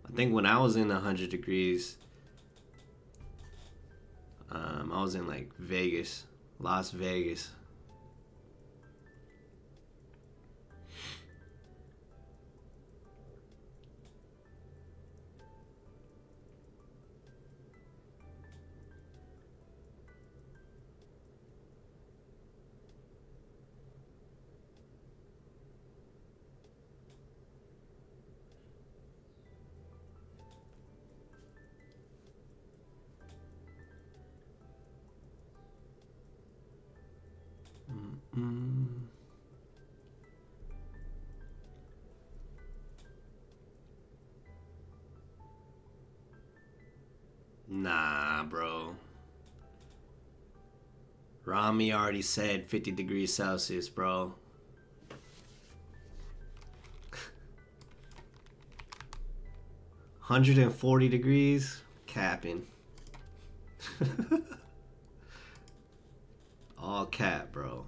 I think when I was in 100 degrees, I was in like Vegas, Las Vegas. Mm-mm. Nah, bro. Rami already said 50 degrees Celsius, bro. 140 degrees? Capping. All cap, bro.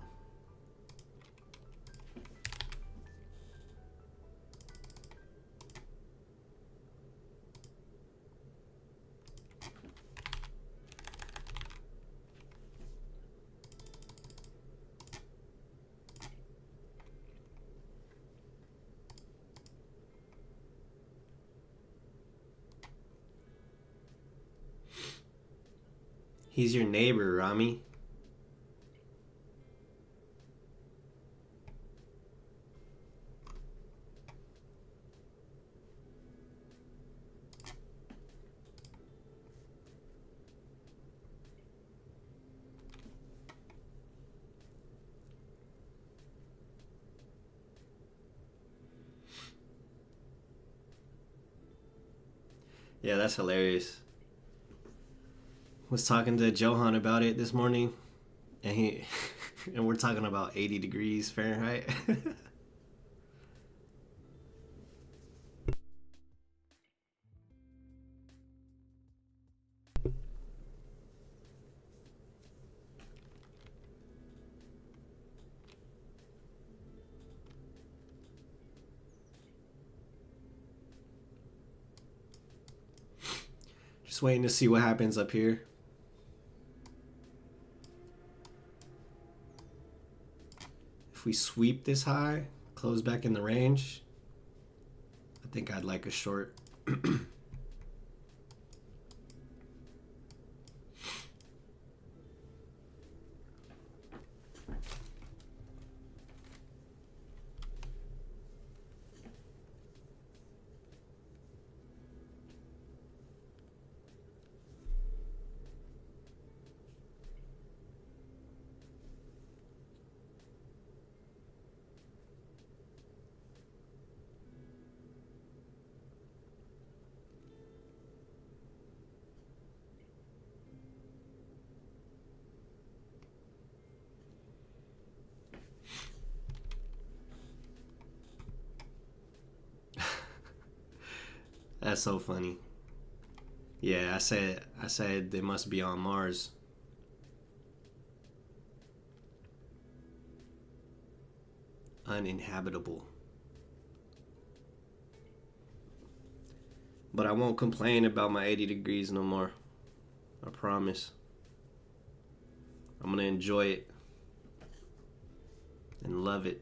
He's your neighbor, Rami. Yeah, that's hilarious. Was talking to Johan about it this morning, and he and we're talking about 80 degrees Fahrenheit. Just waiting to see what happens up here. If we sweep this high, close back in the range, I think I'd like a short. That's so funny. Yeah, I said they must be on Mars. Uninhabitable. But I won't complain about my 80 degrees no more. I promise. I'm gonna enjoy it and love it.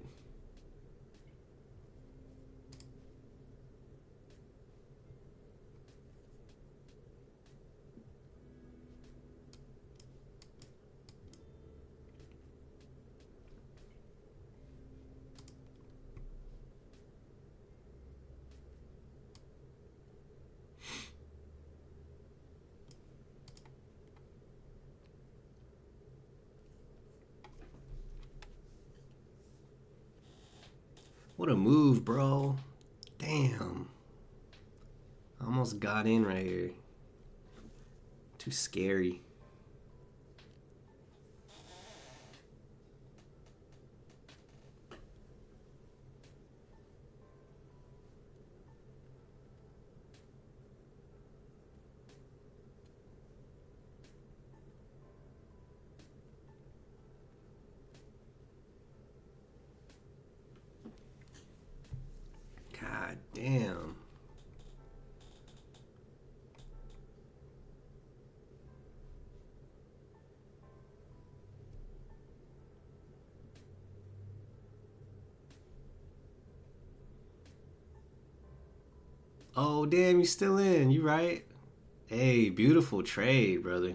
What a move, bro. Damn. I almost got in right here. Too scary. God damn. Oh, damn, you still in. You right. Hey, beautiful trade, brother.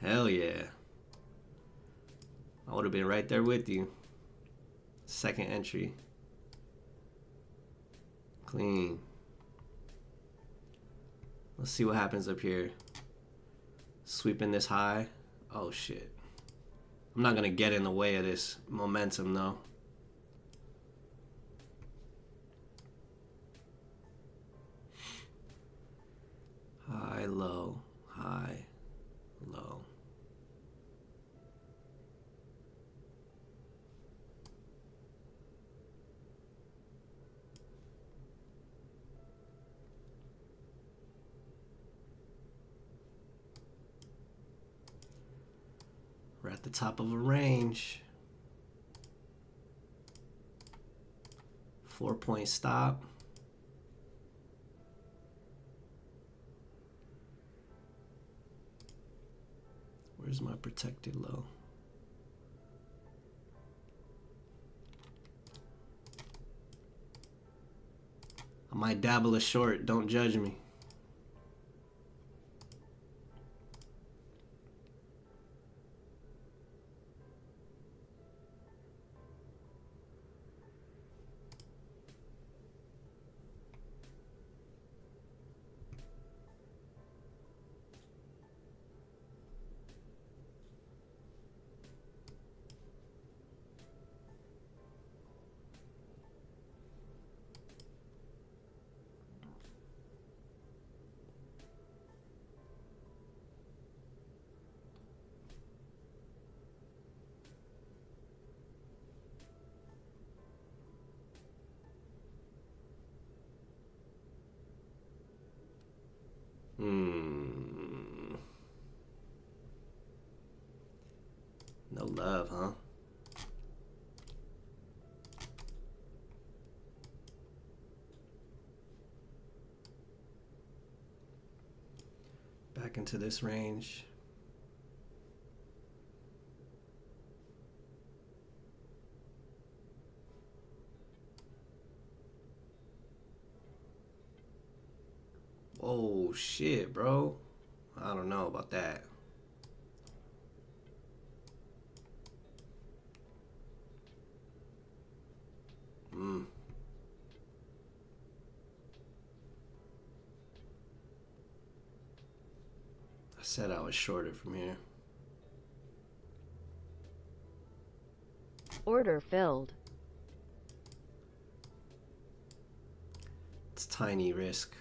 Hell yeah. I would have been right there with you. Second entry. Clean. Let's see what happens up here. Sweeping this high. Oh, shit. I'm not going to get in the way of this momentum, though. High, low, high, low. We're at the top of a range. 4-point stop. Where's my protected low? I might dabble a short, don't judge me. No love, huh? Back into this range. Oh shit, bro. I don't know about that. I said I was shorter from here. Order filled. It's tiny risk.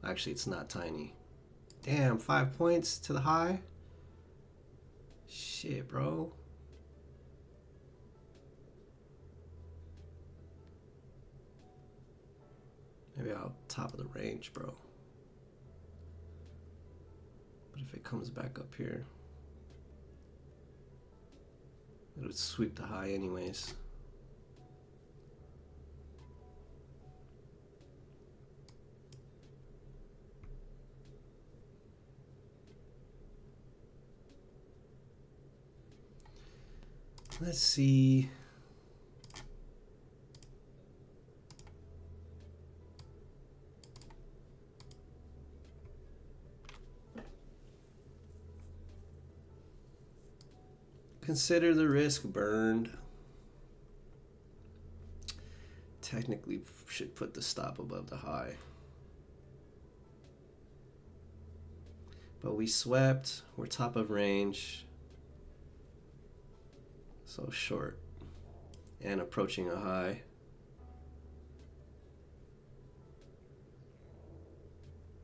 Actually, it's not tiny. Damn, 5 points to the high? Shit, bro. Maybe I'll top of the range, bro. But if it comes back up here, it would sweep the high anyways. Let's see. Consider the risk burned. Technically should put the stop above the high. But we swept, we're top of range. So short and approaching a high.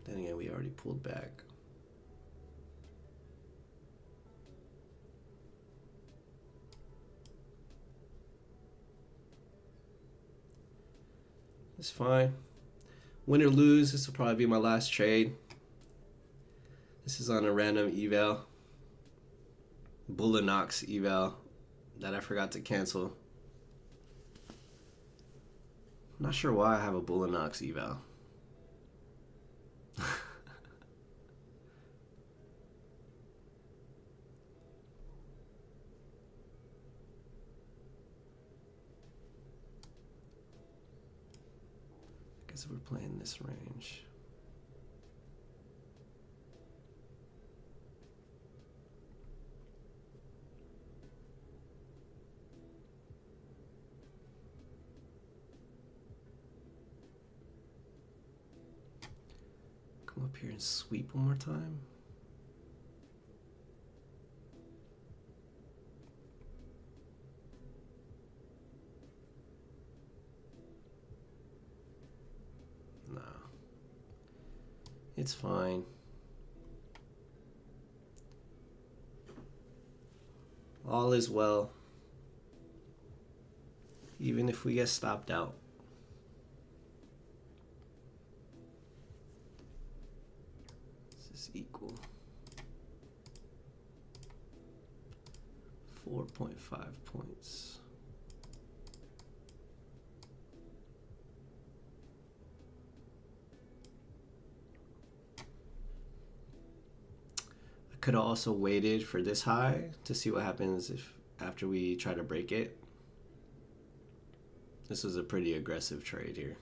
Then again, we already pulled back. It's fine. Win or lose, this will probably be my last trade. This is on a random eval. Bullinox eval that I forgot to cancel. I'm not sure why I have a Bullinox eval. I guess we're playing this range. Come up here and sweep one more time. No. It's fine. All is well. Even if we get stopped out. This is equal. 4.5 points. I could have also waited for this high to see what happens if after we try to break it. This was a pretty aggressive trade here.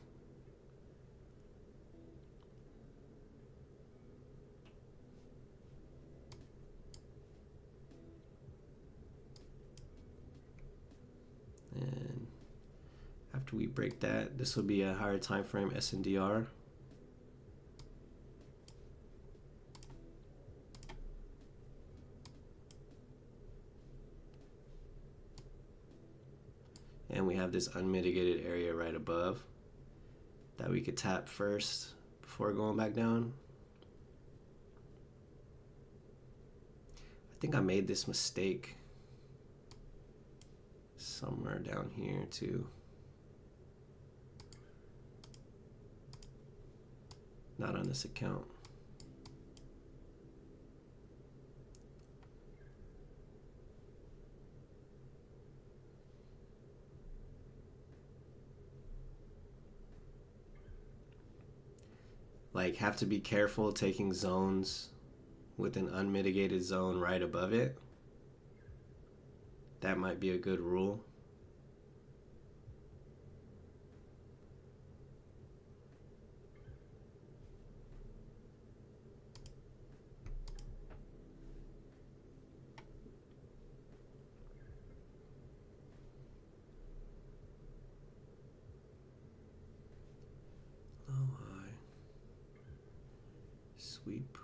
And after we break that, this will be a higher time frame SNDR. And we have this unmitigated area right above that we could tap first before going back down. I think I made this mistake somewhere down here too. Not on this account. Like, have to be careful taking zones with an unmitigated zone right above it. That might be a good rule. Low, high, sweep.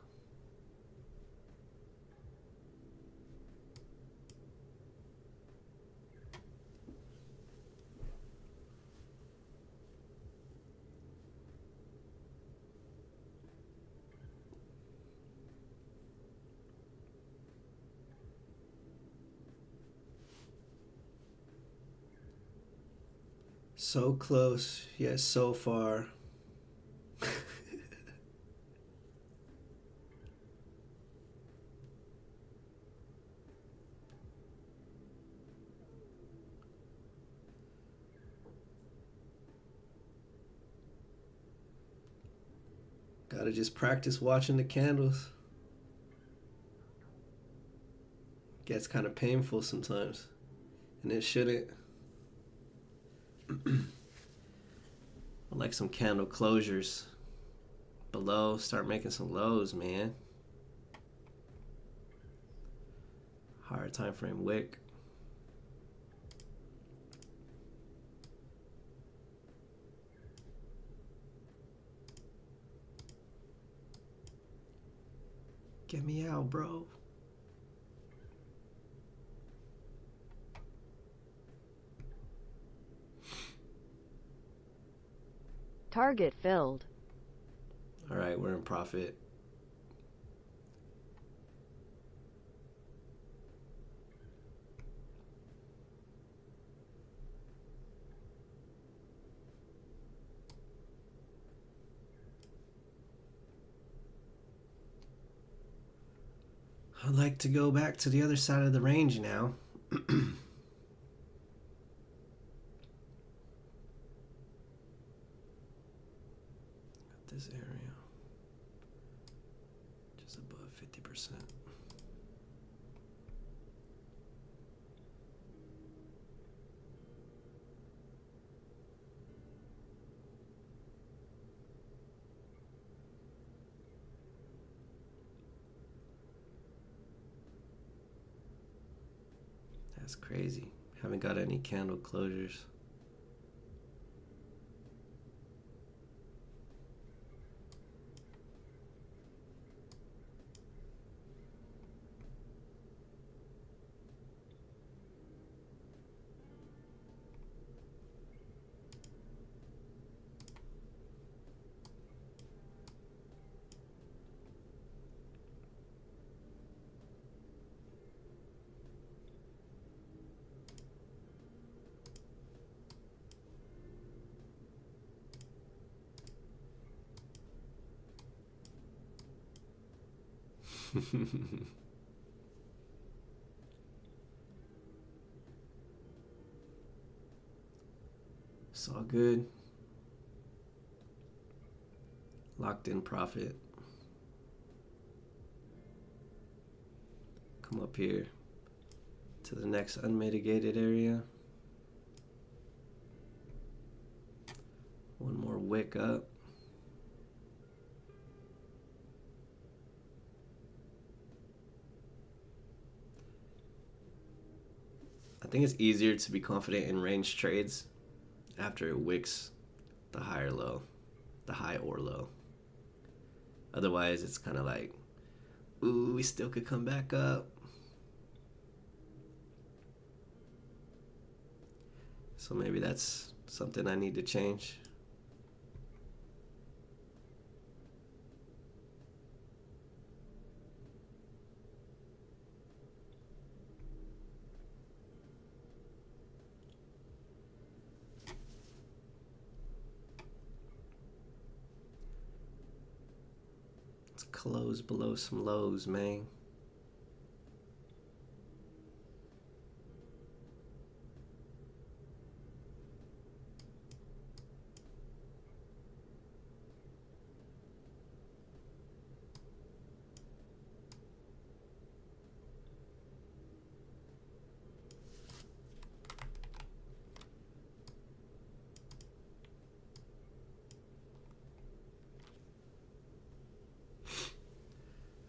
So close, yet so far. Gotta just practice watching the candles. Gets kind of painful sometimes. and it shouldn't. I like some candle closures below. Start making some lows, man. Higher time frame wick. Get me out, bro. Target filled. All right, we're in profit. I'd like to go back to the other side of the range now. This area just above 50%. That's crazy. Haven't got any candle closures. It's all good. Locked in profit. Come up here to the next unmitigated area. One more wick up. I think it's easier to be confident in range trades after it wicks the higher low, the high or low. Otherwise, it's kind of like, ooh, we still could come back up. So maybe that's something I need to change. Close below some lows, man.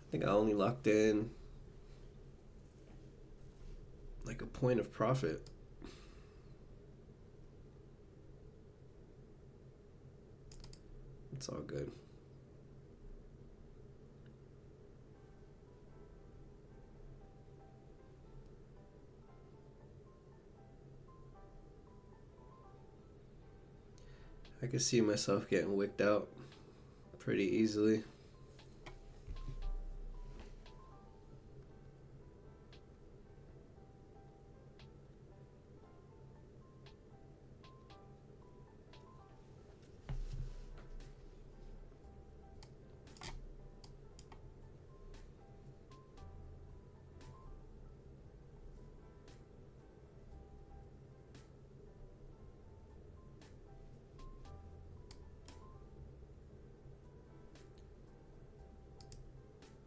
I think I only locked in like a point of profit. It's all good. I can see myself getting wicked out pretty easily.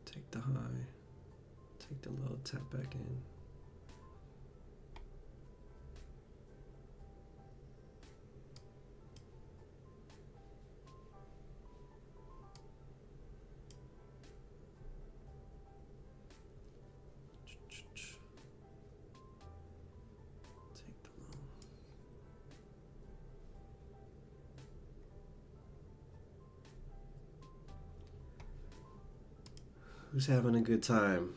Take the high, take the low, tap back in. Who's having a good time?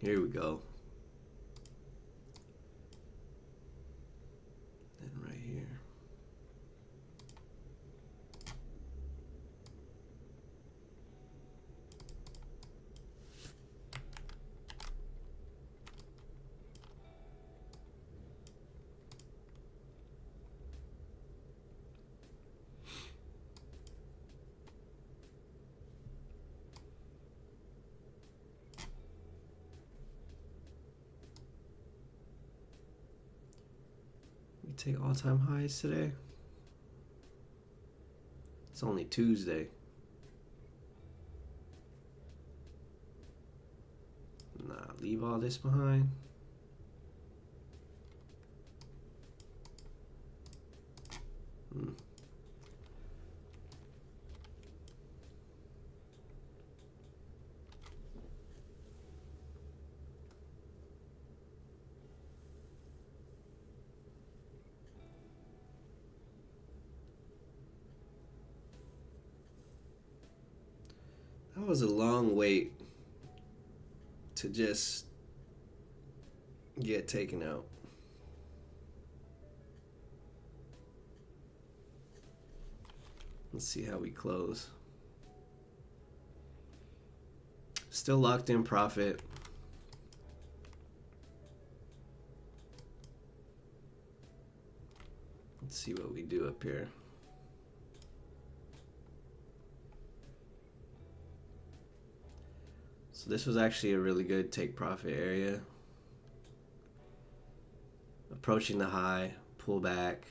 Here we go. And right here. We take all-time highs today. It's only Tuesday. Nah, leave all this behind. That was a long wait to just get taken out. Let's see how we close. Still locked in profit. Let's see what we do up here. So this was actually a really good take profit area. Approaching the high, pull back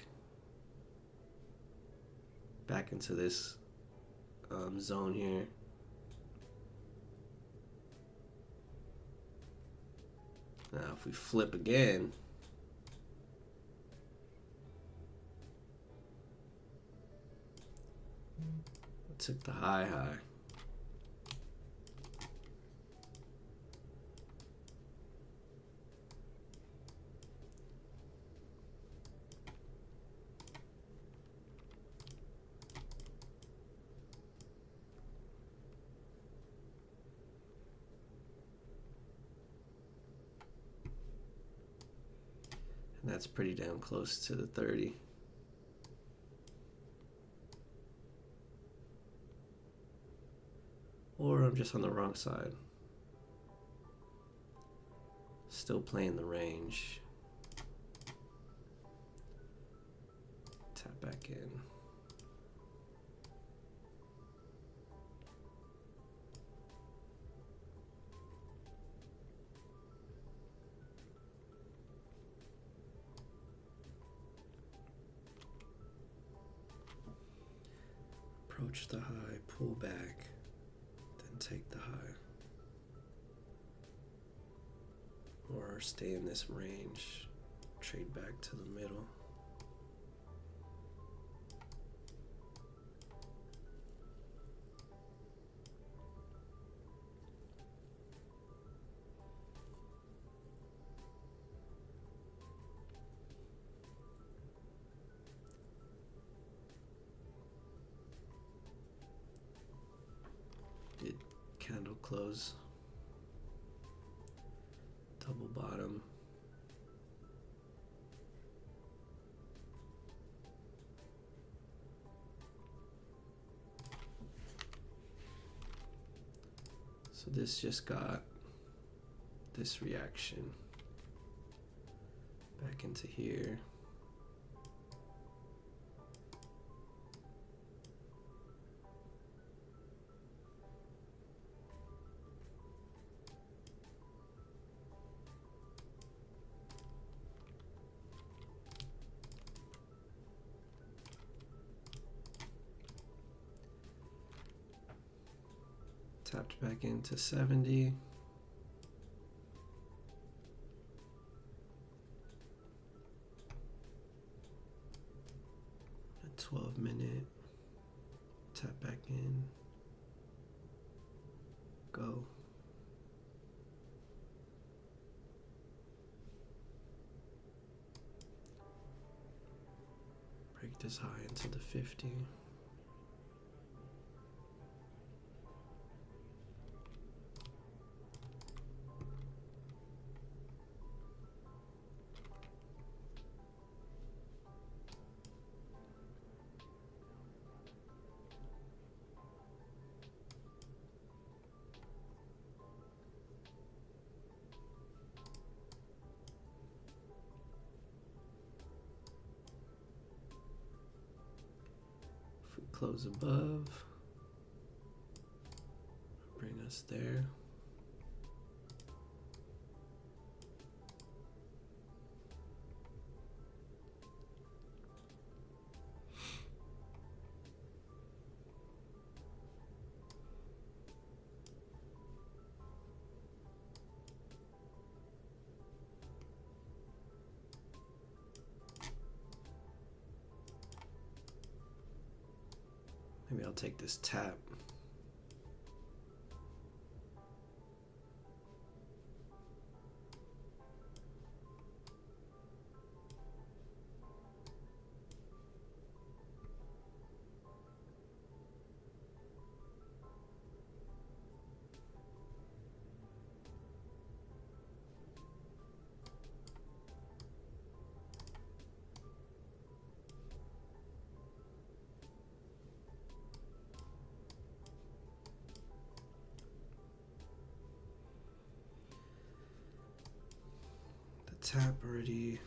into this zone here. Now if we flip again, took the high. And that's pretty damn close to the 30. Or I'm just on the wrong side. Still playing the range. Tap back in. Approach the high, pull back, then take the high. Or stay in this range, trade back to the middle. Did candle close, double bottom. So this just got this reaction back into here. Tapped back into 70. A 12-minute. Tap back in. Go. Break this high into the 50. Close above, bring us there. Maybe I'll take this tap. Tap already.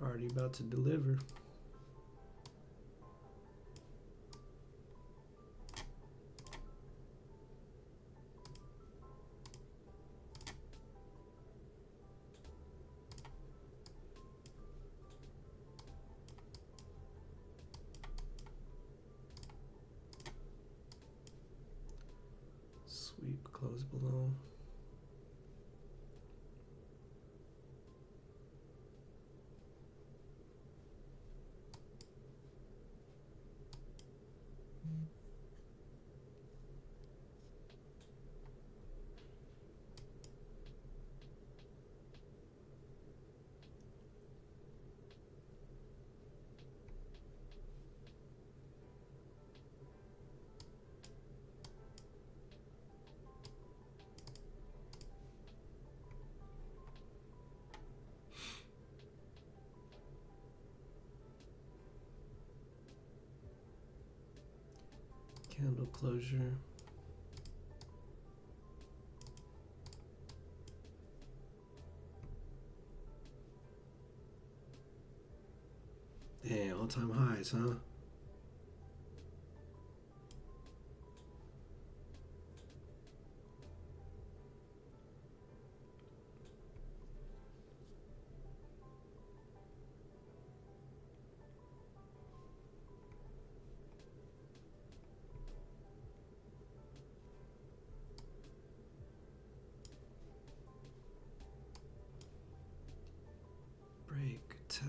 Already about to deliver. Sweep, close below. Candle closure. Damn, all-time highs, huh? Break, tap.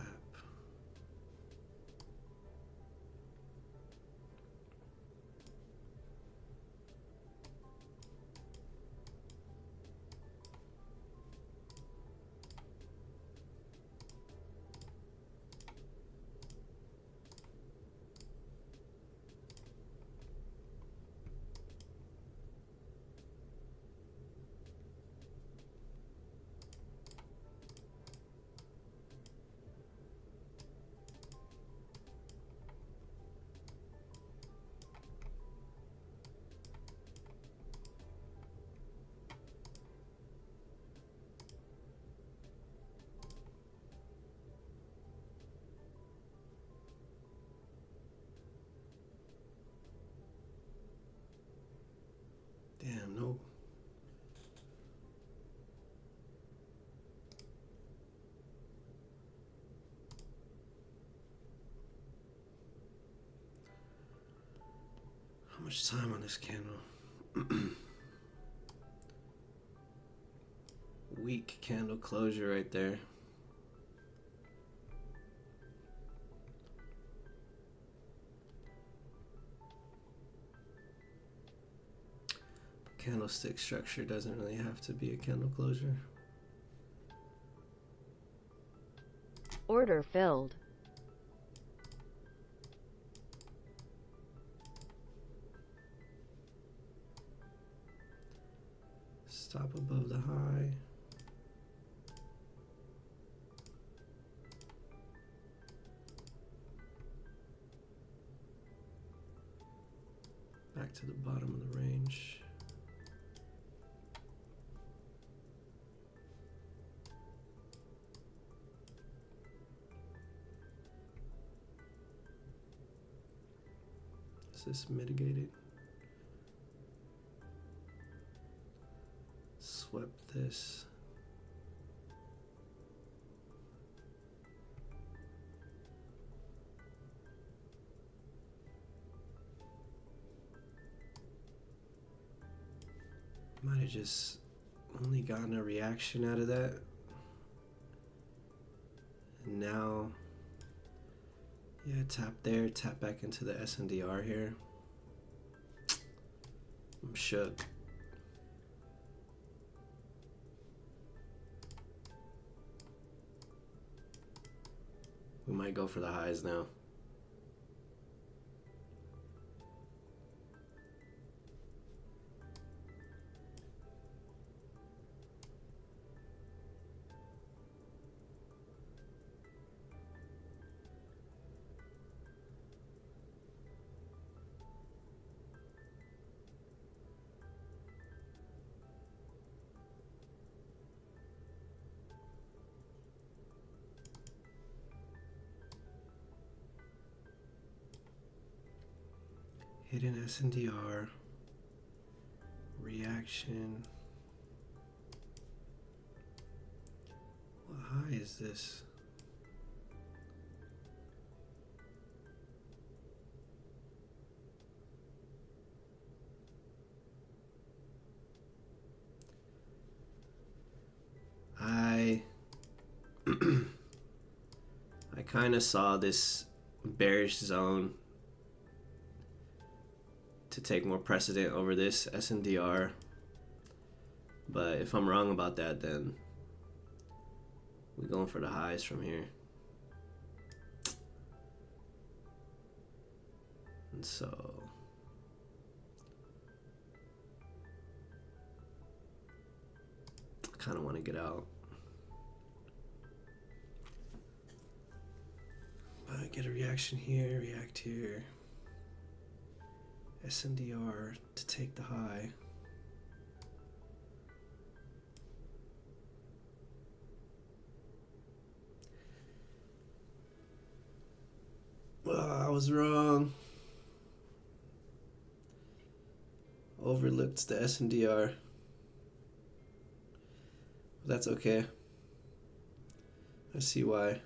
Damn, no. much time on this candle. Weak candle closure right there. Candlestick structure doesn't really have to be a candle closure. Order filled. Stop above the high. Back to the bottom of the range. Is this mitigated? Swept this. Might have just only gotten a reaction out of that. And now, yeah, tap there, tap back into the SNDR here. I'm shook. We might go for the highs now. Hidden SNDR, reaction. What high is this? I kind of saw this bearish zone to take more precedent over this SNDR, but if I'm wrong about that, then we're going for the highs from here. And so I kind of want to get out, but get a reaction here, react here. SNDR to take the high. I was wrong. Overlooked the SNDR. That's okay. I see why.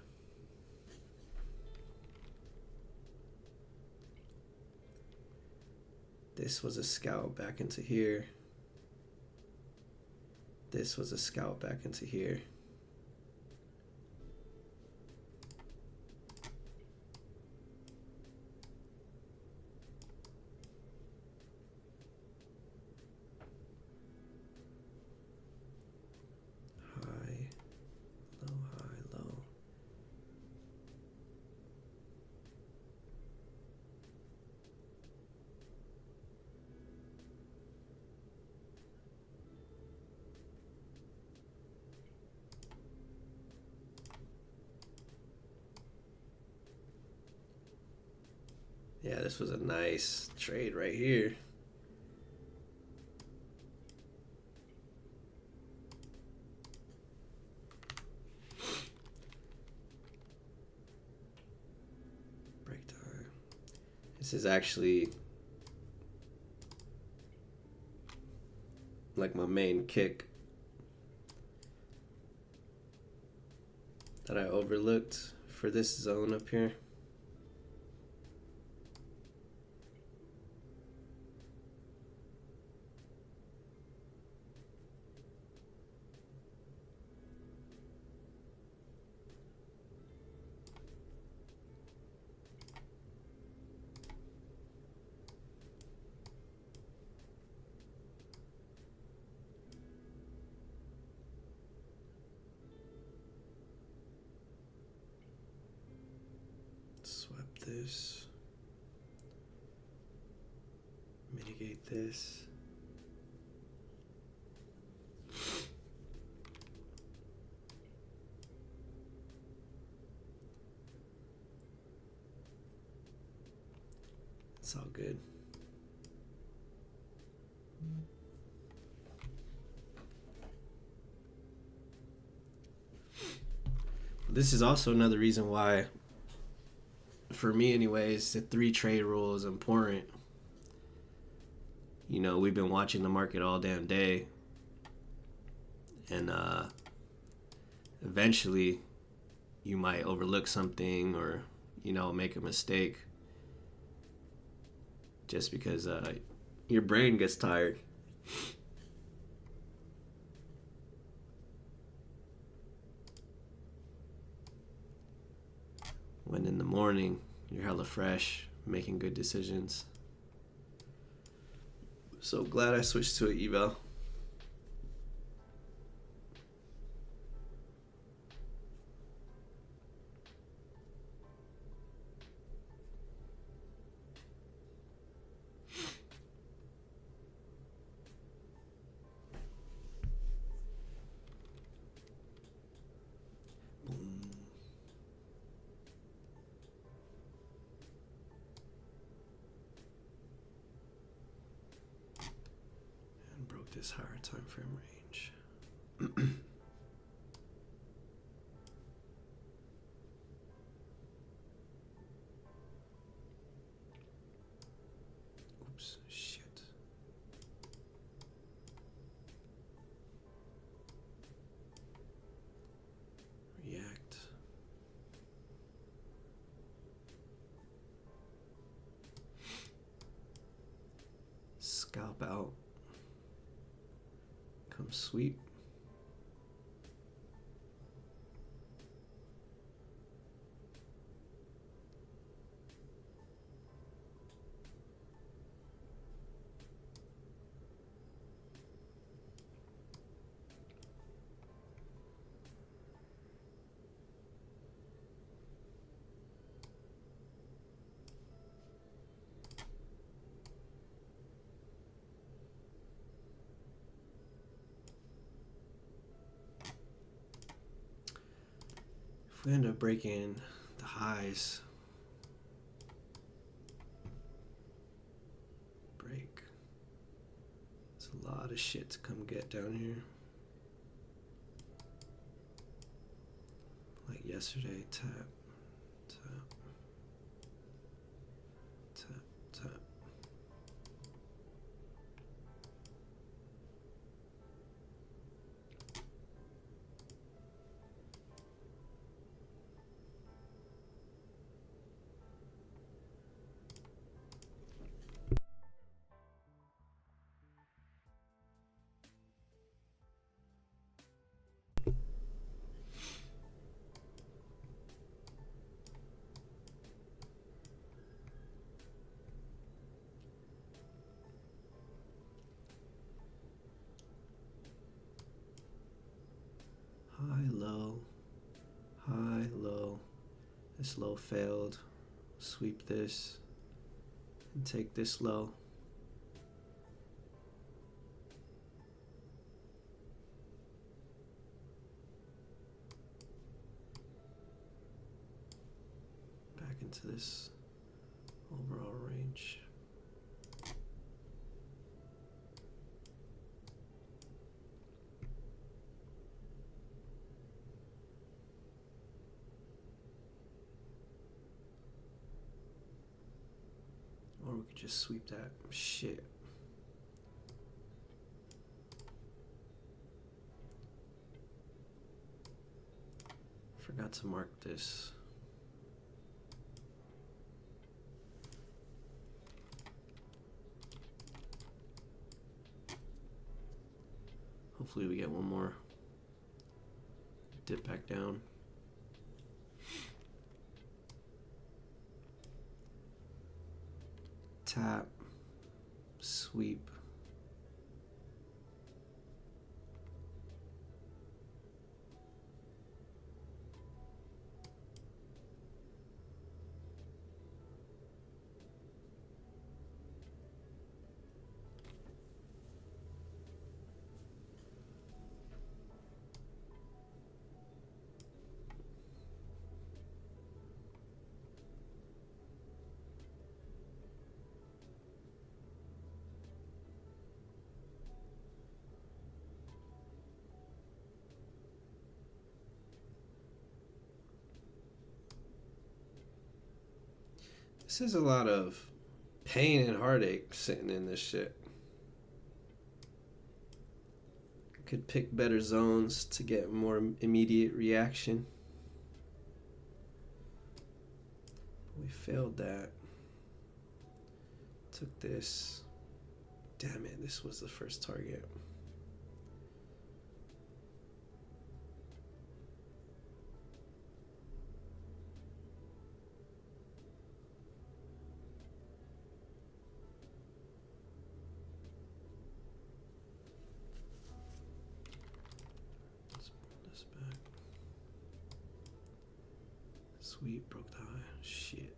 This was a scout back into here. This was a scout back into here. High, low, high, low. Yeah, this was a nice trade right here. Break time. This is actually like my main kick that I overlooked for this zone up here. just mitigate this. It's all good. This is also another reason why, for me anyways, the 3 trade rule is important. You know, we've been watching the market all damn day, and eventually you might overlook something or, you know, make a mistake just because your brain gets tired. When in the morning you're hella fresh, making good decisions. So glad I switched to an eval. This higher time frame range. Oops, shit. React. Scalp out. Come sweep. If we end up breaking the highs, break. It's a lot of shit to come get down here. Like yesterday, tap, tap, tap, tap. High, low, high, low. This low failed. Sweep this and take this low. Back into this overall range. Or we could just sweep that shit. Forgot to mark this. Hopefully we get one more dip back down. Tap, sweep. This is a lot of pain and heartache sitting in this shit. Could pick better zones to get more immediate reaction. We failed that. Took this. Damn it, this was the first target. Sweet, broke the high. Shit.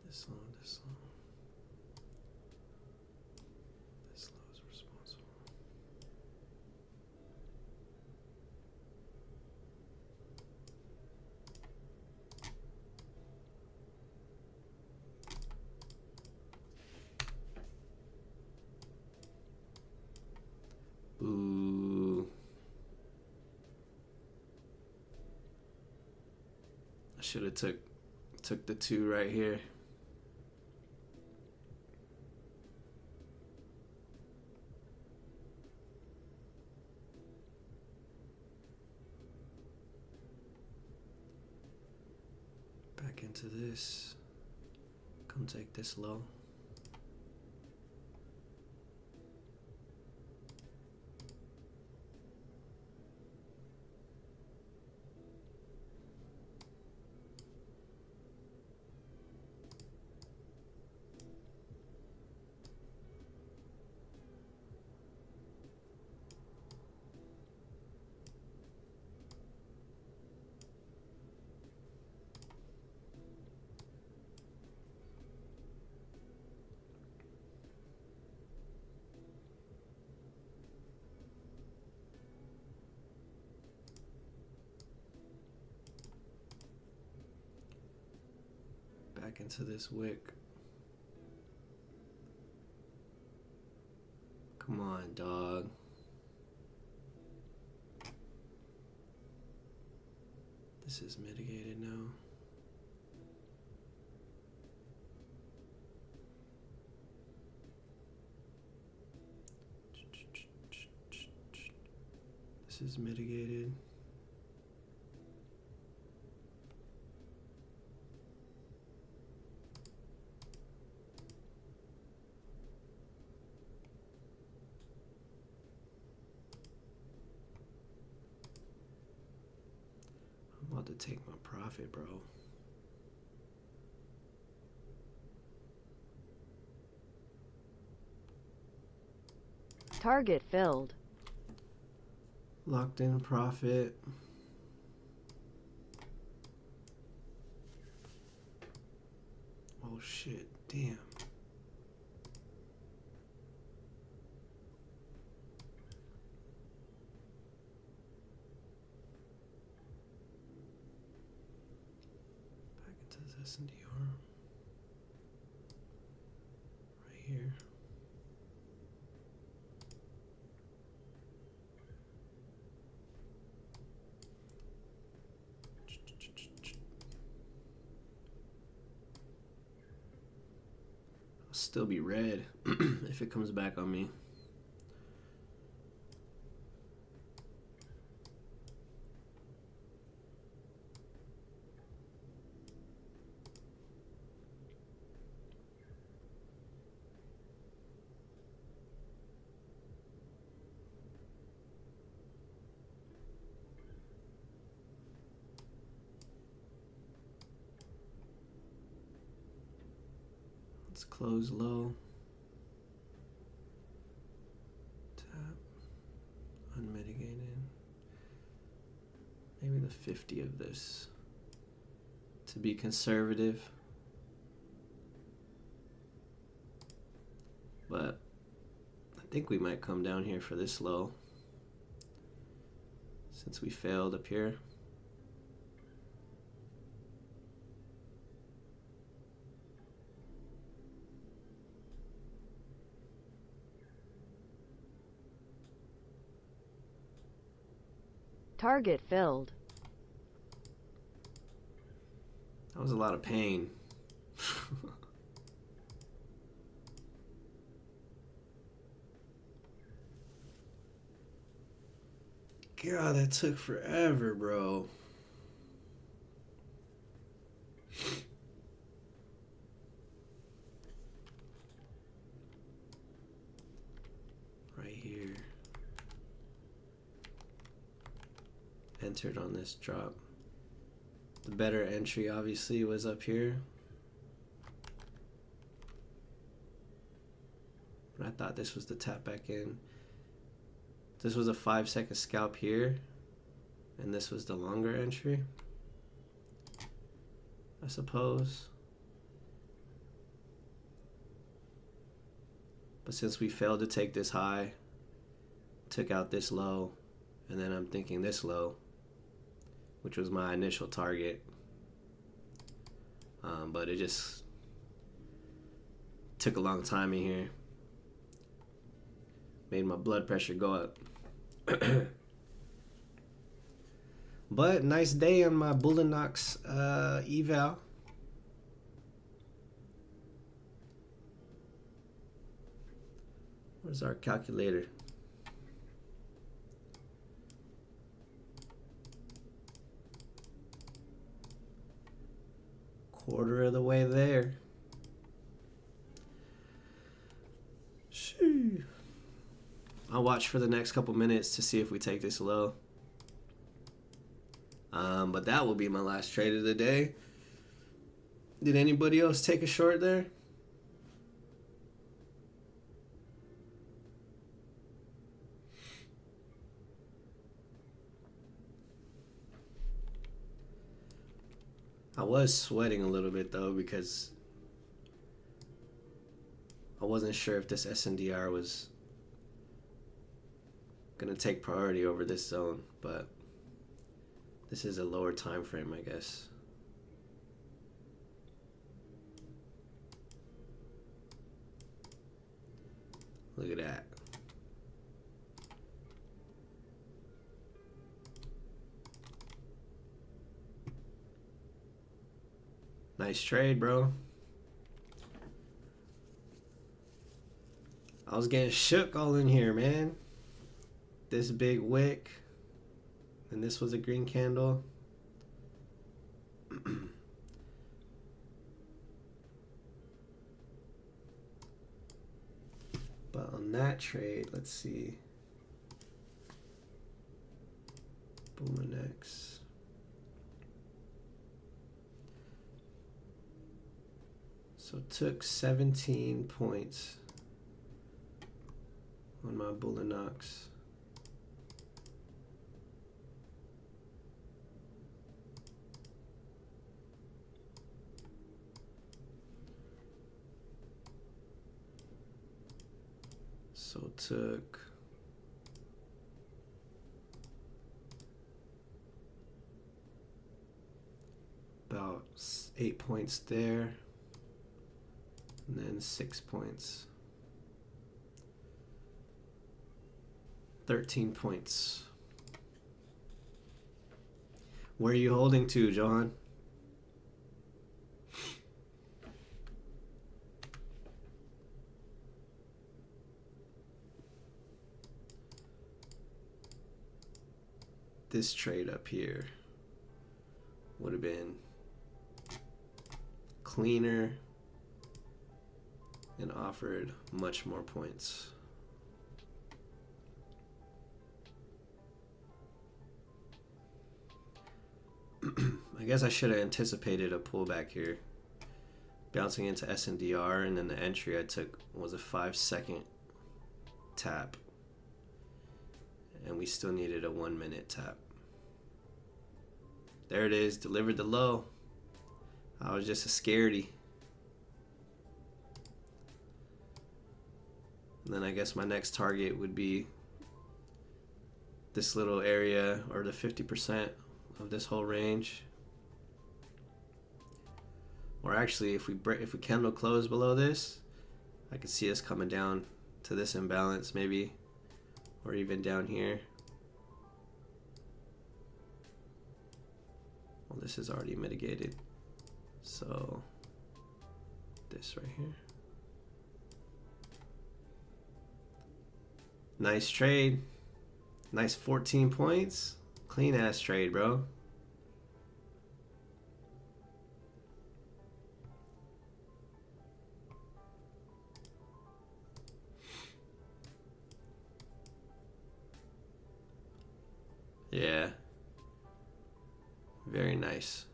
This long, this long. This low is responsible. Boo. I should have took the 2 right here. Back into this. Come take this low. Back into this wick. Come on, dog. This is mitigated now. This is mitigated. I'm about to take my profit, bro. Target filled. Locked in profit. Oh shit, damn. Back into this and DR. Right here. Still be red if it comes back on me. Let's close low. Tap. Unmitigated. Maybe the 50 of this to be conservative. But I think we might come down here for this low since we failed up here. Target filled. That was a lot of pain. God, that took forever, bro. Right here. Entered on this drop. The better entry obviously was up here. But I thought this was the tap back in. This was a 5-second scalp here, and this was the longer entry, I suppose. But since we failed to take this high, took out this low, and then I'm thinking this low, which was my initial target. But it just took a long time in here. Made my blood pressure go up. But nice day on my Bullinox eval. Where's our calculator? Quarter of the way there. Shoo. I'll watch for the next couple minutes to see if we take this low. But that will be my last trade of the day. Did anybody else take a short there? I was sweating a little bit though because I wasn't sure if this SNDR was gonna take priority over this zone, but this is a lower time frame, I guess. Look at that. Nice trade, bro. I was getting shook all in here, man. This big wick. And this was a green candle. But on that trade, let's see. Boomanex. So took 17 points on my Bullinox. So took about 8 points there, and then 6 points. 13 points. Where are you holding to, John? This trade up here would have been cleaner and offered much more points. I guess I should have anticipated a pullback here. Bouncing into SNDR, and then the entry I took was a 5-second tap. And we still needed a 1-minute tap. There it is, delivered the low. I was just a scaredy. And then I guess my next target would be this little area, or the 50% of this whole range. Or actually, if we candle close below this, I could see us coming down to this imbalance maybe, or even down here. Well, this is already mitigated. So this right here. Nice trade. Nice 14 points. Clean ass trade, bro. Yeah. Very nice.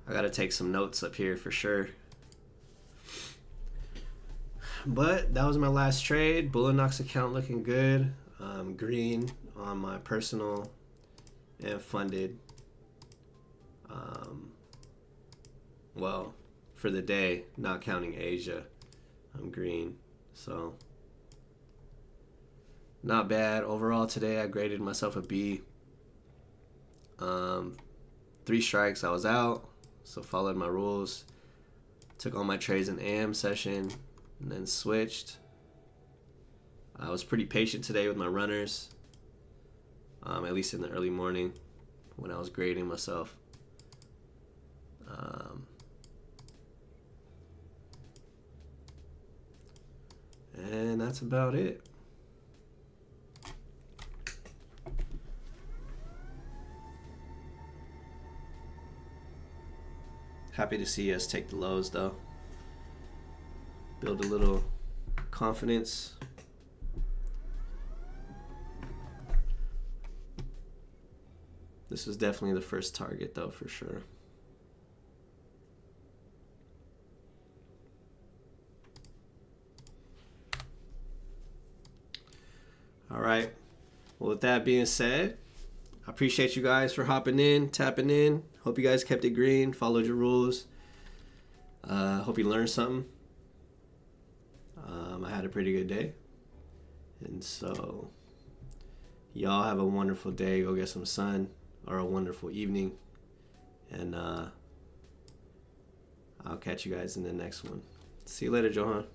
I gotta take some notes up here for sure. But that was my last trade. Bullinox account looking good. Green on my personal and funded. Well, for the day, not counting Asia, I'm green. So not bad. Overall today, I graded myself a B. 3 strikes, I was out. So followed my rules. Took all my trades in AM session and then switched. I was pretty patient today with my runners, at least in the early morning when I was grading myself. And that's about it. Happy to see us take the lows though. Build a little confidence. This was definitely the first target though, for sure. All right. Well, with that being said, I appreciate you guys for hopping in, tapping in. Hope you guys kept it green, followed your rules. Hope you learned something. I had a pretty good day. And so, y'all have a wonderful day. Go get some sun, or a wonderful evening. And I'll catch you guys in the next one. See you later, Johan.